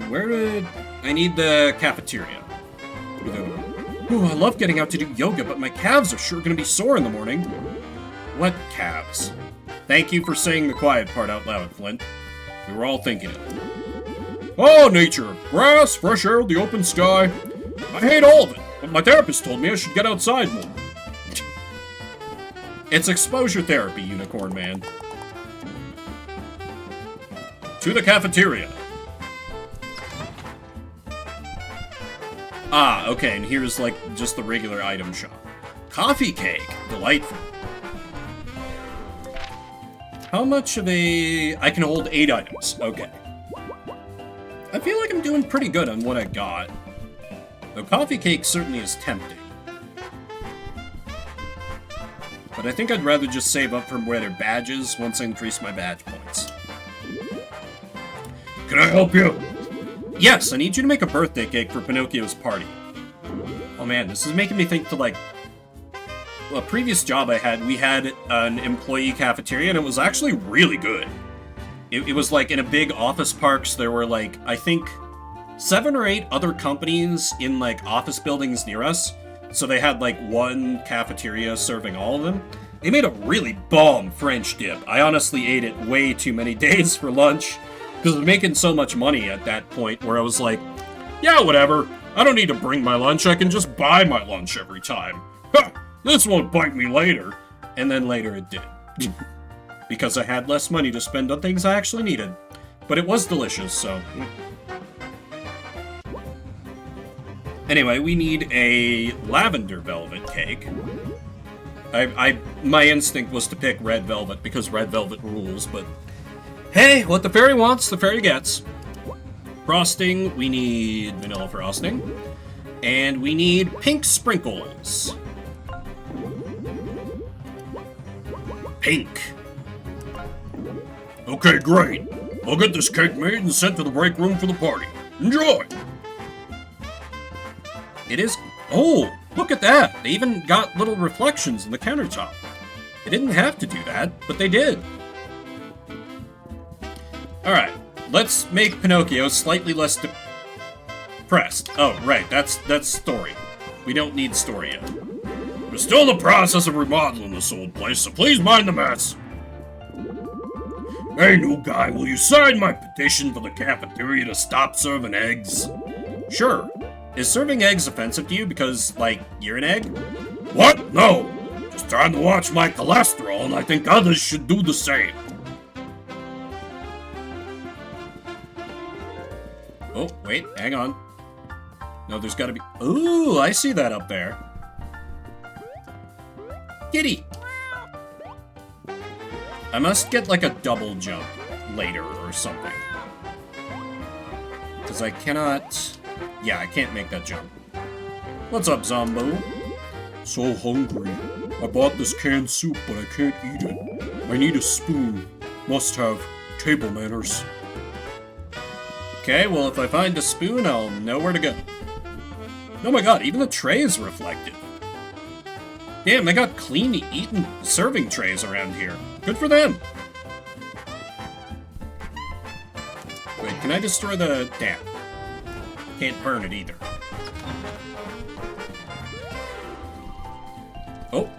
Where did... I need the cafeteria. Ooh, I love getting out to do yoga, but my calves are sure gonna be sore in the morning. What calves? Thank you for saying the quiet part out loud, Flint. We were all thinking it. Oh, nature. Grass, fresh air, the open sky. I hate all of it, but my therapist told me I should get outside more. It's exposure therapy, Unicorn Man. To the cafeteria. Ah, okay, and here's, like, just the regular item shop. Coffee cake. Delightful. How much of a... I can hold 8 items. Okay. I feel like I'm doing pretty good on what I got. Though coffee cake certainly is tempting. But I think I'd rather just save up for better badges once I increase my badge points. Can I help you? Yes, I need you to make a birthday cake for Pinocchio's party. Oh man, this is making me think to, like... a previous job I had, we had an employee cafeteria, and it was actually really good. It was, like, in a big office park, so there were, like, I think 7 or 8 other companies in, like, office buildings near us. So they had, like, one cafeteria serving all of them. They made a really bomb French dip. I honestly ate it way too many days for lunch. Because I was making so much money at that point where I was like, yeah, whatever. I don't need to bring my lunch. I can just buy my lunch every time. Ha! This won't bite me later. And then later it did. Because I had less money to spend on things I actually needed. But it was delicious, so... Anyway, we need a lavender velvet cake. My instinct was to pick red velvet because red velvet rules, but... Hey, what the fairy wants, the fairy gets. Frosting, we need vanilla frosting. And we need pink sprinkles. Pink. Okay, great. I'll get this cake made and sent to the break room for the party. Enjoy! It is... Oh, look at that! They even got little reflections in the countertop. They didn't have to do that, but they did. Alright, let's make Pinocchio slightly less depressed. Oh, right, that's story. We don't need story yet. We're still in the process of remodeling this old place, so please mind the mess. Hey, new guy, will you sign my petition for the cafeteria to stop serving eggs? Sure. Is serving eggs offensive to you because, like, you're an egg? What? No! Just trying to watch my cholesterol, and I think others should do the same. Oh, wait, hang on. No, there's gotta be... Ooh, I see that up there. Kitty! I must get, like, a double jump later or something. Because I cannot... Yeah, I can't make that jump. What's up, Zombo? So hungry. I bought this canned soup, but I can't eat it. I need a spoon. Must have table manners. Okay, well, if I find a spoon, I'll know where to go. Oh my god, even the tray is reflective. Damn, they got clean eating serving trays around here. Good for them. Wait, can I destroy the... Damn. Can't burn it either. Oh.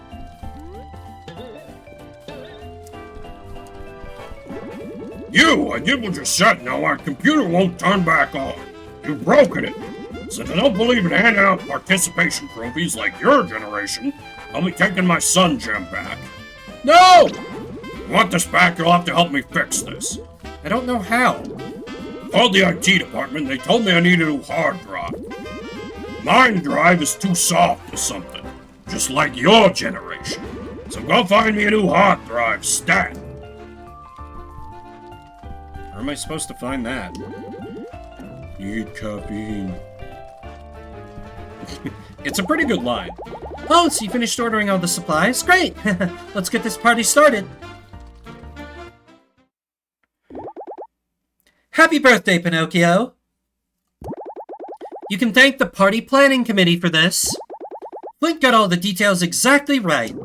You! I did what you said, now our computer won't turn back on. You've broken it. Since I don't believe in handing out participation trophies like your generation, I'll be taking my Sun Gem back. No! You want this back, you'll have to help me fix this. I don't know how. Called the IT department, they told me I need a new hard drive. Mine drive is too soft or something, just like your generation. So go find me a new hard drive, stat. Where am I supposed to find that? Need caffeine. It's a pretty good line. Oh, so you finished ordering all the supplies? Great! Let's get this party started. Happy birthday, Pinocchio! You can thank the party planning committee for this. Flint got all the details exactly right.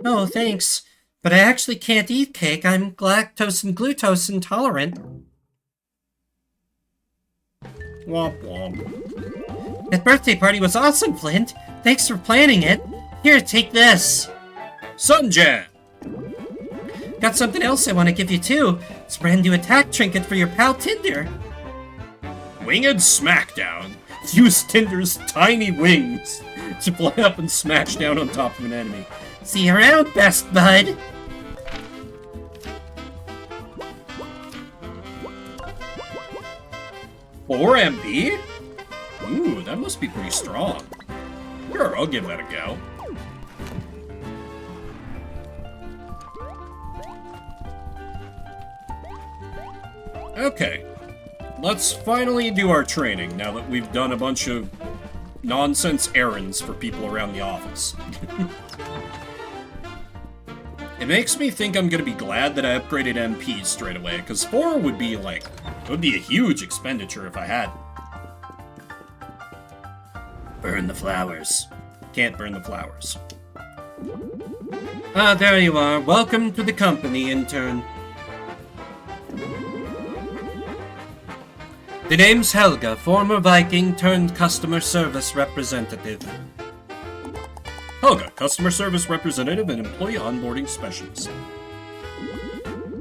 Oh, thanks. But I actually can't eat cake. I'm lactose and glucose intolerant. Womp womp. That birthday party was awesome, Flint. Thanks for planning it. Here, take this. Sun Jam! Got something else I want to give you, too. It's a brand new attack trinket for your pal Tinder. Winged Smackdown. Use Tinder's tiny wings to fly up and smash down on top of an enemy. See you around, best bud. Four MP? Ooh, that must be pretty strong. Sure, I'll give that a go. Okay. Let's finally do our training, now that we've done a bunch of nonsense errands for people around the office. It makes me think I'm gonna be glad that I upgraded MPs straight away, because 4 would be like, it would be a huge expenditure if I had. Burn the flowers. Can't burn the flowers. Ah, there you are. Welcome to the company, intern. The name's Helga, former Viking turned customer service representative. Helga, customer service representative and employee onboarding specialist.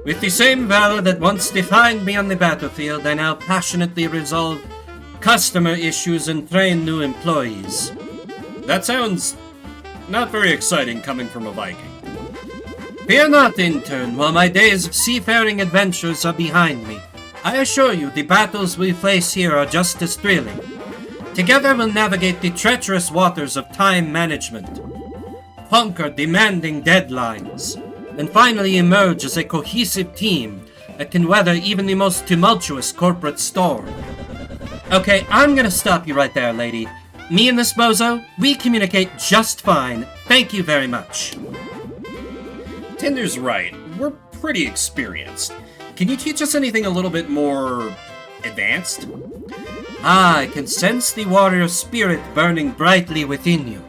With the same valor that once defined me on the battlefield, I now passionately resolve customer issues and train new employees. That sounds not very exciting coming from a Viking. Fear not, intern, while my days of seafaring adventures are behind me. I assure you, the battles we face here are just as thrilling. Together we'll navigate the treacherous waters of time management, conquer demanding deadlines, and finally emerge as a cohesive team that can weather even the most tumultuous corporate storm. Okay, I'm gonna stop you right there, lady. Me and this bozo, we communicate just fine. Thank you very much. Tinder's right. We're pretty experienced. Can you teach us anything a little bit more advanced? Ah, I can sense the warrior spirit burning brightly within you.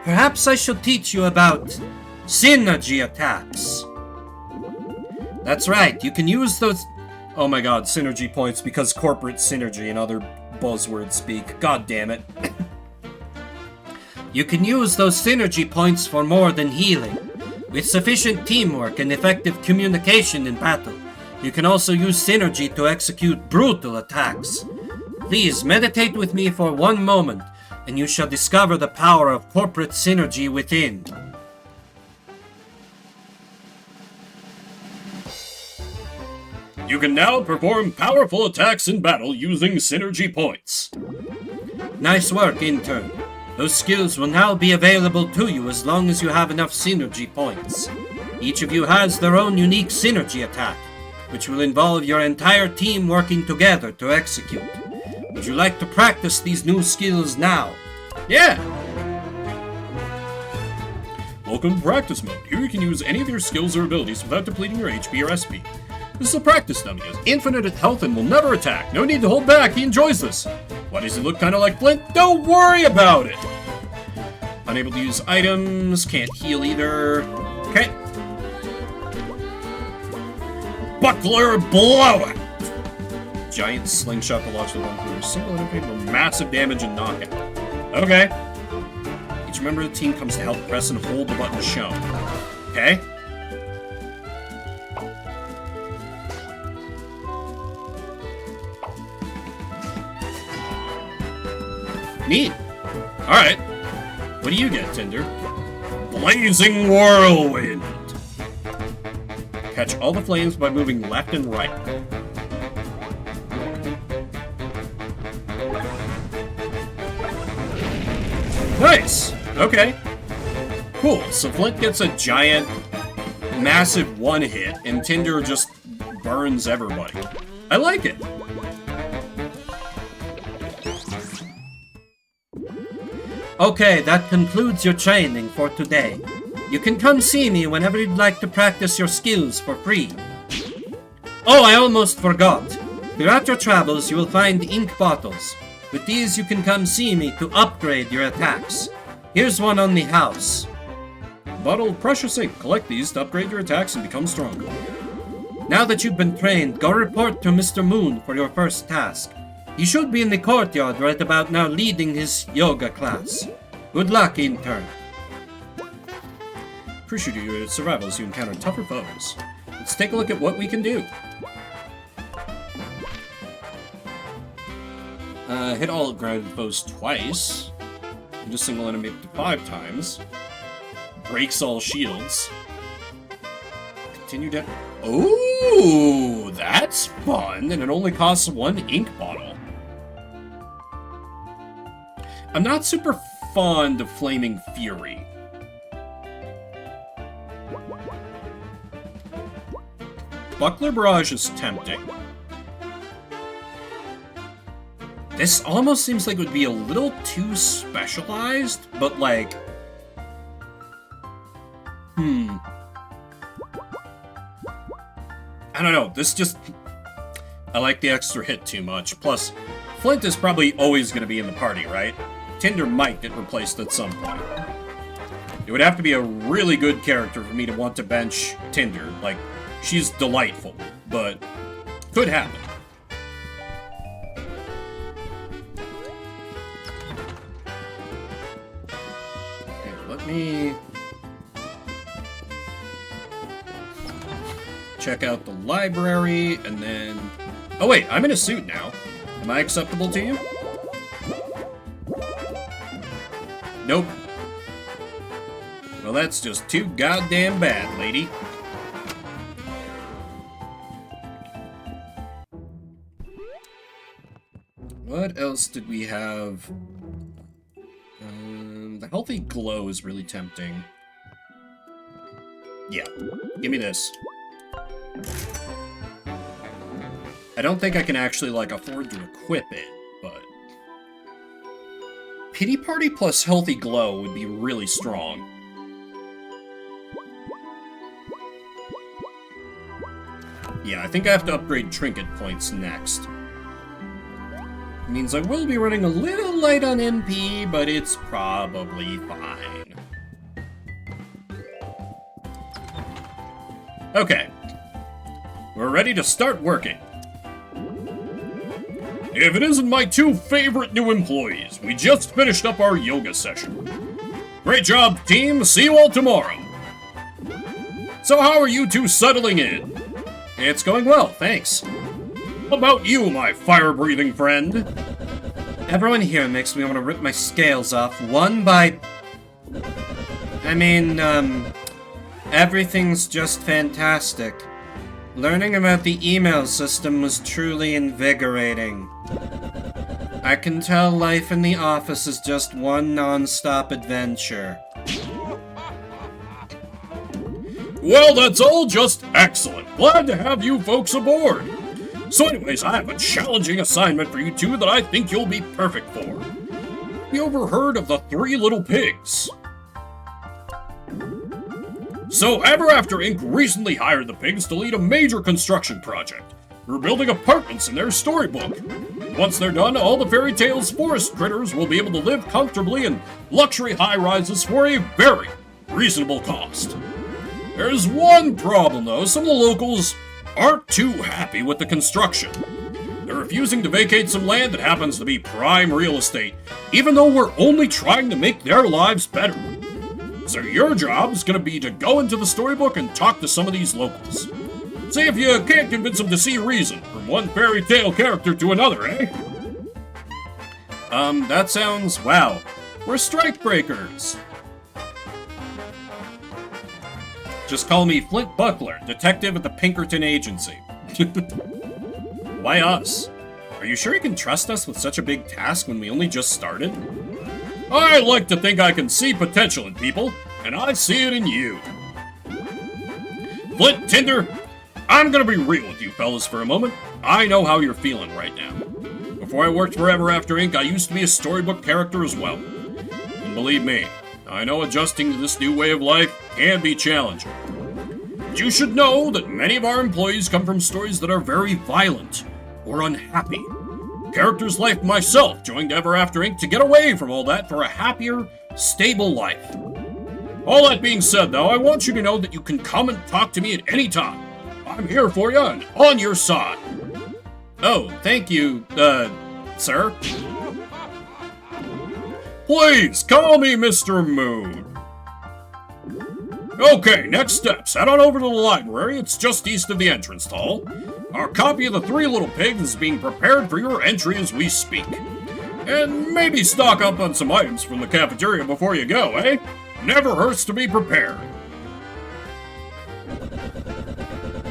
Perhaps I should teach you about synergy attacks. That's right, you can use those... Oh my god, synergy points because corporate synergy and other buzzwords speak. God damn it. You can use those synergy points for more than healing. With sufficient teamwork and effective communication in battle, you can also use synergy to execute brutal attacks. Please meditate with me for one moment, and you shall discover the power of corporate synergy within. You can now perform powerful attacks in battle using synergy points. Nice work, intern. Those skills will now be available to you as long as you have enough synergy points. Each of you has their own unique synergy attack, which will involve your entire team working together to execute. Would you like to practice these new skills now? Yeah! Welcome to practice mode. Here you can use any of your skills or abilities without depleting your HP or SP. This is a practice dummy. He has infinite health and will never attack. No need to hold back. He enjoys this. Why does he look kind of like Flint? Don't worry about it. Unable to use items. Can't heal either. Okay. Buckler Blowout. Giant slingshot that launches one through a single enemy with massive damage and knockout. Okay. Each member of the team comes to help press and hold the button shown. Okay. Neat. Alright. What do you get, Tinder? Blazing Whirlwind. Catch all the flames by moving left and right. Nice! Okay. Cool, so Flint gets a giant, massive one hit, and Tinder just burns everybody. I like it. Okay, that concludes your training for today. You can come see me whenever you'd like to practice your skills for free. Oh, I almost forgot. Throughout your travels, you will find ink bottles. With these, you can come see me to upgrade your attacks. Here's one on the house. Bottle of precious ink. Collect these to upgrade your attacks and become stronger. Now that you've been trained, go report to Mr. Moon for your first task. He should be in the courtyard right about now leading his yoga class. Good luck, intern. Appreciate your survival as you encounter tougher foes. Let's take a look at what we can do. Hit all grounded foes twice. Hit a single enemy up to 5 times. Breaks all shields. Continue to... Ooh, that's fun, and it only costs 1 ink bottle. I'm not super fond of Flaming Fury. Buckler Barrage is tempting. This almost seems like it would be a little too specialized, but like... I don't know, this just... I like the extra hit too much. Plus, Flint is probably always going to be in the party, right? Tinder might get replaced at some point. It would have to be a really good character for me to want to bench Tinder. Like, she's delightful, but could happen. Okay, let me check out the library, and then... Oh wait, I'm in a suit now. Am I acceptable to you? Nope. Well, that's just too goddamn bad, lady. What else did we have? The Healthy Glow is really tempting. Yeah, give me this. I don't think I can actually, like, afford to equip it, but... Pity Party plus Healthy Glow would be really strong. Yeah, I think I have to upgrade Trinket points next. It means I will be running a little light on MP, but it's probably fine. Okay. We're ready to start working. If it isn't my 2 favorite new employees, we just finished up our yoga session. Great job, team. See you all tomorrow. So how are you 2 settling in? It's going well, thanks. How about you, my fire-breathing friend? Everyone here makes me want to rip my scales off, one by... I mean, everything's just fantastic. Learning about the email system was truly invigorating. I can tell life in the office is just one non-stop adventure. Well, that's all just excellent. Glad to have you folks aboard. So anyways, I have a challenging assignment for you 2 that I think you'll be perfect for. You ever heard of the 3 Little Pigs? So, Ever After Inc. recently hired the pigs to lead a major construction project. We're building apartments in their storybook. Once they're done, all the fairy tales forest critters will be able to live comfortably in luxury high-rises for a very reasonable cost. There's one problem, though. Some of the locals aren't too happy with the construction. They're refusing to vacate some land that happens to be prime real estate, even though we're only trying to make their lives better. So your job's gonna be to go into the storybook and talk to some of these locals. See if you can't convince them to see reason from one fairy tale character to another, eh? That sounds... wow. We're strikebreakers. Just call me Flint Buckler, detective at the Pinkerton Agency. Why us? Are you sure you can trust us with such a big task when we only just started? I like to think I can see potential in people, and I see it in you. Flint, Tinder, I'm gonna be real with you fellas for a moment. I know how you're feeling right now. Before I worked for Ever After Inc., I used to be a storybook character as well. And believe me, I know adjusting to this new way of life can be challenging. But you should know that many of our employees come from stories that are very violent or unhappy. Characters like myself joined Ever After Inc. to get away from all that for a happier, stable life. All that being said, though, I want you to know that you can come and talk to me at any time. I'm here for you and on your side. Oh, thank you, sir. Please, call me Mr. Moon. Okay, next steps. Head on over to the library. It's just east of the entrance hall. Our copy of The Three Little Pigs is being prepared for your entry as we speak. And maybe stock up on some items from the cafeteria before you go, eh? Never hurts to be prepared.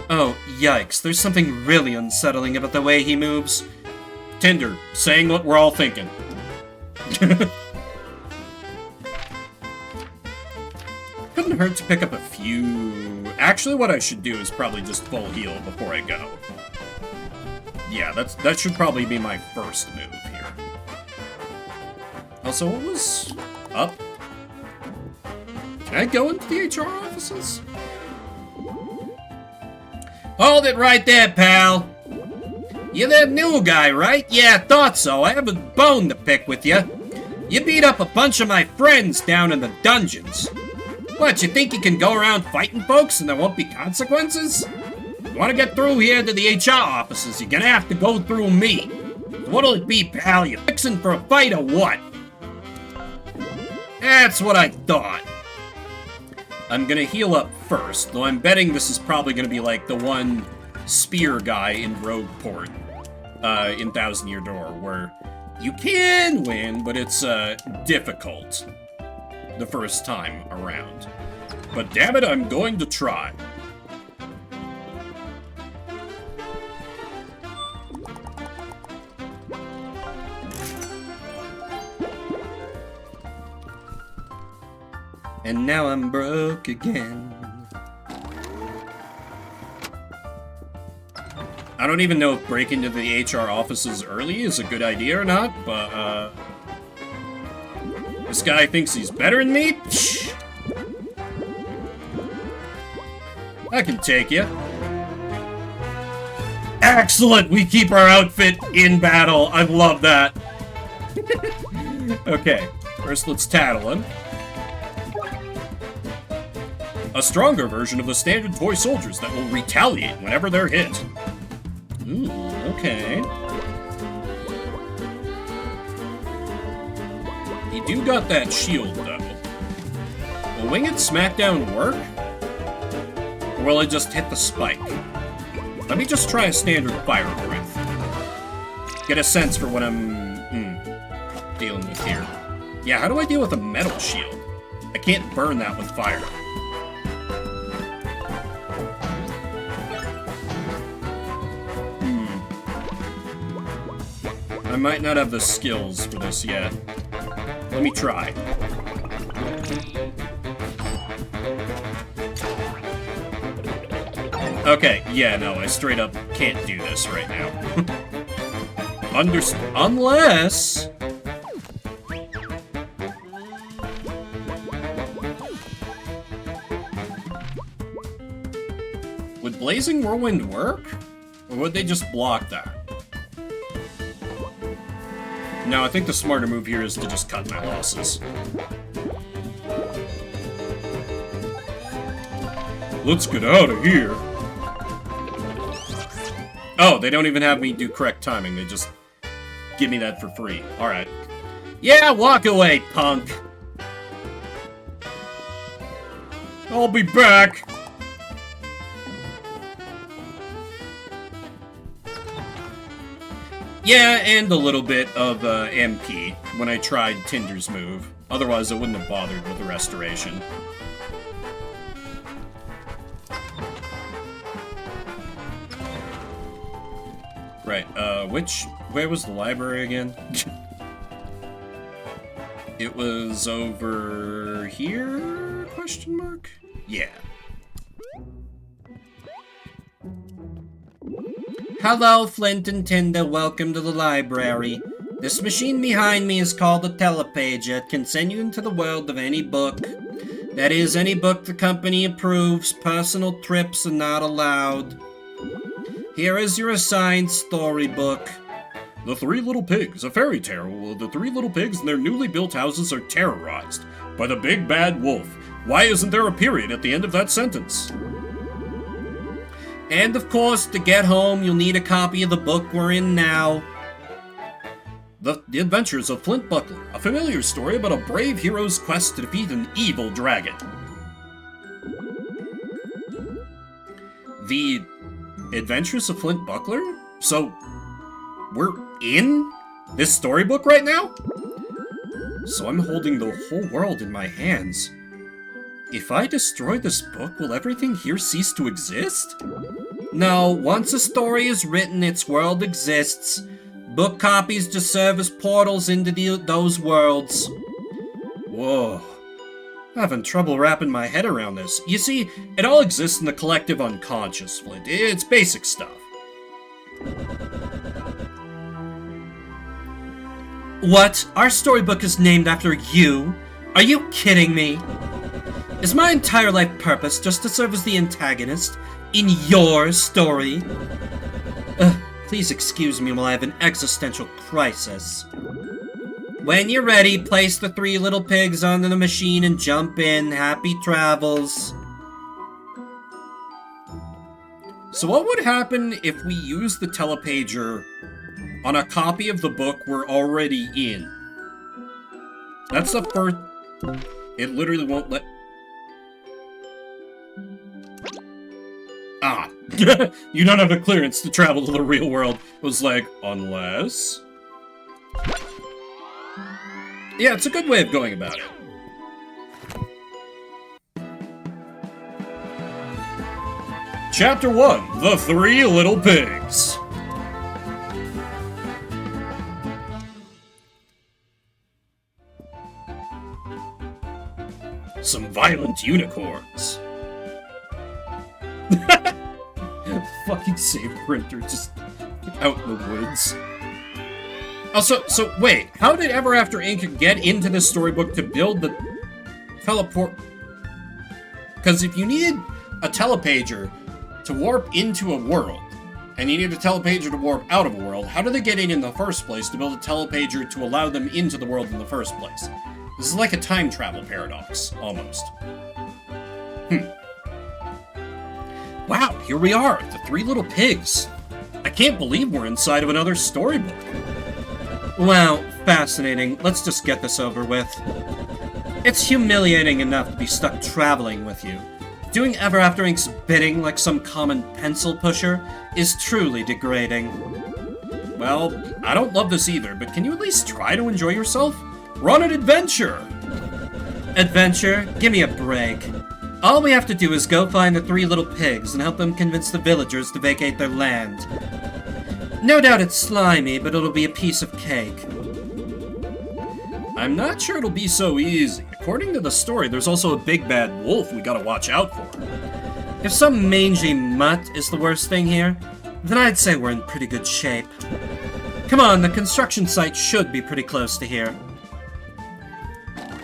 Oh, yikes. There's something really unsettling about the way he moves. Tinder, saying what we're all thinking. Couldn't hurt to pick up a few... Actually, what I should do is probably just full heal before I go. Yeah, that should probably be my first move here. Also, what was up? Can I go into the HR offices? Hold it right there, pal. You're that new guy, right? Yeah, I thought so. I have a bone to pick with you. You beat up a bunch of my friends down in the dungeons. What, you think you can go around fighting folks and there won't be consequences? You want to get through here to the HR offices, you're gonna have to go through me. What'll it be, pal? You fixing for a fight or what? That's what I thought. I'm gonna heal up first, though I'm betting this is probably gonna be like the one spear guy in Rogueport, in Thousand Year Door, where you can win, but it's, difficult the first time around. But damn it, I'm going to try. And now I'm broke again. I don't even know if breaking into the HR offices early is a good idea or not, but, this guy thinks he's better than me? Psh. I can take you. Excellent! We keep our outfit in battle. I love that. Okay, first let's tattle him. A stronger version of the standard toy soldiers that will retaliate whenever they're hit. Ooh, okay. You do got that shield, though. Will Winged Smackdown work? Or will it just hit the spike? Let me just try a standard fire breath. Get a sense for what I'm dealing with here. Yeah, how do I deal with a metal shield? I can't burn that with fire. I might not have the skills for this yet. Let me try. Okay, yeah, no, I straight up can't do this right now. Unless... Would Blazing Whirlwind work? Or would they just block that? No, I think the smarter move here is to just cut my losses. Let's get out of here. Oh, they don't even have me do correct timing. They just give me that for free. Alright. Yeah, walk away, punk. I'll be back. Yeah, and a little bit of MP when I tried Tinder's move. Otherwise, I wouldn't have bothered with the restoration. Right, where was the library again? It was over here? Question mark? Yeah. Hello, Flint and Tinder. Welcome to the library. This machine behind me is called a telepager. It can send you into the world of any book. That is, any book the company approves. Personal trips are not allowed. Here is your assigned storybook. The Three Little Pigs, a fairy tale. The three little pigs and their newly built houses are terrorized by the big bad wolf. Why isn't there a period at the end of that sentence? And of course, to get home, you'll need a copy of the book we're in now. The Adventures of Flint Buckler, a familiar story about a brave hero's quest to defeat an evil dragon. The Adventures of Flint Buckler? So, we're in this storybook right now? So I'm holding the whole world in my hands. If I destroy this book, will everything here cease to exist? No, once a story is written, its world exists. Book copies just serve as portals into those worlds. Whoa. I'm having trouble wrapping my head around this. You see, it all exists in the collective unconscious, Flint. It's basic stuff. What? Our storybook is named after you? Are you kidding me? Is my entire life purpose just to serve as the antagonist in your story? Please excuse me while I have an existential crisis. When you're ready, place the three little pigs onto the machine and jump in. Happy travels. So what would happen if we use the telepager on a copy of the book we're already in? That's the first... It literally won't let... Ah. You don't have the clearance to travel to the real world. It was like, unless... Yeah, it's a good way of going about it. Chapter 1, The Three Little Pigs. Some violent unicorns. Fucking save printer just out in the woods. Also, so wait, how did Ever After Inc. get into the storybook to build the teleport? Because if you needed a telepager to warp into a world, and you need a telepager to warp out of a world, how did they get in the first place to build a telepager to allow them into the world in the first place? This is like a time travel paradox, almost. Wow, here we are, the Three Little Pigs. I can't believe we're inside of another storybook. Wow, fascinating. Let's just get this over with. It's humiliating enough to be stuck traveling with you. Doing Ever After Inc.'s bidding like some common pencil pusher is truly degrading. Well, I don't love this either, but can you at least try to enjoy yourself? We're on an adventure! Adventure? Give me a break. All we have to do is go find the Three Little Pigs and help them convince the villagers to vacate their land. No doubt it's slimy, but it'll be a piece of cake. I'm not sure it'll be so easy. According to the story, there's also a big bad wolf we gotta watch out for. If some mangy mutt is the worst thing here, then I'd say we're in pretty good shape. Come on, the construction site should be pretty close to here.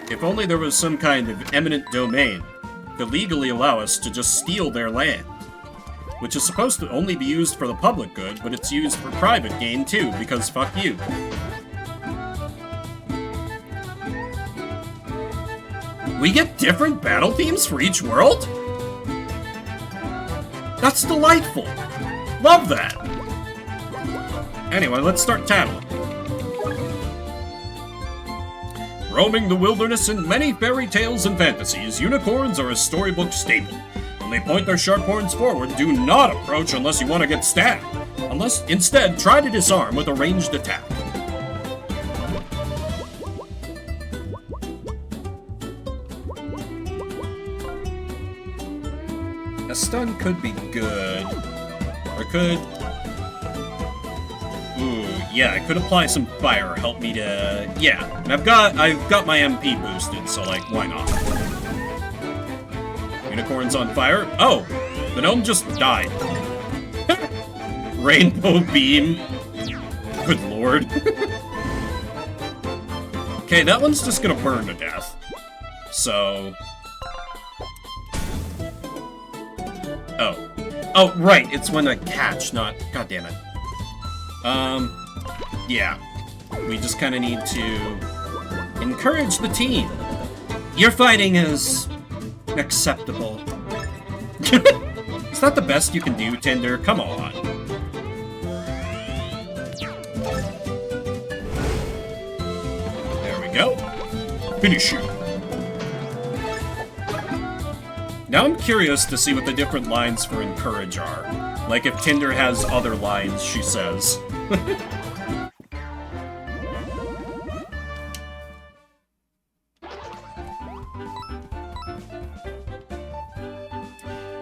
If only there was some kind of eminent domain to legally allow us to just steal their land. Which is supposed to only be used for the public good, but it's used for private gain too, because fuck you. We get different battle themes for each world? That's delightful! Love that! Anyway, let's start tattling. Roaming the wilderness in many fairy tales and fantasies, unicorns are a storybook staple. When they point their sharp horns forward, do not approach unless you want to get stabbed. Instead, try to disarm with a ranged attack. A stun could be good. Or could... Ooh, yeah, I could apply some fire, help me to... Yeah, and I've got my MP boosted, so like, why not? Unicorns on fire. Oh, the gnome just died. Rainbow beam. Good lord. Okay, that one's just gonna burn to death. So... Oh. Oh, right, it's when I catch, not... God damn it. Yeah. We just kind of need to encourage the team. Your fighting is acceptable. Is that the best you can do, Tinder? Come on. There we go. Finish you. Now I'm curious to see what the different lines for encourage are. Like if Tinder has other lines she says.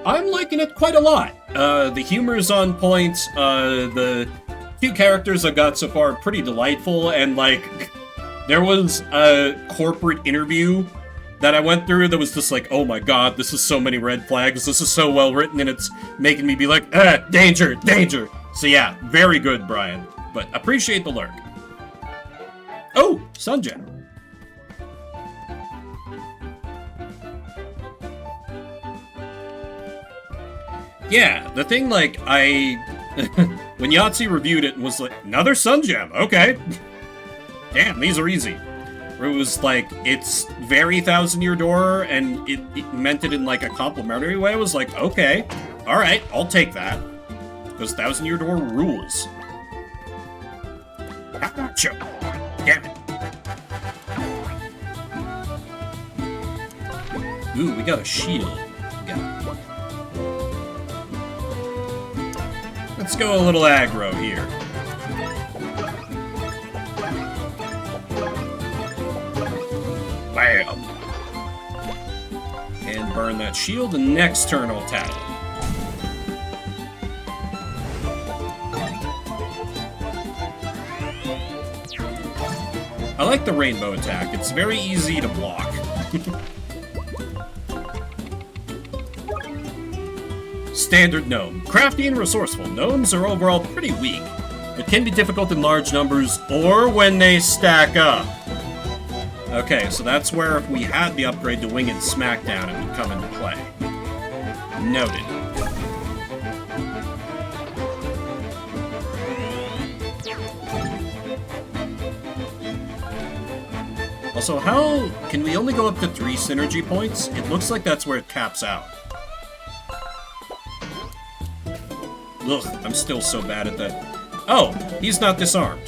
I'm liking it quite a lot. The humor's on point, the few characters I've got so far are pretty delightful, and like, there was a corporate interview that I went through that was just like, oh my god, this is so many red flags, this is so well written, and it's making me be like, danger, danger. So yeah, very good, Brian. But appreciate the lurk. Oh, Sunjet. Yeah, the thing, like, when Yahtzee reviewed it and was like, another Sun Gem, okay. Damn, these are easy. Where it was like, it's very Thousand Year Door, and it meant it in, like, a complimentary way. I was like, okay, alright, I'll take that. Because Thousand Year Door rules. Gotcha. Damn it. Ooh, we got a shield. Let's go a little aggro here. Bam! And burn that shield, and next turn I'll tattle. I like the rainbow attack. It's very easy to block. Standard gnome. Crafty and resourceful. Gnomes are overall pretty weak, but can be difficult in large numbers or when they stack up. Okay, so that's where if we had the upgrade to Winged Smackdown, it would come into play. Noted. Also, how can we only go up to 3 synergy points? It looks like that's where it caps out. Ugh, I'm still so bad at that. Oh, he's not disarmed.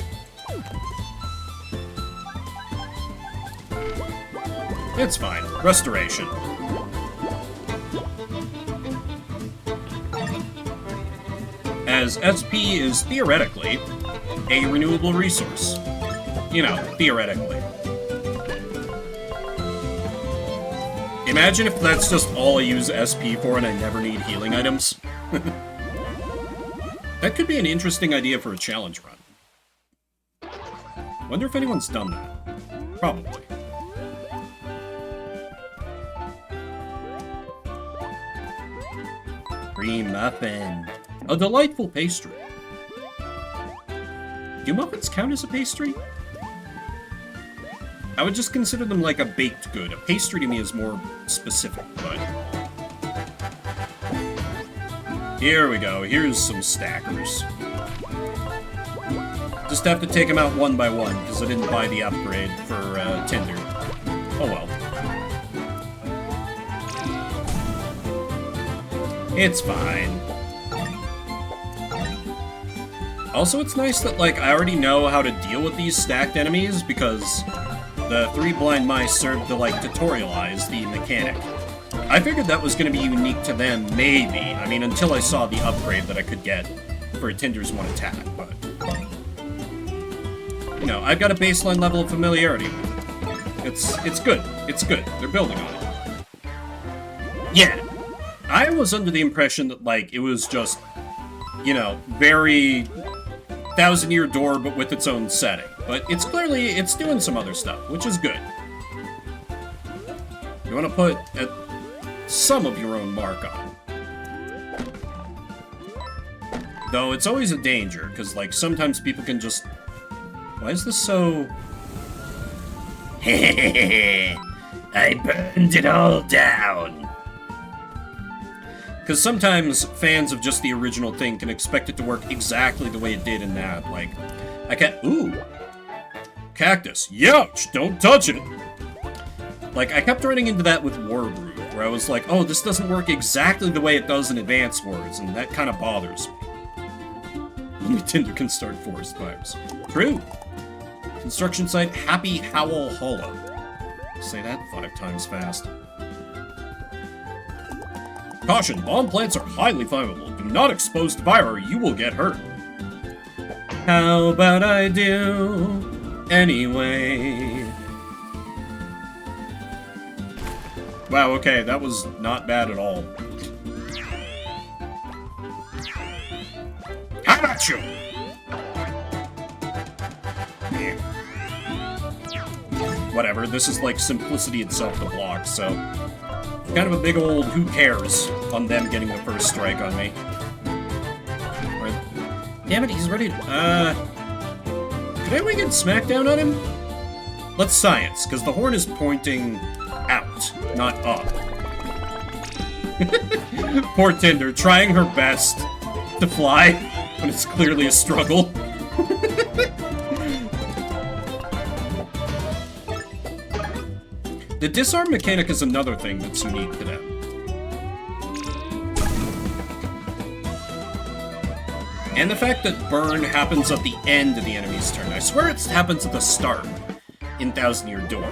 It's fine. Restoration. As SP is theoretically a renewable resource. You know, theoretically. Imagine if that's just all I use SP for and I never need healing items. That could be an interesting idea for a challenge run. Wonder if anyone's done that. Probably. Cream muffin. A delightful pastry. Do muffins count as a pastry? I would just consider them like a baked good. A pastry to me is more specific, but... Here we go. Here's some stackers. Just have to take them out one by one, because I didn't buy the upgrade for Tinder. Oh well. It's fine. Also, it's nice that, like, I already know how to deal with these stacked enemies, because the 3 blind mice serve to, like, tutorialize the mechanic. I figured that was going to be unique to them, maybe. I mean, until I saw the upgrade that I could get for Tinder's 1 attack, but... You know, I've got a baseline level of familiarity with it. It's good. It's good. They're building on it. Yeah. I was under the impression that, like, it was just, you know, very Thousand Year Door, but with its own setting. But it's clearly, it's doing some other stuff, which is good. You want to put some of your own mark on it. Though it's always a danger, because, like, sometimes people can just... Why is this so... I burned it all down. Because sometimes fans of just the original thing can expect it to work exactly the way it did in that. Like, I can't. Ooh! Cactus. Youch! Don't touch it! Like, I kept running into that with Warbrew, where I was like, oh, this doesn't work exactly the way it does in Advance Wars, and that kind of bothers me. Only Tinder can start forest fires. True! Construction site Happy Howl Hollow. Say that 5 times fast. Caution, bomb plants are highly flammable. Do not expose to fire or you will get hurt. How about I do anyway? Wow, okay, that was not bad at all. How about you? Whatever, this is like simplicity itself to block, so... Kind of a big old who cares on them getting the first strike on me. Right. Damn it, he's ready to... Could I get smackdown on him? Let's science, because the horn is pointing out, not up. Poor Tinder, trying her best to fly, when it's clearly a struggle. The disarm mechanic is another thing that's unique to them. And the fact that burn happens at the end of the enemy's turn. I swear it happens at the start in Thousand Year Door,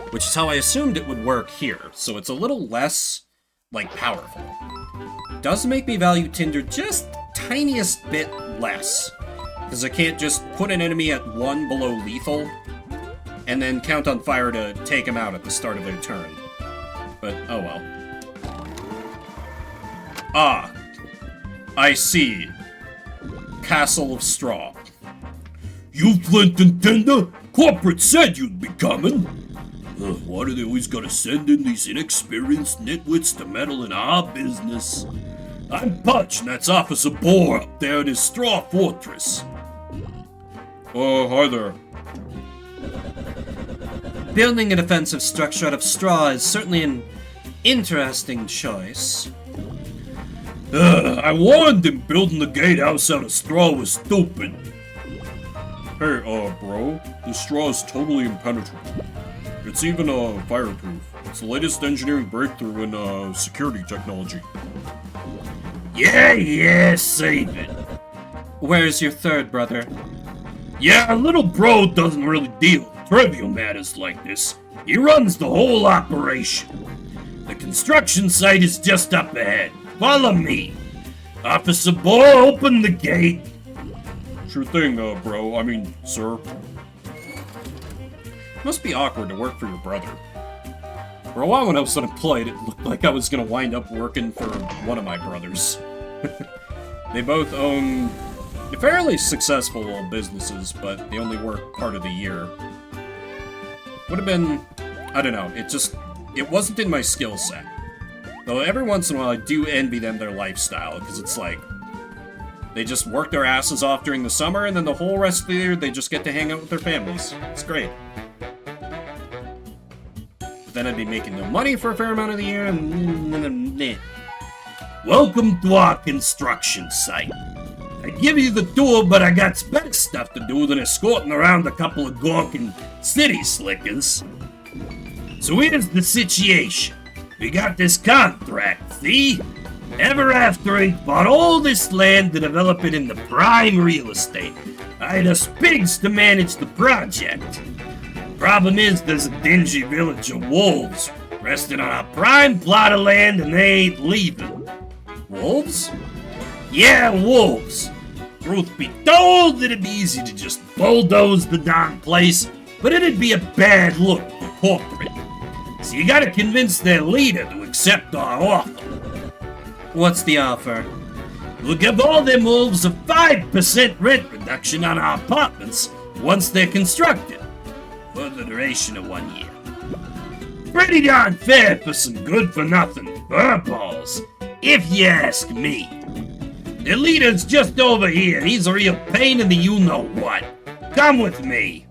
which is how I assumed it would work here, so it's a little less, like, powerful. Does make me value Tinder just tiniest bit less, because I can't just put an enemy at 1 below lethal, and then count on fire to take him out at the start of their turn. But, oh well. Ah. I see. Castle of Straw. You Flint and Tinder? Corporate said you'd be coming. Why do they always gotta send in these inexperienced nitwits to meddle in our business? I'm Punch, and that's Officer Boar up there in his straw fortress. Oh, hi there. Building a defensive structure out of straw is certainly an interesting choice. I warned him building the gatehouse out of straw was stupid. Hey, bro, this straw is totally impenetrable. It's even, fireproof. It's the latest engineering breakthrough in, security technology. Yeah, save it. Where's your third brother? Yeah, little bro doesn't really deal with trivial matters like this. He runs the whole operation. The construction site is just up ahead. Follow me. Officer Boy, open the gate. Sure thing, bro. I mean, sir. Must be awkward to work for your brother. For a while when I was unemployed, it looked like I was gonna wind up working for one of my brothers. They both own fairly successful businesses, but they only work part of the year. Would have been... I don't know, it wasn't in my skill set. Though every once in a while I do envy them their lifestyle, because it's like... They just work their asses off during the summer, and then the whole rest of the year they just get to hang out with their families. It's great. Then I'd be making no money for a fair amount of the year, and... Welcome to our construction site. I give you the tour, but I got better stuff to do than escorting around a couple of gawking city slickers. So here's the situation. We got this contract, see? Ever After Inc. bought all this land to develop it into prime real estate. Hired us pigs to manage the project. Problem is, there's a dingy village of wolves resting on a prime plot of land and they ain't leaving. Wolves? Yeah, wolves. Truth be told, it'd be easy to just bulldoze the darn place, but it'd be a bad look for corporate. So you gotta convince their leader to accept our offer. What's the offer? We'll give all them wolves a 5% rent reduction on our apartments once they're constructed, for the duration of 1 year. Pretty darn fair for some good-for-nothing furballs, if you ask me. The leader's just over here. He's a real pain in the you-know-what. Come with me.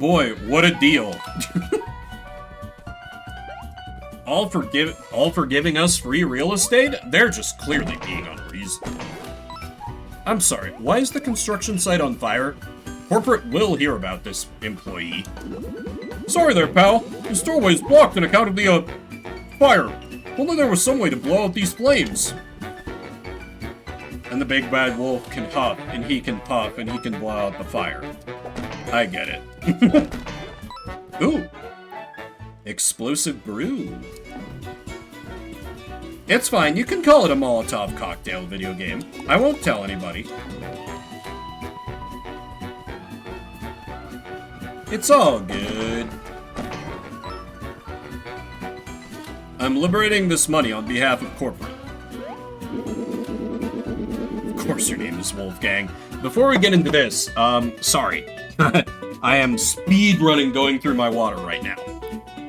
Boy, what a deal. All for giving us free real estate? They're just clearly being unreasonable. I'm sorry, why is the construction site on fire? Corporate will hear about this, employee. Sorry there, pal. The doorway's blocked on account of the, fire. Only there was some way to blow out these flames. And the big bad wolf can huff, and he can puff, and he can blow out the fire. I get it. Ooh. Explosive brew. It's fine, you can call it a Molotov cocktail video game. I won't tell anybody. It's all good. I'm liberating this money on behalf of corporate. Of course your name is Wolfgang. Before we get into this, sorry. I am speed running going through my water right now.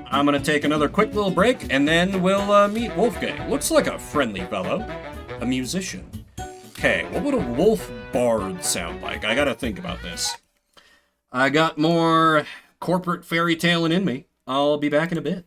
I'm gonna take another quick little break, and then we'll meet Wolfgang. Looks like a friendly fellow. A musician. Okay, what would a wolf bard sound like? I gotta think about this. I got more corporate fairy tale in me. I'll be back in a bit.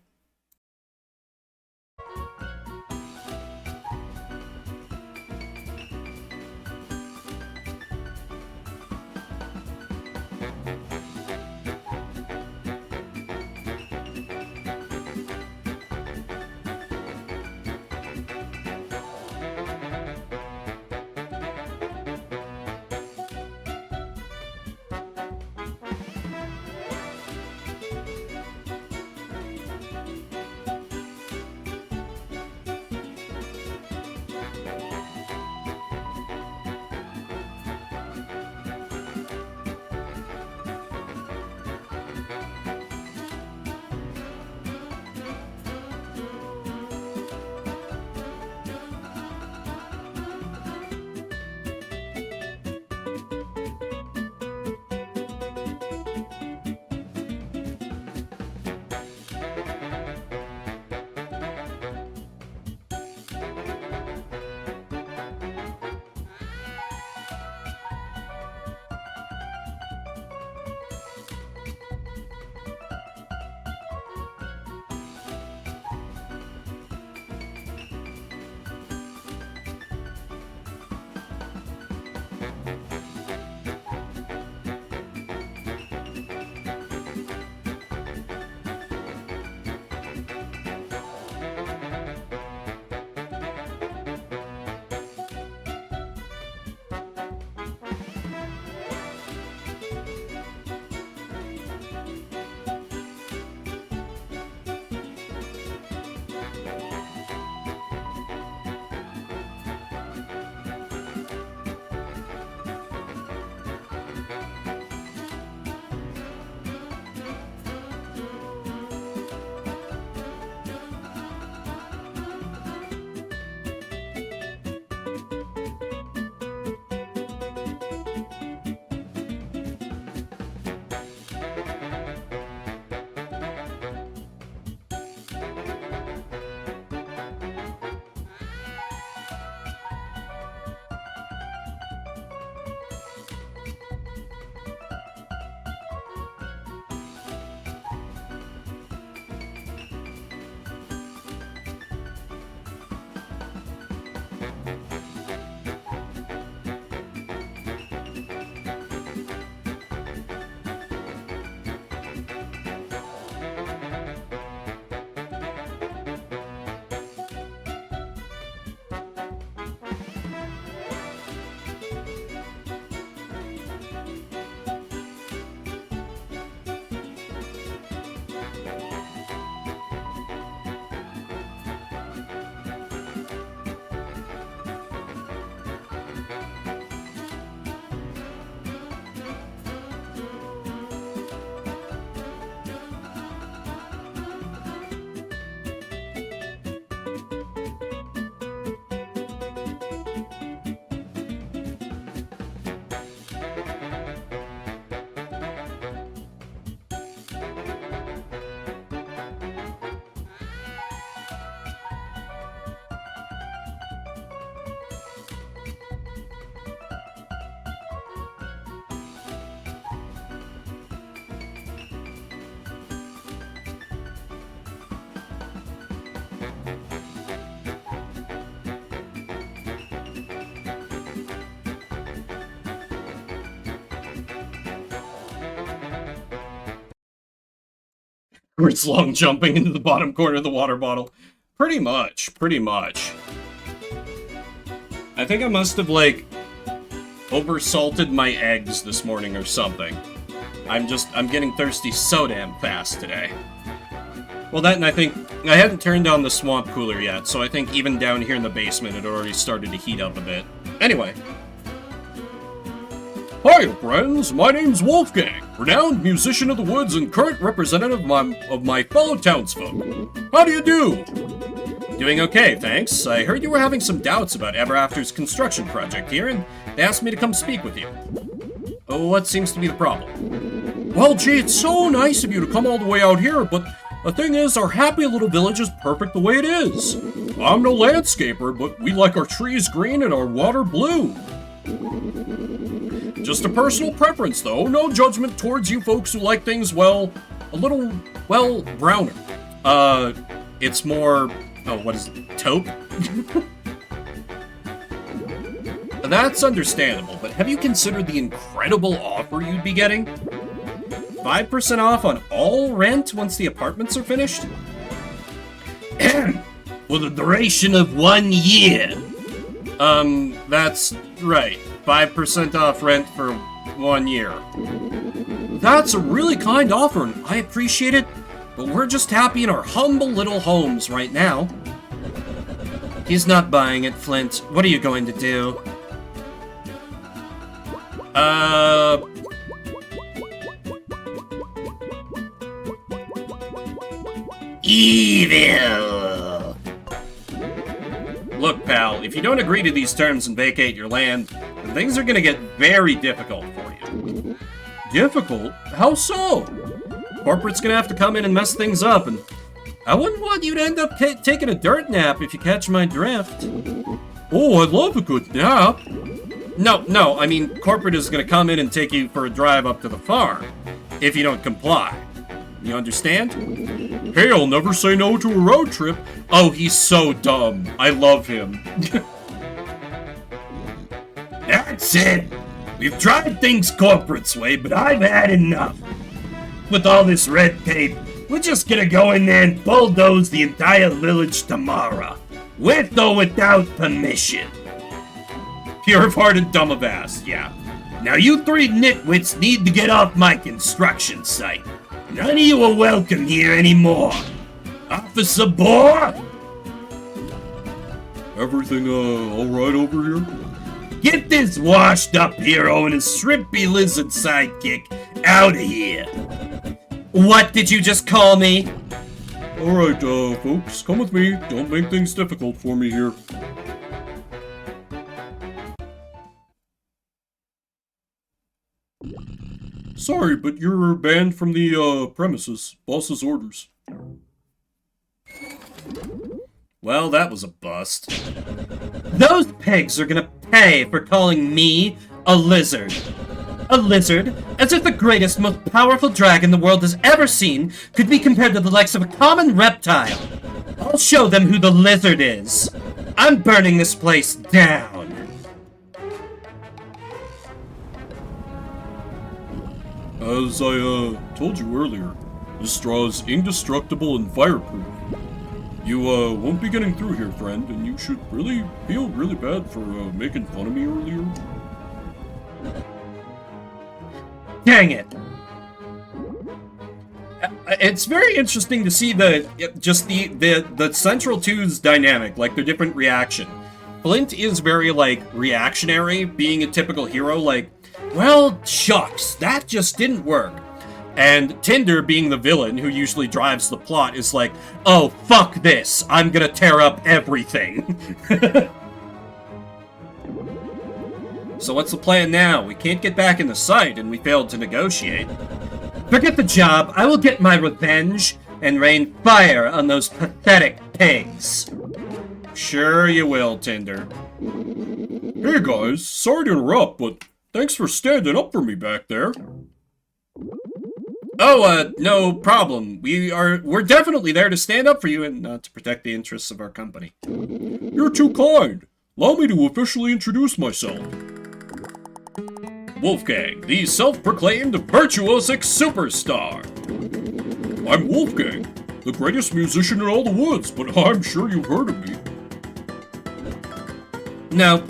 backwards long jumping into the bottom corner of the water bottle. Pretty much, pretty much. I think I must have, like, oversalted my eggs this morning or something. I'm getting thirsty so damn fast today. Well, that, and I think I hadn't turned on the swamp cooler yet, so I think even down here in the basement it already started to heat up a bit. Anyway. Hi, friends. My name's Wolfgang, renowned musician of the woods and current representative of my fellow townsfolk. How do you do? Doing okay, thanks. I heard you were having some doubts about Ever After's construction project here, and they asked me to come speak with you. Oh, what seems to be the problem? Well, gee, it's so nice of you to come all the way out here, but the thing is, our happy little village is perfect the way it is. I'm no landscaper, but we like our trees green and our water blue. Just a personal preference, though. No judgment towards you folks who like things, well, a little, well, browner. It's more... Oh, what is it? Taupe? That's understandable, but have you considered the incredible offer you'd be getting? 5% off on all rent once the apartments are finished? For the duration of 1 year. That's right. 5% off rent for 1 year. That's a really kind offer, and I appreciate it, but we're just happy in our humble little homes right now. He's not buying it, Flint. What are you going to do? Evil! Look, pal, if you don't agree to these terms and vacate your land, then things are gonna get very difficult for you. Difficult? How so? Corporate's gonna have to come in and mess things up, and I wouldn't want you to end up taking a dirt nap if you catch my drift. Oh, I'd love a good nap. No, I mean, corporate is gonna come in and take you for a drive up to the farm, if you don't comply. You understand? Hey, I'll never say no to a road trip. Oh, he's so dumb. I love him. That's it. We've tried things corporate's way, but I've had enough. With all this red tape, we're just gonna go in there and bulldoze the entire village tomorrow. With or without permission. Pure of heart and dumb of ass, yeah. Now you three nitwits need to get off my construction site. None of you are welcome here anymore. Officer Boar? Everything, all right over here? Get this washed up hero and his shrimpy lizard sidekick out of here. What did you just call me? Alright, folks, come with me. Don't make things difficult for me here. Sorry, but you're banned from the, premises. Boss's orders. Well, that was a bust. Those pigs are gonna pay for calling me a lizard. A lizard? As if the greatest, most powerful dragon the world has ever seen could be compared to the likes of a common reptile. I'll show them who the lizard is. I'm burning this place down. As I, told you earlier, this straw is indestructible and fireproof. You, won't be getting through here, friend, and you should really feel really bad for, making fun of me earlier. Dang it. It's very interesting to see the Central Two's dynamic, like their different reaction. Flint is very, like, reactionary, being a typical hero, like, well, shucks, that just didn't work. And Tinder, being the villain who usually drives the plot, is like, oh, fuck this, I'm gonna tear up everything. So what's the plan now? We can't get back in the site, and we failed to negotiate. Forget the job, I will get my revenge and rain fire on those pathetic pigs. Sure you will, Tinder. Hey guys, sorry to interrupt, but thanks for standing up for me back there. Oh, no problem. We're definitely there to stand up for you and to protect the interests of our company. You're too kind. Allow me to officially introduce myself. Wolfgang, the self-proclaimed virtuosic superstar. I'm Wolfgang, the greatest musician in all the woods, but I'm sure you've heard of me. No.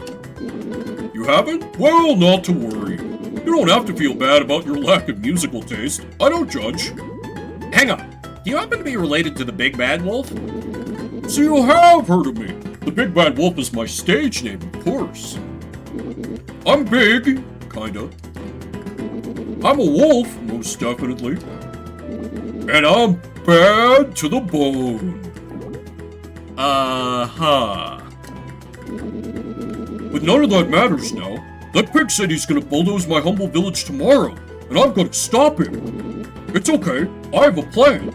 You haven't? Well, not to worry. You don't have to feel bad about your lack of musical taste. I don't judge. Hang on. Do you happen to be related to the Big Bad Wolf? So you have heard of me. The Big Bad Wolf is my stage name, of course. I'm big, kinda. I'm a wolf, most definitely. And I'm bad to the bone. Uh-huh. But none of that matters now. That pig said he's gonna bulldoze my humble village tomorrow, and I'm gonna stop him. It's okay, I have a plan.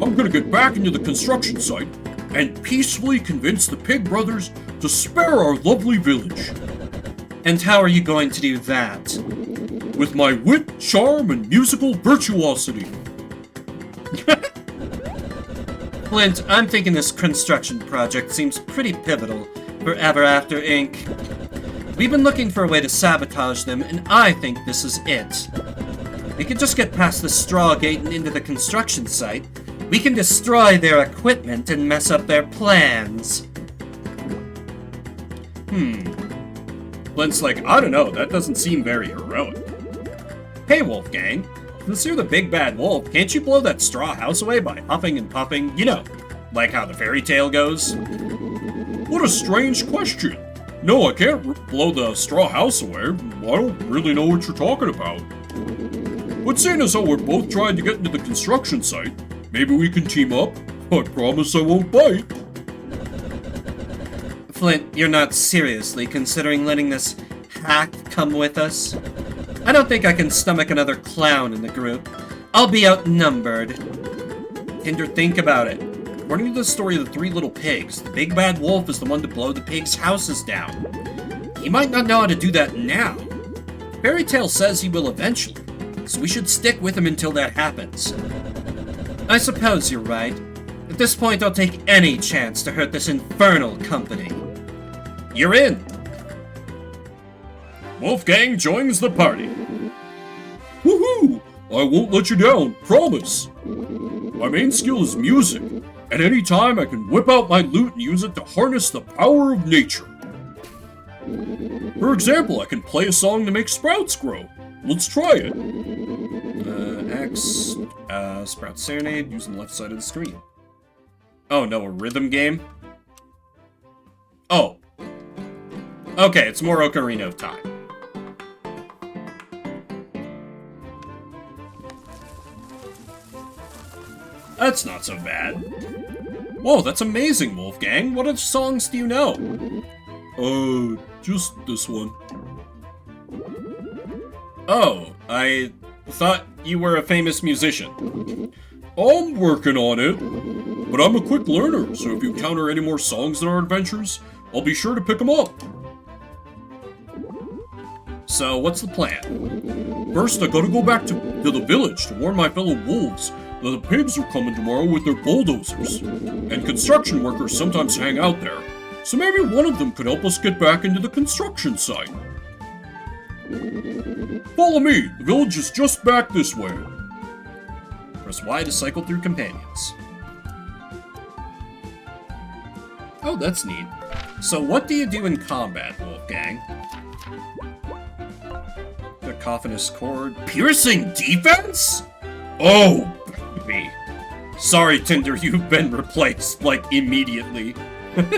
I'm gonna get back into the construction site and peacefully convince the Pig Brothers to spare our lovely village. And how are you going to do that? With my wit, charm, and musical virtuosity. Flint, I'm thinking this construction project seems pretty pivotal for Ever After Inc. We've been looking for a way to sabotage them, and I think this is it. We can just get past the straw gate and into the construction site. We can destroy their equipment and mess up their plans. Flint's like, I don't know, that doesn't seem very heroic. Hey, Wolfgang. Since you're the Big Bad Wolf, can't you blow that straw house away by huffing and puffing? You know, like how the fairy tale goes? What a strange question. No, I can't blow the straw house away. I don't really know what you're talking about. But seeing as how we're both trying to get into the construction site, maybe we can team up? I promise I won't bite. Flint, you're not seriously considering letting this hack come with us? I don't think I can stomach another clown in the group. I'll be outnumbered. Tinder, think about it. According to the story of the three little pigs, the Big Bad Wolf is the one to blow the pigs' houses down. He might not know how to do that now. Fairy tale says he will eventually, so we should stick with him until that happens. I suppose you're right. At this point, I'll take any chance to hurt this infernal company. You're in! Wolfgang joins the party. Woohoo! I won't let you down, promise. My main skill is music, and any time I can whip out my lute and use it to harness the power of nature. For example, I can play a song to make sprouts grow. Let's try it. Sprout Serenade, using the left side of the screen. Oh no, a rhythm game? Oh. Okay, it's more Ocarina of Time. That's not so bad. Whoa, that's amazing, Wolfgang. What other songs do you know? Just this one. Oh, I thought you were a famous musician. I'm working on it, but I'm a quick learner, so if you encounter any more songs in our adventures, I'll be sure to pick them up. So, what's the plan? First, I gotta go back to the village to warn my fellow wolves that the pigs are coming tomorrow with their bulldozers. And construction workers sometimes hang out there, so maybe one of them could help us get back into the construction site. Follow me, the village is just back this way. Press Y to cycle through companions. Oh, that's neat. So what do you do in combat, Wolfgang? Cacophonous chord. Piercing defense? Oh, baby. Sorry, Tinder, you've been replaced, like, immediately. Run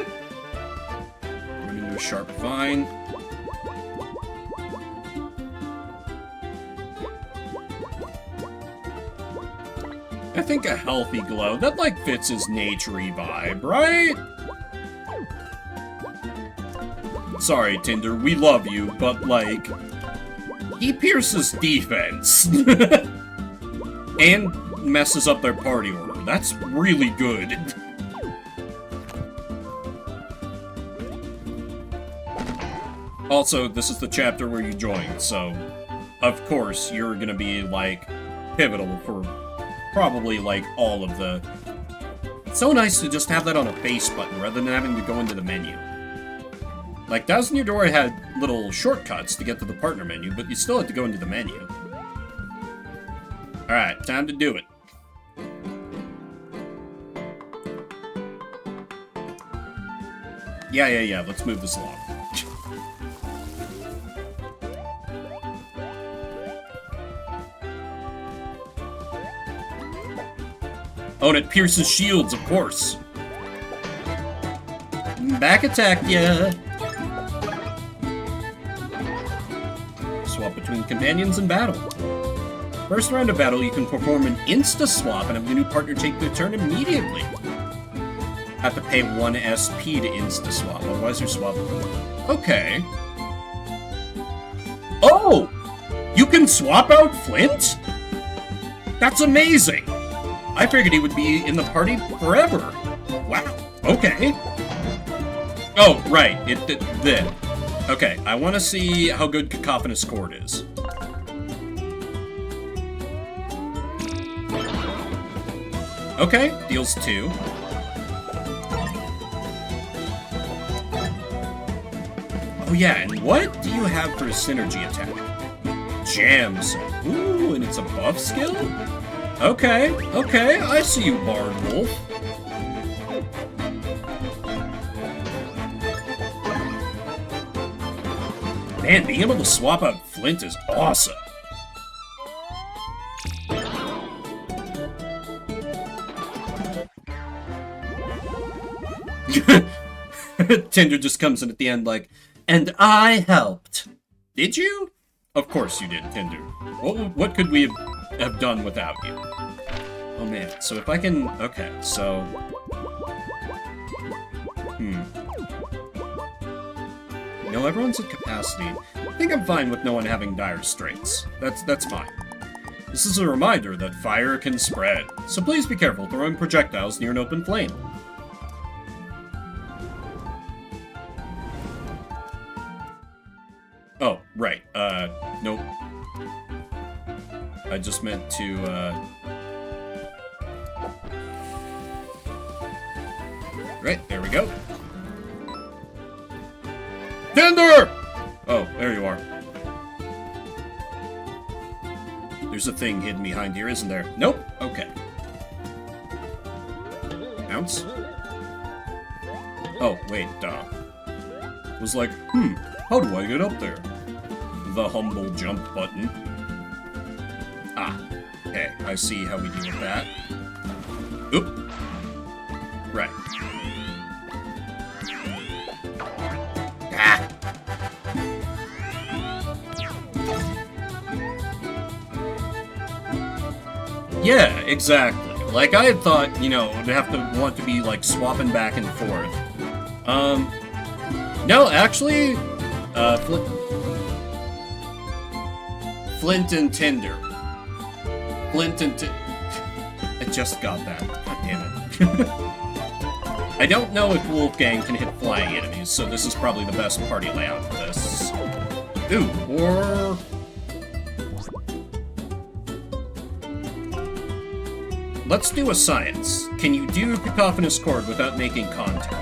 into a sharp vine. I think a healthy glow, that, like, fits his naturey vibe, right? Sorry, Tinder, we love you, but, like, he pierces defense. And messes up their party order. That's really good. Also, this is the chapter where you join, so of course you're gonna be, like, pivotal for probably, like, all of the... It's so nice to just have that on a face button rather than having to go into the menu. Like, Thousand Year Door had little shortcuts to get to the partner menu, but you still had to go into the menu. Alright, time to do it. Yeah. Let's move this along. Oh, and it pierces shields, of course. Back attack, yeah. Swap between companions in battle. First round of battle, you can perform an insta-swap and have your new partner take their turn immediately. Have to pay 1 SP to insta-swap, otherwise you're swappable. Okay. Oh! You can swap out Flint? That's amazing! I figured he would be in the party forever. Wow. Okay. Oh, right. Then. Okay, I want to see how good Cacophonous Chord is. Okay, deals 2. Oh yeah, and what do you have for a synergy attack? Jams. Ooh, and it's a buff skill? Okay, I see you, Bard Wolf. Man, being able to swap out Flint is awesome. Tinder just comes in at the end like, and I helped. Did you? Of course you did, Tinder. What could we have done without you? Oh man, so if I can... Okay, so... No, everyone's at capacity. I think I'm fine with no one having dire straits. That's fine. This is a reminder that fire can spread, so please be careful throwing projectiles near an open flame. Oh, right, nope. I just meant to, Right, there we go. Tinder! Oh, there you are. There's a thing hidden behind here, isn't there? Nope. Okay. Bounce. Oh, wait, was like, how do I get up there? The humble jump button. Ah, okay, I see how we do with that. Oop. Right. Ah! Yeah, exactly. Like, I had thought, you know, would have to want to be, like, swapping back and forth. No, actually, Flint and Tinder. Flint and I just got that. God damn it. I don't know if Wolfgang can hit flying enemies, so this is probably the best party layout for this. Ooh, or... Let's do a science. Can you do Cacophonous Chord without making contact?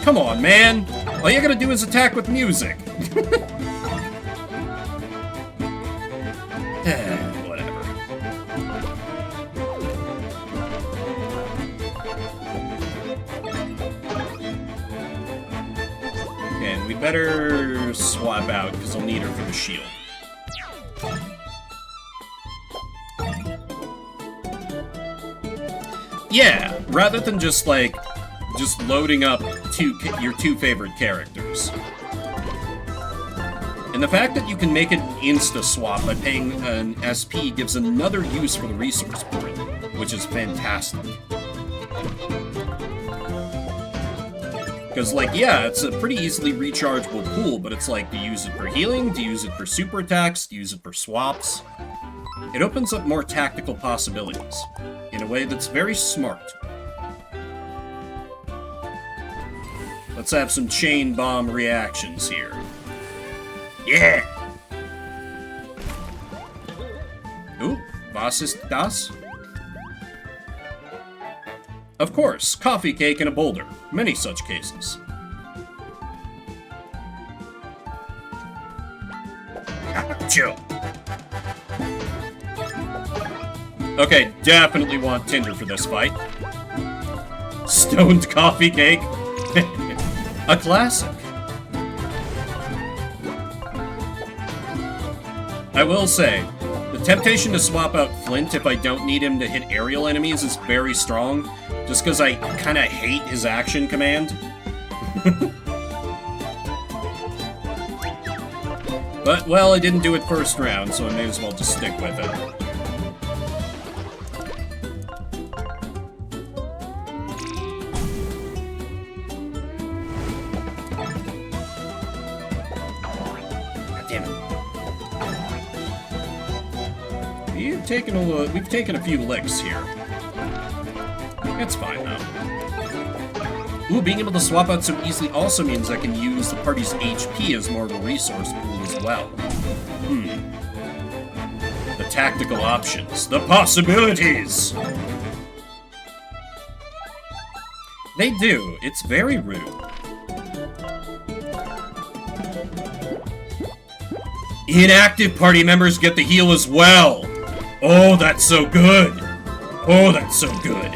Come on, man! All you gotta do is attack with music. Whatever. Okay, we better swap out, because I'll need her for the shield. Yeah, rather than just, like, just loading up your two favorite characters. And the fact that you can make an insta-swap by paying an SP gives another use for the resource point, which is fantastic. Because, like, yeah, it's a pretty easily rechargeable pool, but it's like, do you use it for healing? Do you use it for super attacks? Do you use it for swaps? It opens up more tactical possibilities, in a way that's very smart. Let's have some chain bomb reactions here. Yeah! Ooh, was ist das? Of course, coffee cake and a boulder. Many such cases. Chill. Okay, definitely want Tinder for this fight. Stoned coffee cake. A classic. I will say, the temptation to swap out Flint if I don't need him to hit aerial enemies is very strong, just because I kind of hate his action command. But, well, I didn't do it first round, so I may as well just stick with it. We've taken a few licks here. It's fine, though. Ooh, being able to swap out so easily also means I can use the party's HP as more of a resource pool as well. The tactical options. The possibilities! They do. It's very rude. Inactive party members get the heal as well! Oh, that's so good! Oh, that's so good!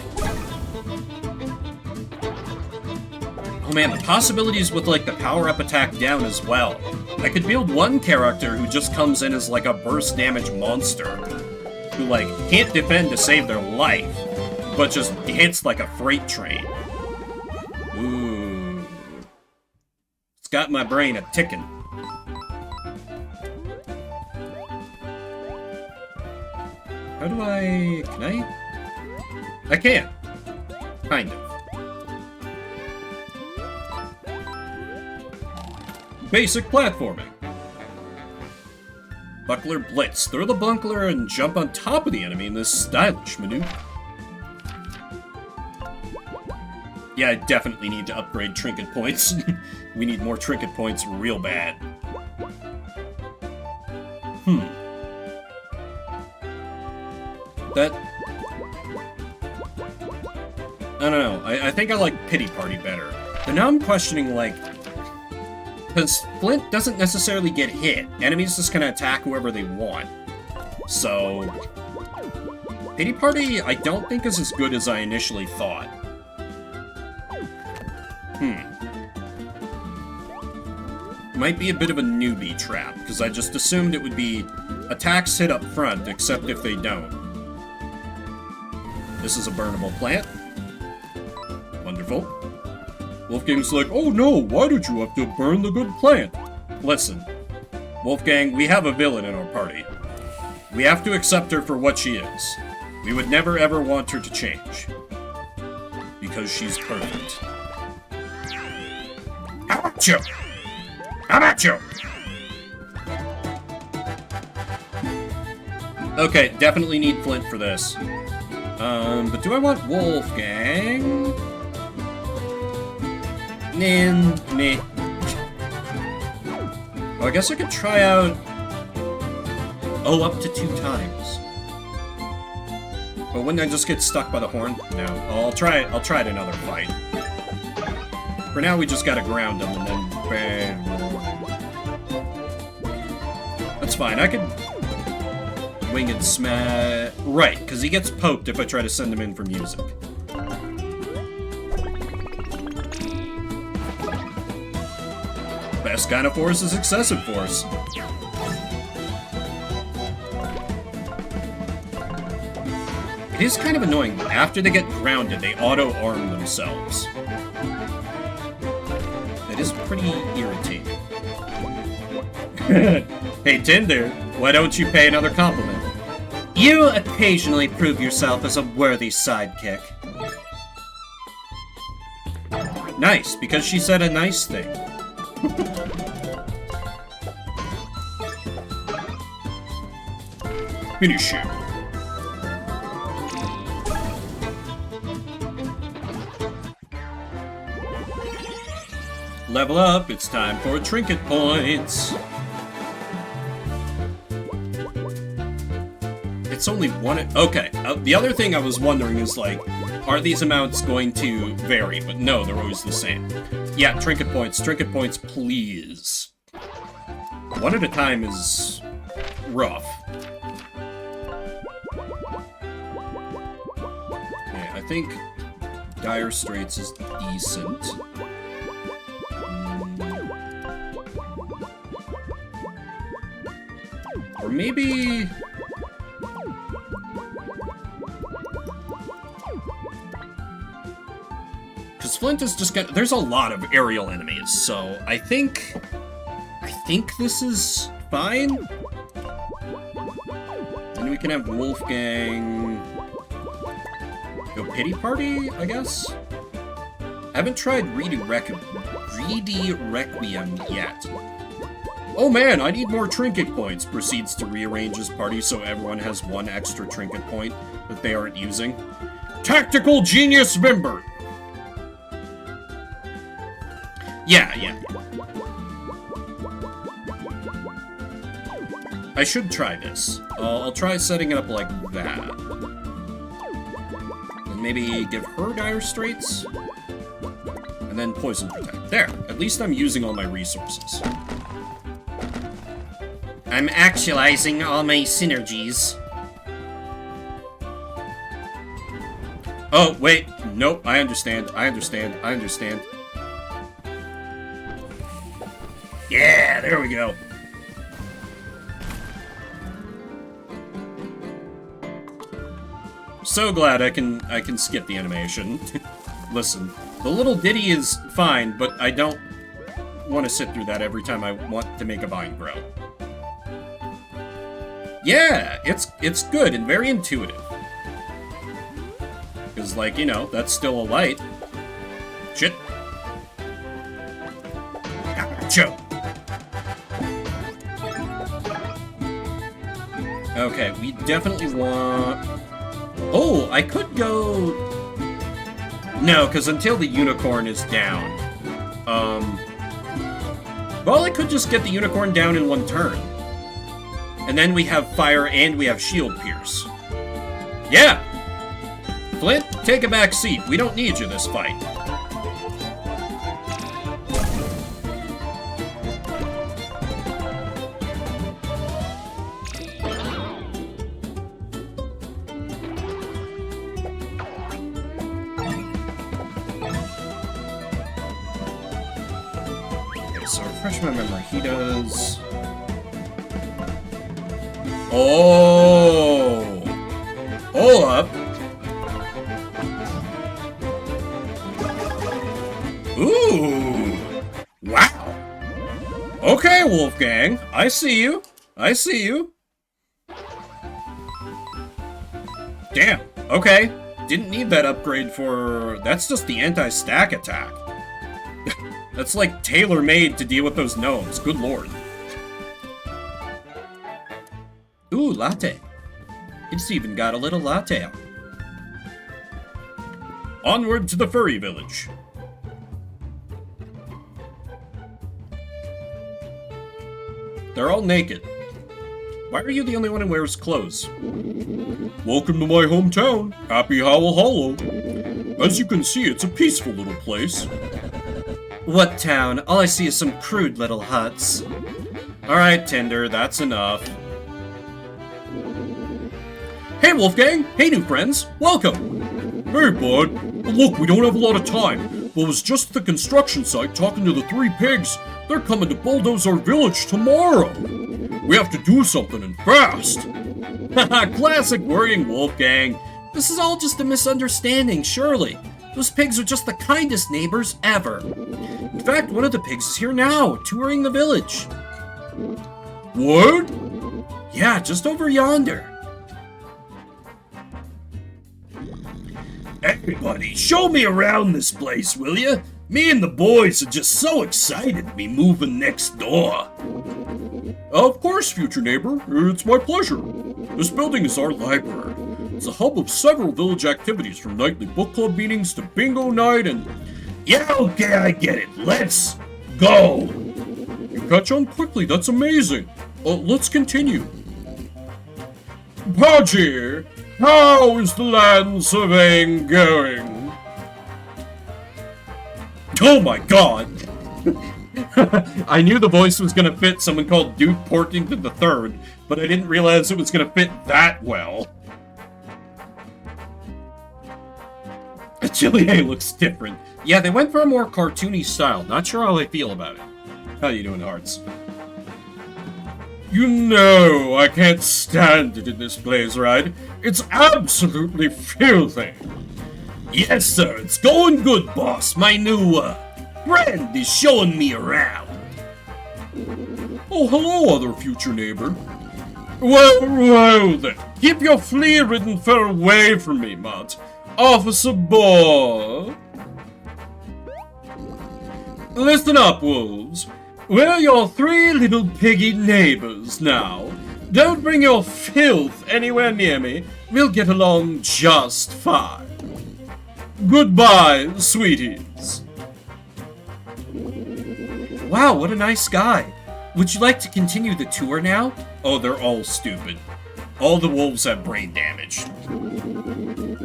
Oh man, the possibilities with, like, the power-up attack down as well. I could build one character who just comes in as, like, a burst damage monster. Who, like, can't defend to save their life, but just hits like a freight train. Ooh. It's got my brain a-ticking. How do I... can I? I can. Kind of. Basic platforming. Buckler Blitz. Throw the buckler and jump on top of the enemy in this stylish maneuver. Yeah, I definitely need to upgrade trinket points. We need more trinket points real bad. That... I don't know. I think I like Pity Party better. But now I'm questioning, like... because Flint doesn't necessarily get hit. Enemies just kind of attack whoever they want. So... Pity Party, I don't think is as good as I initially thought. Might be a bit of a newbie trap, because I just assumed it would be attacks hit up front, except if they don't. This is a burnable plant. Wonderful. Wolfgang's like, oh no, why did you have to burn the good plant? Listen, Wolfgang, we have a villain in our party. We have to accept her for what she is. We would never ever want her to change. Because she's perfect. How about you? How about you? Okay, definitely need Flint for this. But do I want Wolfgang? Nah. Oh, I guess I could try out... oh, up to 2 times. But wouldn't I just get stuck by the horn? No. I'll try it another fight. For now, we just gotta ground him and then... bang. That's fine, I could... winged smash... right, because he gets poked if I try to send him in for music. Best kind of force is excessive force. It is kind of annoying, but after they get grounded, they auto-arm themselves. That is pretty irritating. Hey, Tinder, why don't you pay another compliment? You occasionally prove yourself as a worthy sidekick. Nice, because she said a nice thing. Finish him. Level up, it's time for trinket points. It's only one... okay, the other thing I was wondering is, like, are these amounts going to vary? But no, they're always the same. Yeah, trinket points, please. One at a time is rough. Okay, I think Dire Straits is decent. Or maybe... Because Flint is just got... There's a lot of aerial enemies, so I think this is fine. And we can have Wolfgang... Go Pity Party, I guess? I haven't tried Greedy Requiem yet. Oh man, I need more trinket points. Proceeds to rearrange his party so everyone has one extra trinket point that they aren't using. Tactical Genius Member! Yeah. I should try this. I'll try setting it up like that. And maybe give her Dire Straits? And then Poison Protect. There, at least I'm using all my resources. I'm actualizing all my synergies. Oh, wait. Nope, I understand. Yeah, there we go. So glad I can skip the animation. Listen, the little ditty is fine, but I don't want to sit through that every time I want to make a vine grow. Yeah, it's good and very intuitive. Because, like, you know, that's still a light. Shit. Gotcha. Okay, we definitely want... Oh, I could go... No, because until the unicorn is down. Well, I could just get the unicorn down in one turn. And then we have fire and we have shield pierce. Yeah! Flint, take a back seat. We don't need you this fight. Okay, so refresh my memory. He does... Oh! Hold up. Ooh! Wow! Okay, Wolfgang. I see you. Damn. Okay. Didn't need that upgrade for... That's just the anti-stack attack. That's like tailor-made to deal with those gnomes. Good lord. Ooh, latte. It's even got a little latte on. Onward to the furry village. They're all naked. Why are you the only one who wears clothes? Welcome to my hometown, Happy Howl Hollow. As you can see, it's a peaceful little place. What town? All I see is some crude little huts. Alright, Tinder, that's enough. Hey, Wolfgang! Hey, new friends! Welcome! Hey, bud. Look, we don't have a lot of time. But was just at the construction site talking to the three pigs. They're coming to bulldoze our village tomorrow. We have to do something and fast. Haha, classic worrying Wolfgang. This is all just a misunderstanding, surely. Those pigs are just the kindest neighbors ever. In fact, one of the pigs is here now, touring the village. What? Yeah, just over yonder. Everybody, show me around this place, will ya? Me and the boys are just so excited to be moving next door. Of course, future neighbor. It's my pleasure. This building is our library. It's a hub of several village activities, from nightly book club meetings to bingo night and... Yeah, okay, I get it. Let's go. You catch on quickly, that's amazing. Let's continue. Podgy, how is the land surveying going? Oh my god! I knew the voice was gonna fit someone called Duke Porkington III, but I didn't realize it was gonna fit that well. Chilier looks different. Yeah, they went for a more cartoony style. Not sure how I feel about it. How you doing, Hearts? You know I can't stand it in this place, right? It's absolutely filthy. Yes, sir, it's going good, boss. My new, friend is showing me around. Oh, hello, other future neighbor. Well then. Keep your flea-ridden fur away from me, Mutt. Officer Boy. Listen up, wolves. We're your three little piggy neighbors now. Don't bring your filth anywhere near me. We'll get along just fine. Goodbye, sweeties. Wow, what a nice guy. Would you like to continue the tour now? Oh, they're all stupid. All the wolves have brain damage.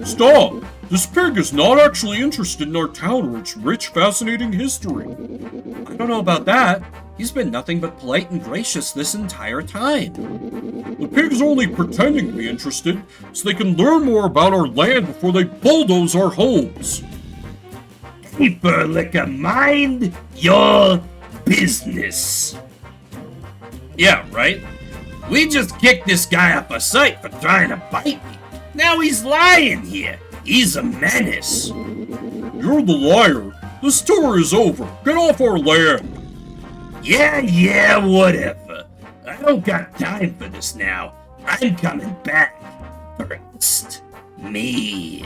Stop! This pig is not actually interested in our town or its rich, fascinating history. I don't know about that. He's been nothing but polite and gracious this entire time. The pig's only pretending to be interested so they can learn more about our land before they bulldoze our homes. Keeper liquor, mind your business. Yeah, right? We just kicked this guy off our site for trying to bite me. Now he's lying here. He's a menace. You're the liar. This tour is over. Get off our land. Yeah, whatever. I don't got time for this now. I'm coming back. Trust me.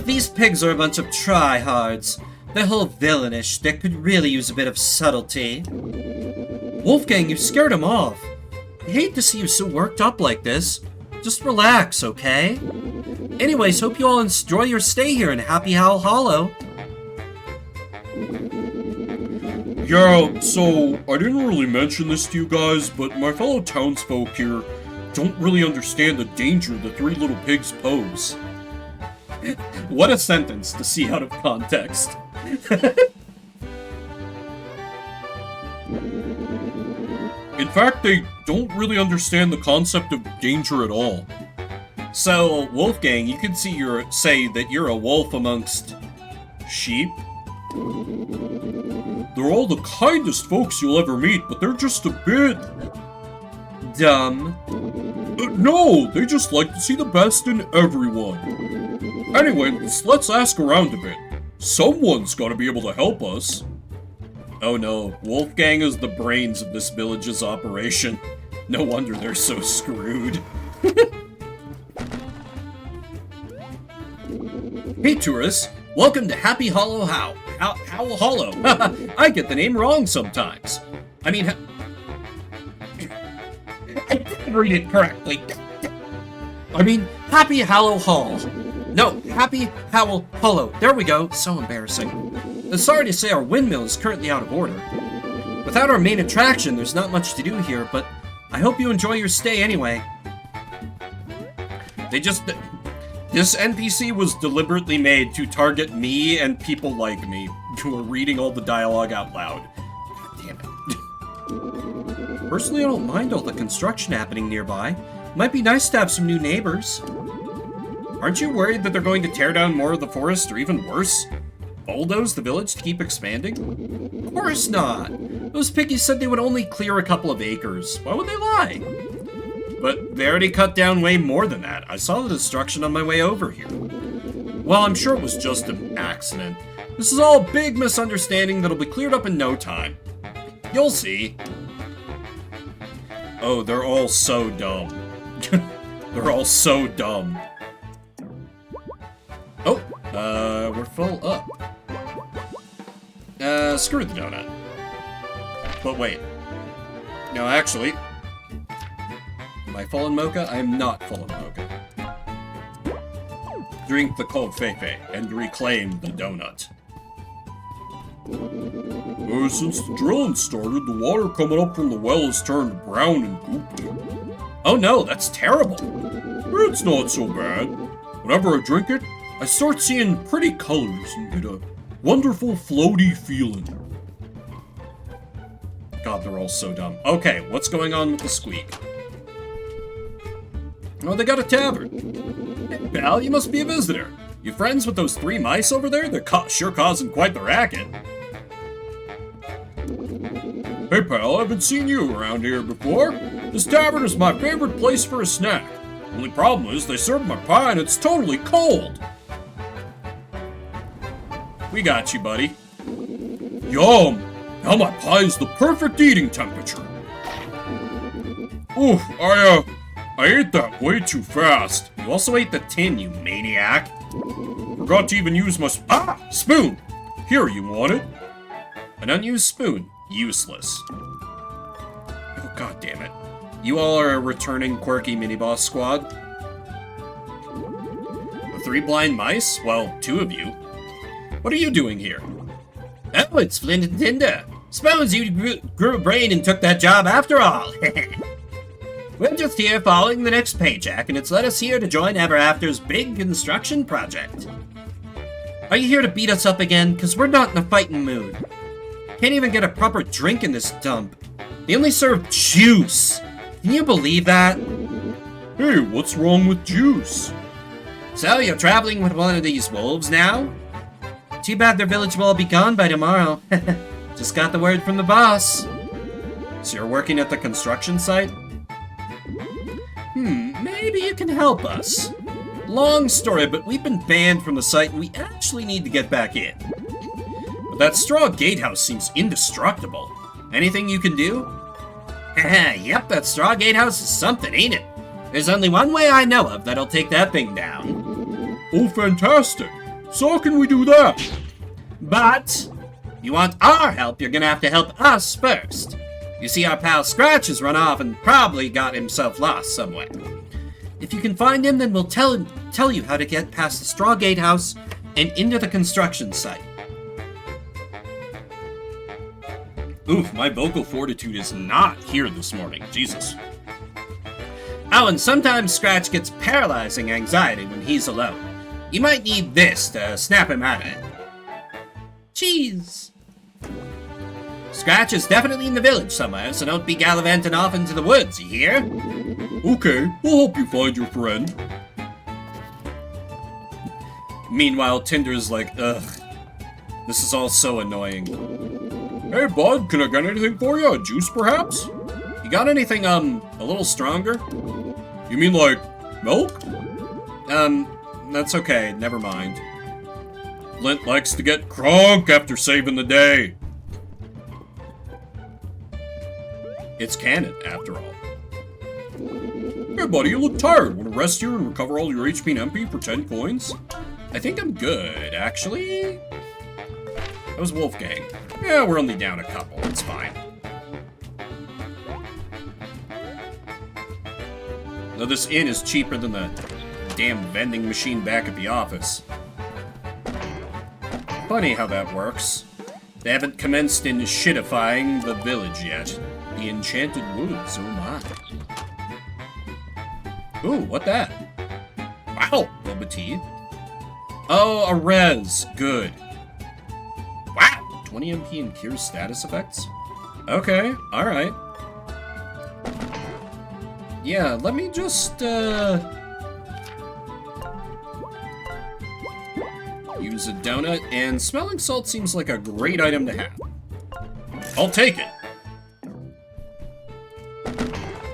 These pigs are a bunch of tryhards. They're whole villainish. They could really use a bit of subtlety. Wolfgang, you scared him off. I hate to see you so worked up like this. Just relax, okay? Anyways, hope you all enjoy your stay here in Happy Howl Hollow. Yeah, so I didn't really mention this to you guys, but my fellow townsfolk here don't really understand the danger the three little pigs pose. What a sentence to see out of context. In fact, they don't really understand the concept of danger at all. So, Wolfgang, you could say that you're a wolf amongst sheep. They're all the kindest folks you'll ever meet, but they're just a bit dumb. No, they just like to see the best in everyone. Anyways, let's ask around a bit. Someone's gotta be able to help us. Oh no, Wolfgang is the brains of this village's operation. No wonder they're so screwed. Hey tourists, welcome to Happy Hollow Howl Hollow. I get the name wrong sometimes. I mean, I didn't read it correctly. I mean, Happy Hollow Hall. No, Happy Howl Hollow. There we go. So embarrassing. Sorry to say our windmill is currently out of order. Without our main attraction, there's not much to do here, but I hope you enjoy your stay anyway. This NPC was deliberately made to target me and people like me, who are reading all the dialogue out loud. God damn it. Personally, I don't mind all the construction happening nearby. Might be nice to have some new neighbors. Aren't you worried that they're going to tear down more of the forest, or even worse, bulldoze the village to keep expanding? Of course not. Those piggies said they would only clear a couple of acres. Why would they lie? But they already cut down way more than that. I saw the destruction on my way over here. Well, I'm sure it was just an accident. This is all a big misunderstanding that'll be cleared up in no time. You'll see. Oh, they're all so dumb. They're all so dumb. Oh, we're full up. Screw the donut. But wait. No, actually, am I full in mocha? I am not full in mocha. Drink the cold fefe and reclaim the donut. Since the drilling started, the water coming up from the well has turned brown and goopy. Oh no, that's terrible. It's not so bad. Whenever I drink it, I start seeing pretty colors and get a wonderful floaty feeling. God, they're all so dumb. Okay, what's going on with the squeak? Oh, they got a tavern. pal, you must be a visitor. You friends with those 3 mice over there? They're sure causing quite the racket. Hey pal, I haven't seen you around here before. This tavern is my favorite place for a snack. Only problem is they serve my pie and it's totally cold. We got you, buddy. Yum! Now my pie is the perfect eating temperature. Oof, I ate that way too fast. You also ate the tin, you maniac. Forgot to even use my spoon. Here, you want it? An unused spoon. Useless. Oh, god damn it. You all are a returning quirky mini-boss squad? The 3 blind mice? Well, 2 of you. What are you doing here? Oh, it's Flint and Tinder. Suppose you grew a brain and took that job after all. We're just here following the next paycheck, and it's led us here to join Ever After's big construction project. Are you here to beat us up again? Because we're not in a fighting mood. Can't even get a proper drink in this dump. They only serve juice. Can you believe that? Hey, what's wrong with juice? So, you're traveling with one of these wolves now? Too bad their village will all be gone by tomorrow. Just got the word from the boss. So you're working at the construction site? Maybe you can help us. Long story, but we've been banned from the site and we actually need to get back in. But that straw gatehouse seems indestructible. Anything you can do? Yep, that straw gatehouse is something, ain't it? There's only one way I know of that'll take that thing down. Oh, fantastic. So how can we do that? But, if you want our help, you're gonna have to help us first. You see, our pal Scratch has run off and probably got himself lost somewhere. If you can find him, then we'll tell you how to get past the straw gatehouse and into the construction site. Oof, my vocal fortitude is not here this morning. Jesus. Oh, and sometimes Scratch gets paralyzing anxiety when he's alone. You might need this to snap him out of it. Cheese! Scratch is definitely in the village somewhere, so don't be gallivanting off into the woods, you hear? Okay, we'll help you find your friend. Meanwhile, Tinder's like, ugh. This is all so annoying. Hey, bud, can I get anything for you? A juice, perhaps? You got anything, a little stronger? You mean, like, milk? That's okay, never mind. Flint likes to get crunk after saving the day. It's canon, after all. Hey, buddy, you look tired. Want to rest here and recover all your HP and MP for 10 coins? I think I'm good, actually. That was Wolfgang. Yeah, we're only down a couple. It's fine. Though this inn is cheaper than the damn vending machine back at the office. Funny how that works. They haven't commenced in shitifying the village yet. The Enchanted Woods, oh my. Ooh, what that? Wow, boba tea. Oh, a res. Good. Wow, 20 MP and cure status effects? Okay, alright. Yeah, let me just, use a donut, and smelling salt seems like a great item to have. I'll take it.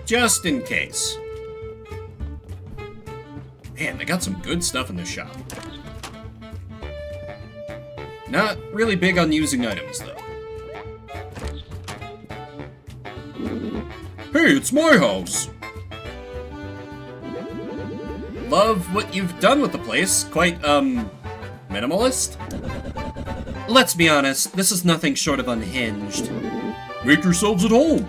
Just in case. Man, they got some good stuff in this shop. Not really big on using items, though. Hey, it's my house! Love what you've done with the place. Quite, minimalist? Let's be honest, this is nothing short of unhinged. Make yourselves at home!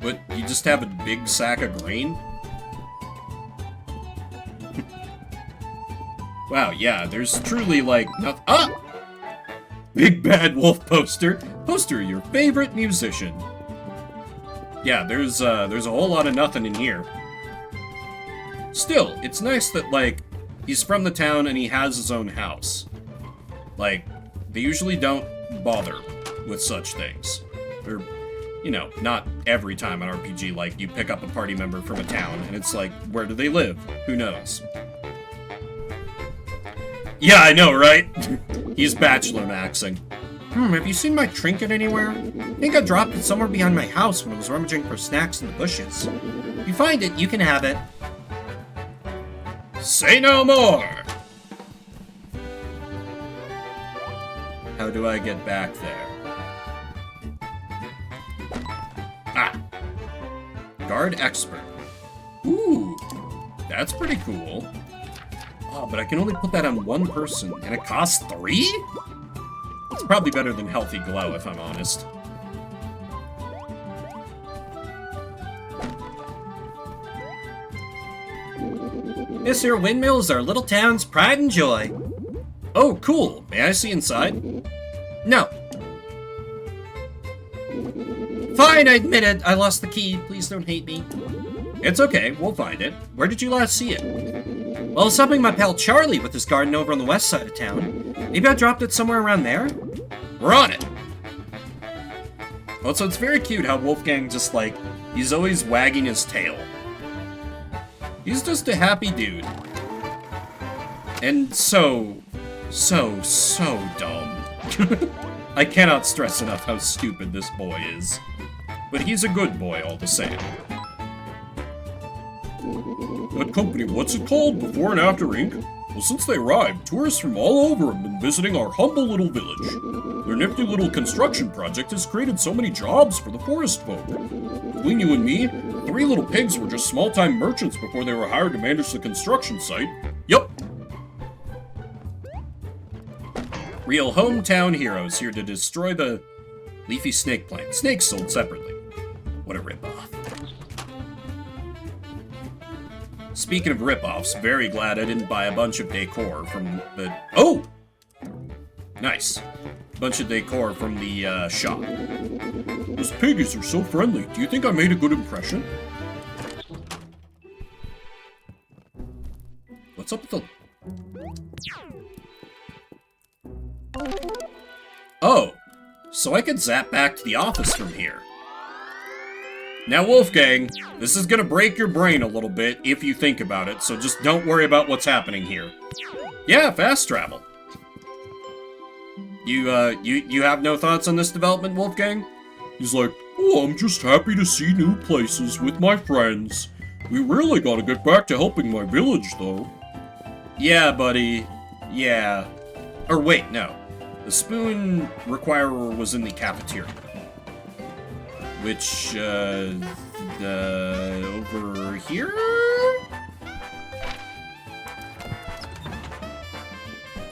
But you just have a big sack of grain? Wow, yeah, there's truly, like, nothing. Ah! Big Bad Wolf poster. Poster, your favorite musician. Yeah, there's a whole lot of nothing in here. Still, it's nice that, like, he's from the town and he has his own house. Like, they usually don't bother with such things. Or You know, not every time an RPG, like, you pick up a party member from a town, and it's like, where do they live? Who knows? Yeah, I know, right? He's bachelor maxing. Have you seen my trinket anywhere? I think I dropped it somewhere behind my house when I was rummaging for snacks in the bushes. If you find it, you can have it. Say no more! How do I get back there? Ah! Guard expert. Ooh, that's pretty cool. Oh, but I can only put that on one person, and it costs 3? It's probably better than Healthy Glow, if I'm honest. This here windmill is our little town's pride and joy. Oh, cool. May I see inside? No. Fine, I admit it. I lost the key. Please don't hate me. It's okay. We'll find it. Where did you last see it? Well, I was helping my pal Charlie with his garden over on the west side of town. Maybe I dropped it somewhere around there? We're on it! Also, it's very cute how Wolfgang just, like, he's always wagging his tail. He's just a happy dude. And so dumb. I cannot stress enough how stupid this boy is. But he's a good boy all the same. That company, what's it called? Before and After Inc.? Well, since they arrived, tourists from all over have been visiting our humble little village. Their nifty little construction project has created so many jobs for the forest folk. Between you and me, 3 little pigs were just small-time merchants before they were hired to manage the construction site. Yup. Real hometown heroes here to destroy the leafy snake plant. Snakes sold separately. What a ripoff. Speaking of ripoffs, very glad I didn't buy a bunch of decor from the... Oh! Nice. Bunch of decor from the, shop. Those piggies are so friendly. Do you think I made a good impression? What's up with the... Oh! So I could zap back to the office from here. Now, Wolfgang, this is gonna break your brain a little bit if you think about it, so just don't worry about what's happening here. Yeah, fast travel. You have no thoughts on this development, Wolfgang? He's like, oh, I'm just happy to see new places with my friends. We really gotta get back to helping my village, though. Yeah, buddy. Yeah. Or wait, no. The spoon requirer was in the cafeteria. Which, over here?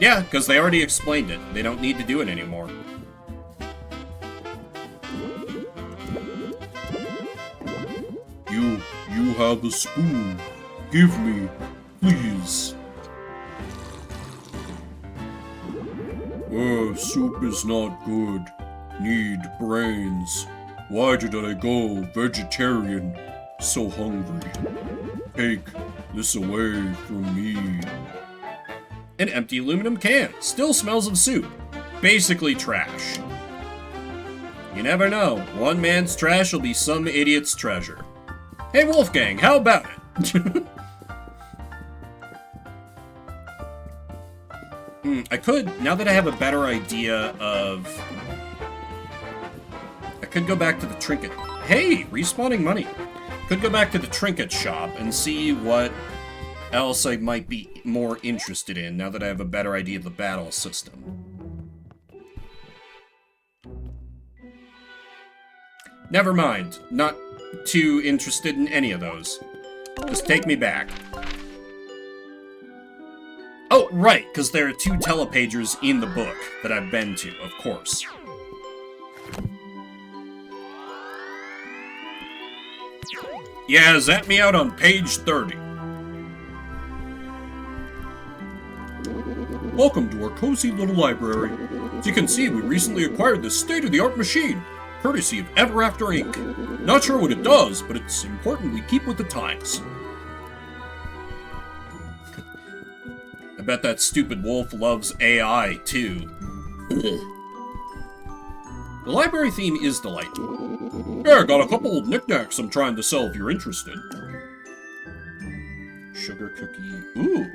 Yeah, because they already explained it. They don't need to do it anymore. You have the spoon. Give me, please. Soup is not good. Need brains. Why did I go vegetarian? So hungry. Take this away from me. An empty aluminum can. Still smells of soup. Basically trash. You never know. One man's trash will be some idiot's treasure. Hey Wolfgang, how about it? I could, now that I have a better idea of... I could go back to the trinket. Hey, respawning money. Could go back to the trinket shop and see what else I might be more interested in now that I have a better idea of the battle system. Never mind. Not too interested in any of those. Just take me back. Oh, right, because there are 2 telepagers in the book that I've been to, of course. Yeah, zap me out on page 30. Welcome to our cozy little library. As you can see, we recently acquired this state-of-the-art machine, courtesy of Ever After Inc. Not sure what it does, but it's important we keep with the times. I bet that stupid wolf loves AI, too. The library theme is delightful. Yeah, I got a couple of knickknacks I'm trying to sell if you're interested. Sugar cookie. Ooh.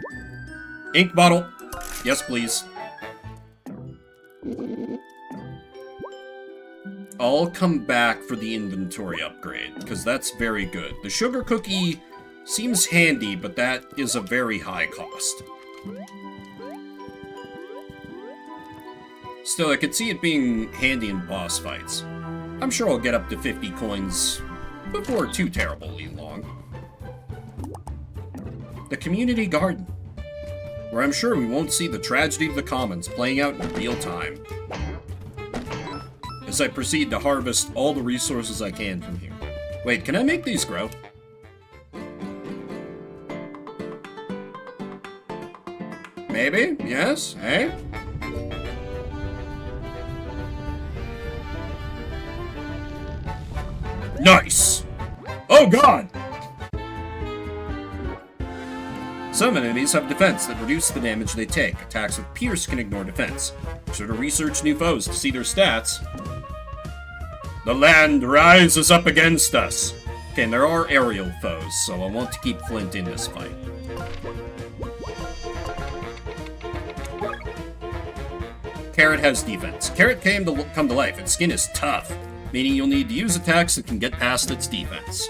Ink bottle. Yes, please. I'll come back for the inventory upgrade, because that's very good. The sugar cookie seems handy, but that is a very high cost. Still, I could see it being handy in boss fights. I'm sure I'll get up to 50 coins before too terribly long. The community garden, where I'm sure we won't see the tragedy of the commons playing out in real time, as I proceed to harvest all the resources I can from here. Wait, can I make these grow? Maybe? Yes? Eh? Nice! Oh god! Some enemies have defense that reduce the damage they take. Attacks with Pierce can ignore defense. Be sure to research new foes to see their stats. The land rises up against us. Okay, and there are aerial foes, so I want to keep Flint in this fight. Carrot has defense. Carrot came to come to life. Its skin is tough, meaning you'll need to use attacks that can get past its defense.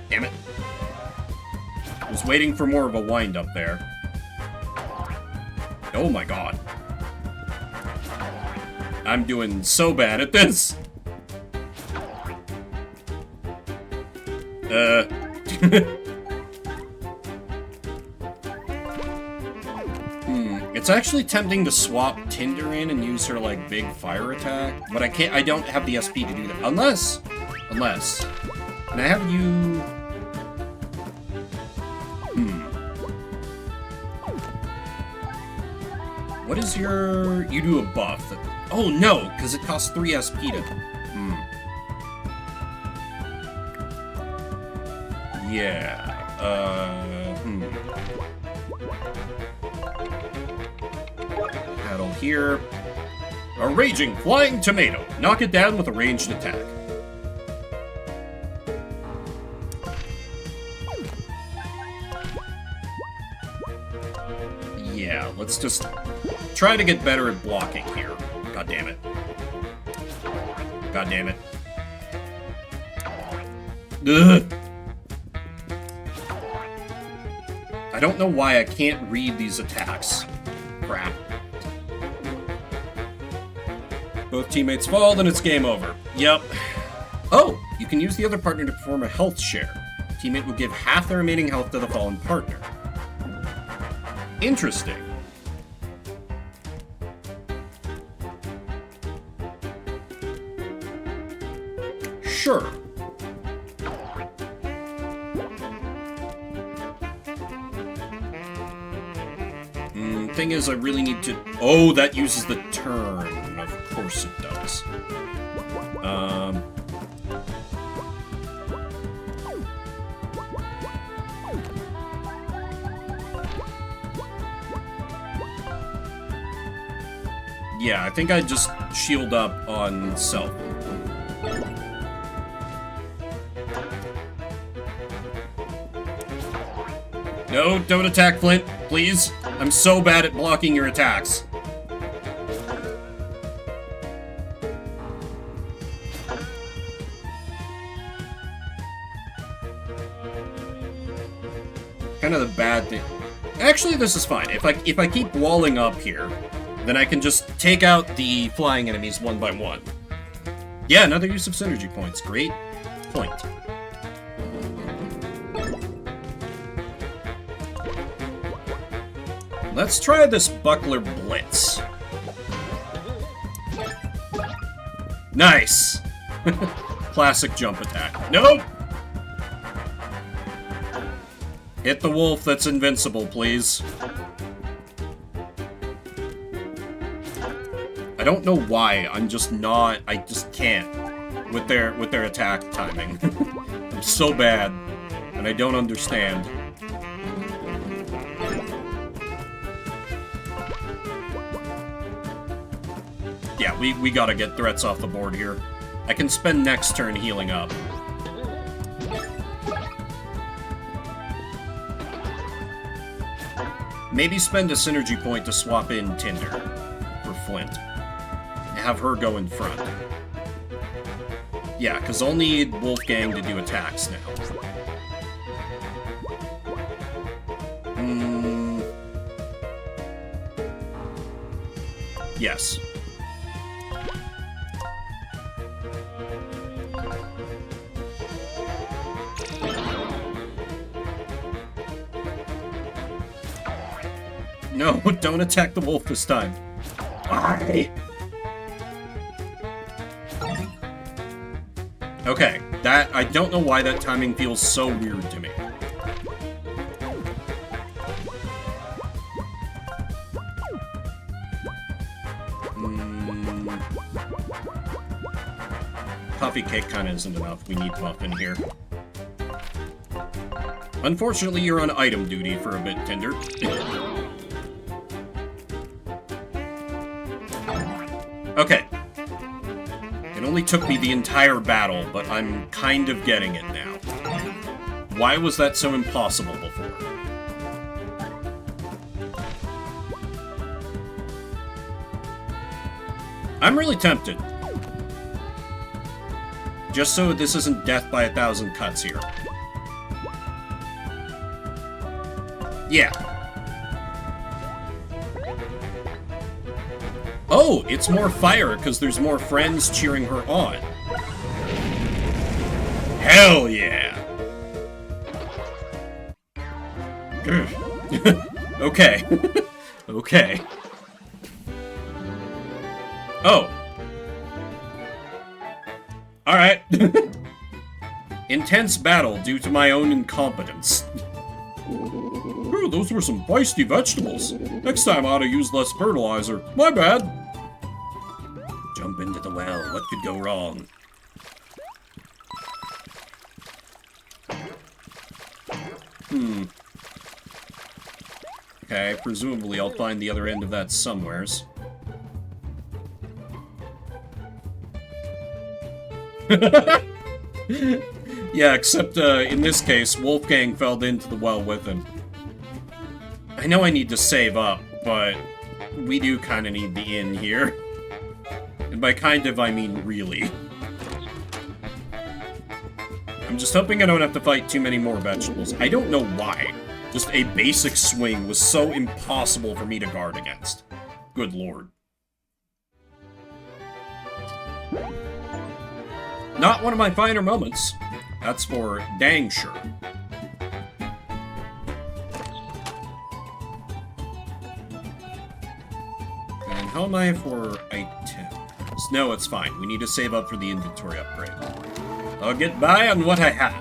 Damn it. I was waiting for more of a wind-up there. Oh my god. I'm doing so bad at this. It's actually tempting to swap Tinder in and use her, like, big fire attack, but I don't have the SP to do that. Unless, can I have you... What is your... You do a buff. Oh, no, because it costs 3 SP to... Yeah, Paddle here. A raging flying tomato. Knock it down with a ranged attack. Yeah, let's just try to get better at blocking here. God damn it. God damn it. Ugh. I don't know why I can't read these attacks. Crap. Both teammates fall, then it's game over. Yep. Oh, you can use the other partner to perform a health share. Teammate will give half the remaining health to the fallen partner. Interesting. Sure. Thing is, I really need to... Oh, that uses the turn. Of course it does. Yeah, I think I just shield up on self. No, don't attack Flint, please. I'm so bad at blocking your attacks. Kind of the bad thing. Actually, this is fine. If I keep walling up here, then I can just take out the flying enemies one by one. Yeah, another use of synergy points. Great point. Let's try this Buckler Blitz. Nice! Classic jump attack. Nope! Hit the wolf that's invincible, please. I don't know why, I'm just not... I just can't with their attack timing. I'm so bad, and I don't understand. Yeah, we gotta get threats off the board here. I can spend next turn healing up. Maybe spend a synergy point to swap in Tinder for Flint. Have her go in front. Yeah, because I'll need Wolfgang to do attacks now. Yes. No, don't attack the wolf this time. Why? Okay, I don't know why that timing feels so weird to me. Coffee cake kind of isn't enough. We need muffin here. Unfortunately, you're on item duty for a bit, Tinder. Okay. It only took me the entire battle, but I'm kind of getting it now. Why was that so impossible before? I'm really tempted. Just so this isn't death by 1,000 cuts here. Yeah. Oh, it's more fire because there's more friends cheering her on. Hell yeah! Okay. Okay. Oh. Alright. Intense battle due to my own incompetence. Ooh, those were some feisty vegetables. Next time I ought to use less fertilizer. My bad. Jump into the well. What could go wrong? Okay, presumably I'll find the other end of that somewheres. Yeah, except in this case, Wolfgang fell into the well with him. I know I need to save up, but we do kind of need the inn here. And by kind of, I mean really. I'm just hoping I don't have to fight too many more vegetables. I don't know why. Just a basic swing was so impossible for me to guard against. Good lord. Not one of my finer moments. That's for dang sure. And how am I for items? No, it's fine. We need to save up for the inventory upgrade. I'll get by on what I have.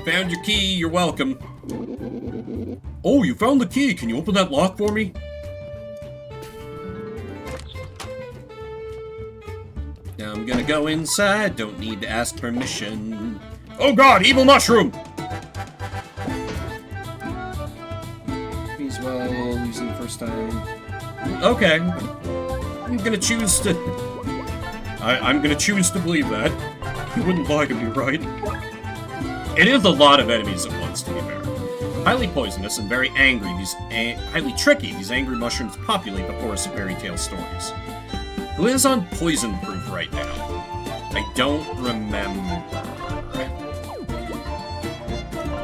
Found your key, you're welcome. Oh, you found the key. Can you open that lock for me? Now I'm gonna go inside, don't need to ask permission. Oh god, evil mushroom! He's well, using the first time. Okay. I'm gonna choose to... I'm gonna choose to believe that. You wouldn't lie to me, right? It is a lot of enemies at once, to be fair. Highly poisonous and very angry, highly tricky, these angry mushrooms populate the forest of fairy tale stories. Who is on poison proof right now? I don't remember.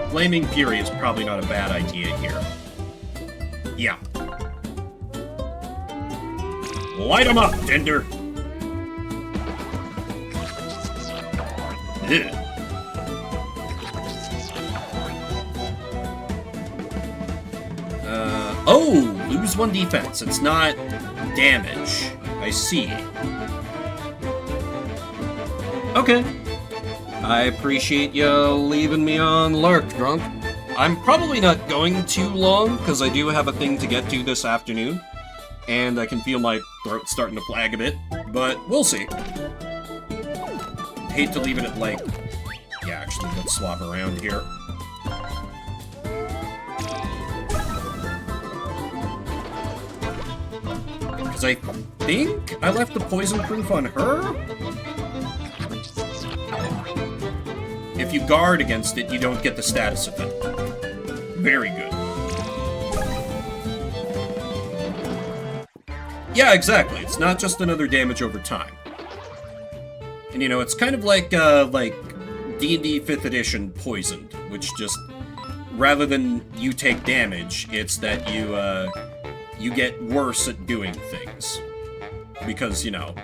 Flaming Fury is probably not a bad idea here. Yeah. Light 'em up, Tinder! Ugh. Oh! Lose 1 defense. It's not damage. I see. Okay. I appreciate you leaving me on lurk, drunk. I'm probably not going too long, because I do have a thing to get to this afternoon. And I can feel my throat starting to flag a bit, but we'll see. Hate to leave it at, like... Yeah, actually, let's swap around here. Because I think I left the poison proof on her? If you guard against it, you don't get the status effect. Very good. Yeah, exactly. It's not just another damage over time. And you know, it's kind of like D&D 5th edition Poisoned, which just, rather than you take damage, it's that you get worse at doing things. Because, you know,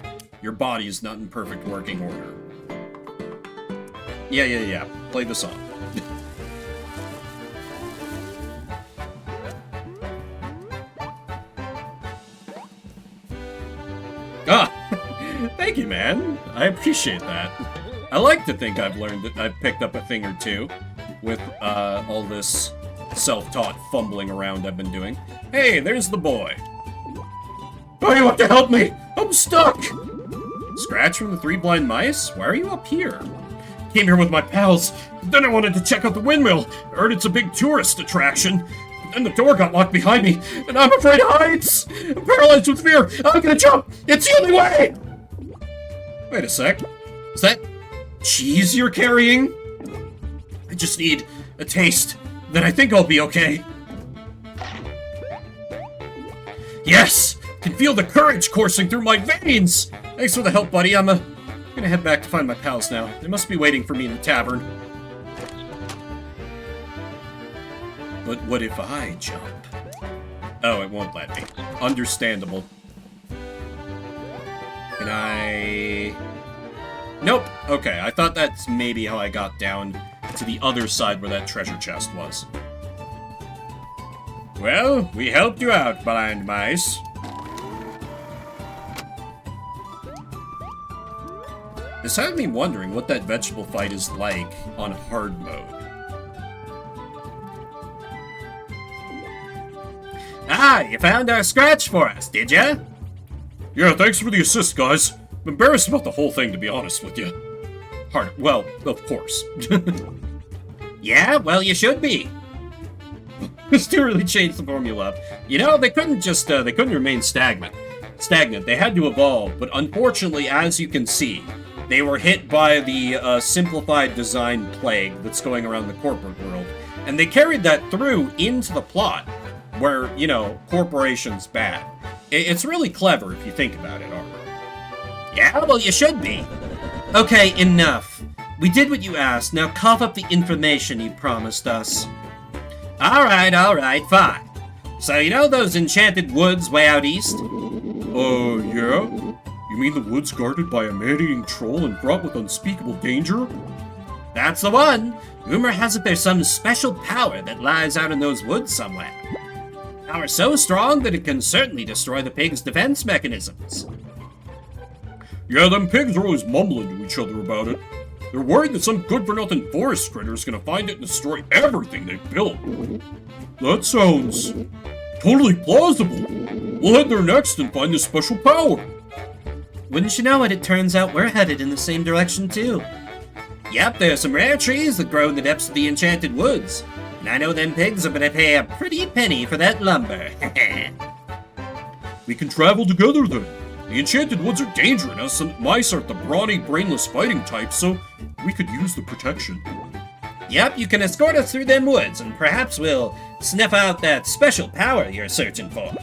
your body is not in perfect working order. Yeah. Play the song. Thank you, man. I appreciate that. I like to think I've learned that I've picked up a thing or two with all this self-taught fumbling around I've been doing. Hey, there's the boy. Oh, you have to help me! I'm stuck! Scratch from the Three Blind Mice? Why are you up here? Came here with my pals. Then I wanted to check out the windmill. I heard it's a big tourist attraction. Then the door got locked behind me, and I'm afraid of heights! I'm paralyzed with fear! I'm gonna jump! It's the only way! Wait a sec. Is that cheese you're carrying? I just need a taste. Then I think I'll be okay. Yes! I can feel the courage coursing through my veins! Thanks for the help, buddy. I'm gonna head back to find my pals now. They must be waiting for me in the tavern. But what if I jump? Oh, it won't let me. Understandable. Can I... Nope. Okay, I thought that's maybe how I got down to the other side where that treasure chest was. Well, we helped you out, Blind Mice. This had me wondering what that vegetable fight is like on hard mode. Ah, you found our scratch for us, did ya? Yeah, thanks for the assist, guys. I'm embarrassed about the whole thing, to be honest with you. Well, of course. Yeah, well, you should be. This dude really changed the formula up. You know, they couldn't just, they couldn't remain stagnant. They had to evolve, but unfortunately, as you can see, they were hit by the simplified design plague that's going around the corporate world, and they carried that through into the plot, where, you know, corporation's bad. It's really clever if you think about it, Arbor. Yeah, well, you should be. Okay, enough. We did what you asked. Now cough up the information you promised us. Alright, fine. So, you know those enchanted woods way out east? Yeah? You mean the woods guarded by a man-eating troll and fraught with unspeakable danger? That's the one. Rumor has it there's some special power that lies out in those woods somewhere. Power so strong that it can certainly destroy the pig's defense mechanisms. Yeah, them pigs are always mumbling to each other about it. They're worried that some good-for-nothing forest critter's gonna find it and destroy everything they've built. That sounds totally plausible. We'll head there next and find this special power. Wouldn't you know it, it turns out we're headed in the same direction too. Yep, there's some rare trees that grow in the depths of the enchanted woods. And I know them pigs are gonna pay a pretty penny for that lumber. We can travel together then. The enchanted woods are dangerous, and mice aren't the brawny, brainless fighting types, so we could use the protection. Yep, you can escort us through them woods, and perhaps we'll sniff out that special power you're searching for.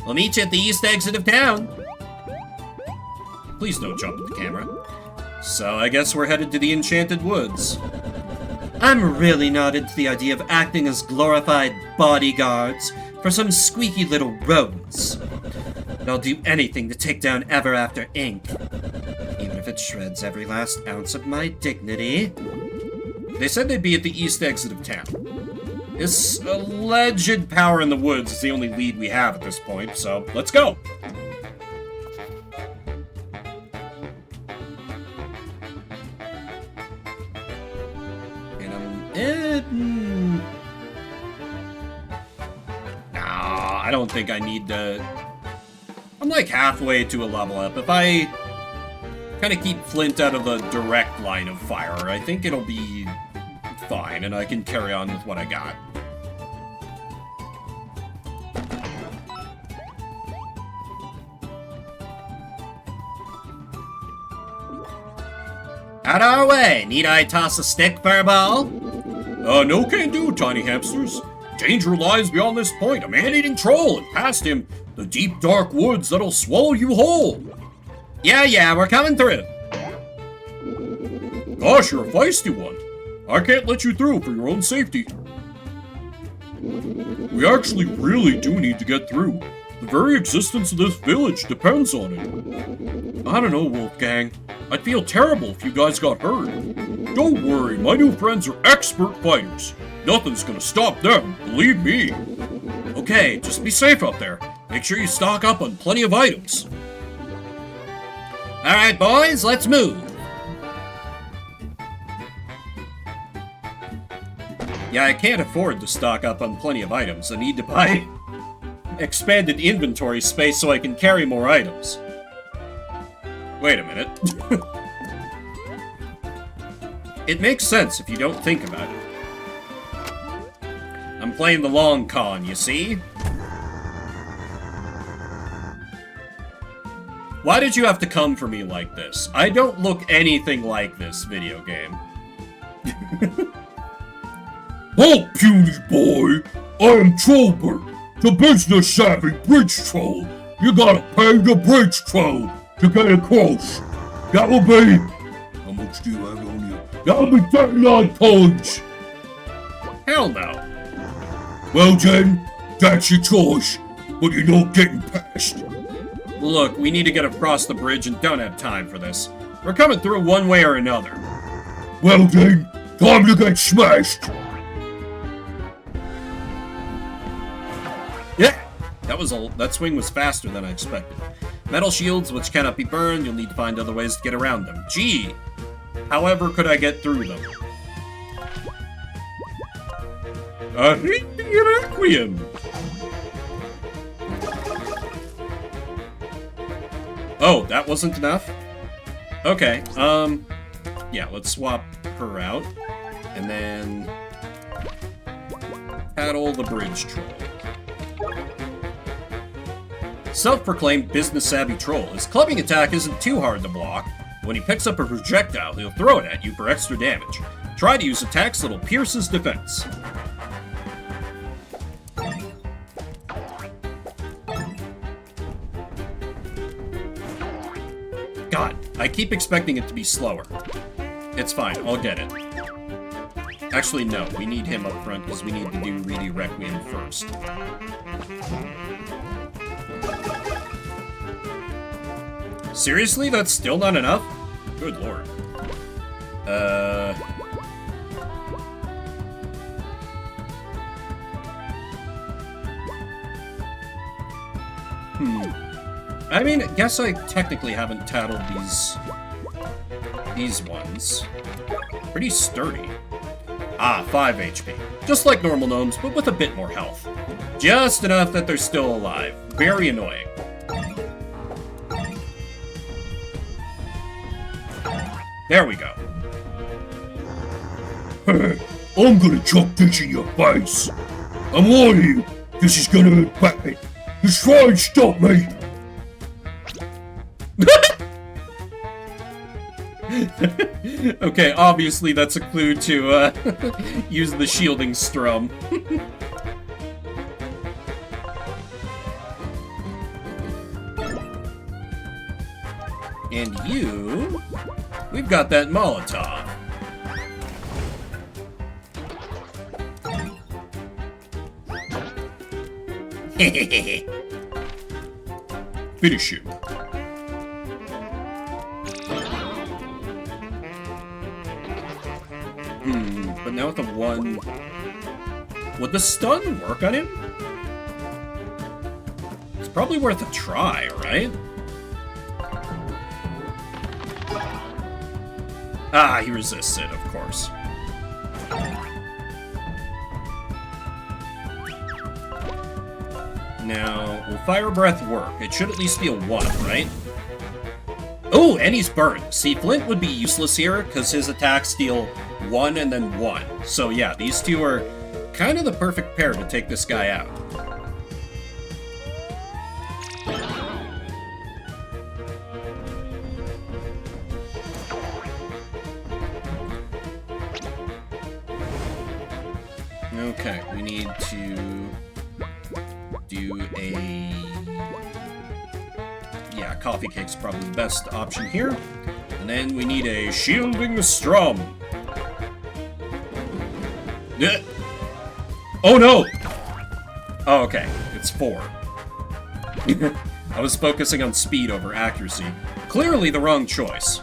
We'll meet you at the east exit of town. Please don't jump at the camera. So I guess we're headed to the enchanted woods. I'm really not into the idea of acting as glorified bodyguards for some squeaky little rodents. But I'll do anything to take down Ever After Inc., even if it shreds every last ounce of my dignity. They said they'd be at the east exit of town. This alleged power in the woods is the only lead we have at this point, so let's go! Nah, I don't think I need to... I'm like halfway to a level up. If I kind of keep Flint out of the direct line of fire, I think it'll be fine, and I can carry on with what I got. Out our way. Need I toss a stick for a ball? No can do, tiny hamsters. Danger lies beyond this point. A man-eating troll, and past him, the deep dark woods that'll swallow you whole. Yeah, we're coming through. Gosh, you're a feisty one. I can't let you through for your own safety. We actually really do need to get through. The very existence of this village depends on it. I don't know, Wolfgang. I'd feel terrible if you guys got hurt. Don't worry, my new friends are expert fighters. Nothing's gonna stop them, believe me. Okay, just be safe out there. Make sure you stock up on plenty of items. Alright, boys, let's move. Yeah, I can't afford to stock up on plenty of items. I need to buy expanded inventory space so I can carry more items. Wait a minute. It makes sense if you don't think about it. I'm playing the long con, you see? Why did you have to come for me like this? I don't look anything like this video game. Oh, puny boy! I am Trollbert, the business-savvy bridge troll. You gotta pay the bridge troll to get across. That'll be... How much do you have on you? That'll be 39 points. Hell no. Well then, that's your choice, but you're not getting past. Look, we need to get across the bridge and don't have time for this. We're coming through one way or another. Well then, time to get smashed. Yeah! That swing was faster than I expected. Metal shields, which cannot be burned, you'll need to find other ways to get around them. Gee! However could I get through them? Requiem! Oh, that wasn't enough? Okay, yeah, let's swap her out. And then... paddle the bridge troll. Self-proclaimed business-savvy troll, his clubbing attack isn't too hard to block. When he picks up a projectile, he'll throw it at you for extra damage. Try to use attacks that'll pierce his defense. God, I keep expecting it to be slower. It's fine, I'll get it. Actually, no, we need him up front because we need to do Reedy Requiem first. Seriously? That's still not enough? Good lord. I mean, I guess I technically haven't tattled these ones. Pretty sturdy. Ah, 5 HP. Just like normal gnomes, but with a bit more health. Just enough that they're still alive. Very annoying. There we go. I'm gonna chuck this in your face. I'm warning you, this is gonna hurt bad. Just try and stop me. Okay, obviously that's a clue to use the shielding strum. And you... we've got that Molotov. Finish him. But now with the one... would the stun work on him? It's probably worth a try, right? Ah, he resists it, of course. Now, will Fire Breath work? It should at least be a 1, right? Oh, and he's burned. See, Flint would be useless here, because his attacks deal 1 and then 1. So yeah, these two are kind of the perfect pair to take this guy out. Okay, we need to do a... Yeah, coffee cake's probably the best option here. And then we need a shielding strum. Yeah. Oh no! Oh, okay. It's 4. I was focusing on speed over accuracy. Clearly the wrong choice.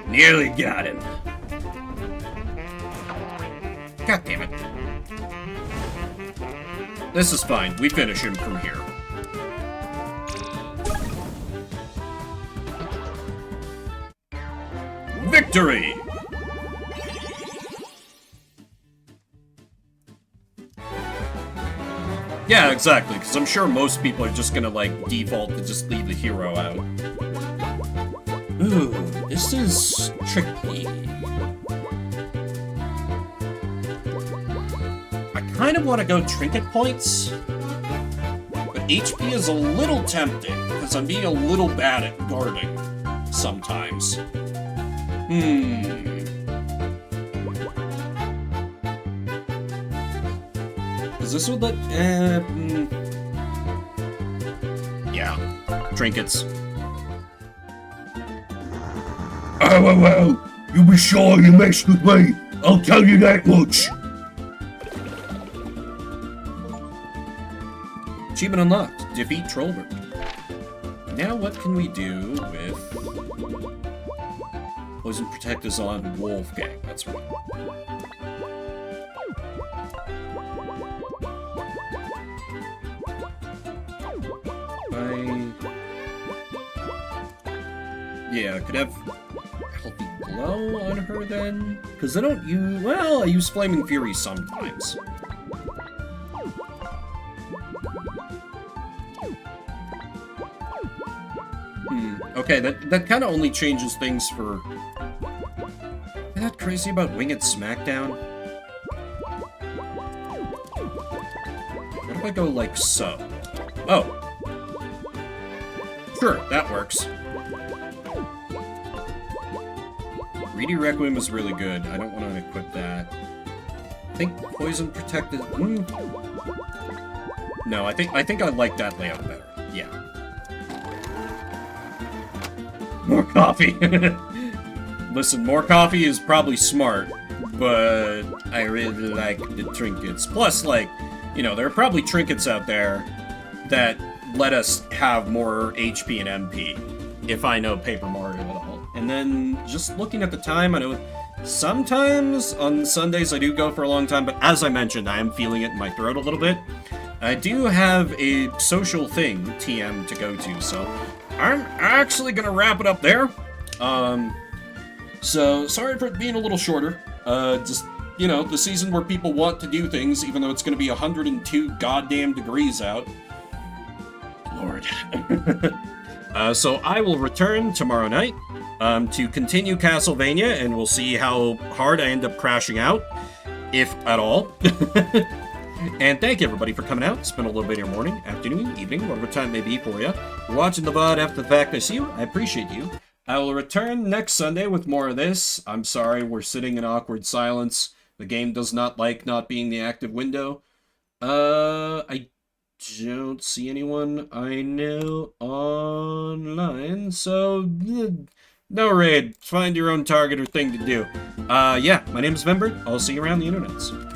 Nearly got him. God damn it. This is fine. We finish him from here. Victory! Yeah, exactly, because I'm sure most people are just gonna, like, default to just leave the hero out. Ooh, this is tricky. I kind of want to go trinket points, but HP is a little tempting, because I'm being a little bad at guarding sometimes. Is this would let... Yeah, trinkets. Oh, you'll be sure you messed with me. I'll tell you that much. Achievement unlocked. Defeat Trollberg. Now what can we do with... Poison Protect is on Wolfgang. That's right. Yeah, I could have Healthy Glow on her then? Because I don't use... Well, I use Flaming Fury sometimes. Okay, that kind of only changes things for... Am I not crazy about Winged Smackdown? What if I go like so? Oh. Sure, that works. Greedy Requiem is really good. I don't want to equip that. I think Poison Protected... No, I think I like that layout better. Yeah. More coffee! Listen, more coffee is probably smart, but I really like the trinkets. Plus, like, you know, there are probably trinkets out there that let us have more HP and MP, if I know Paper Mario at all. And then, just looking at the time, I know sometimes on Sundays I do go for a long time, but as I mentioned, I am feeling it in my throat a little bit. I do have a social thing, TM, to go to, so I'm actually gonna wrap it up there. So, sorry for it being a little shorter. Just, you know, the season where people want to do things, even though it's gonna be 102 goddamn degrees out. Lord. So I will return tomorrow night, to continue Castlevania, and we'll see how hard I end up crashing out, if at all. And thank you, everybody, for coming out. Spend a little bit of your morning, afternoon, evening, whatever time may be for you. You're watching the VOD after the fact. I see you. I appreciate you. I will return next Sunday with more of this. I'm sorry, we're sitting in awkward silence. The game does not like not being the active window. I don't see anyone I know online, so no raid. Find your own target or thing to do. Yeah, my name is Vembert. I'll see you around the internets.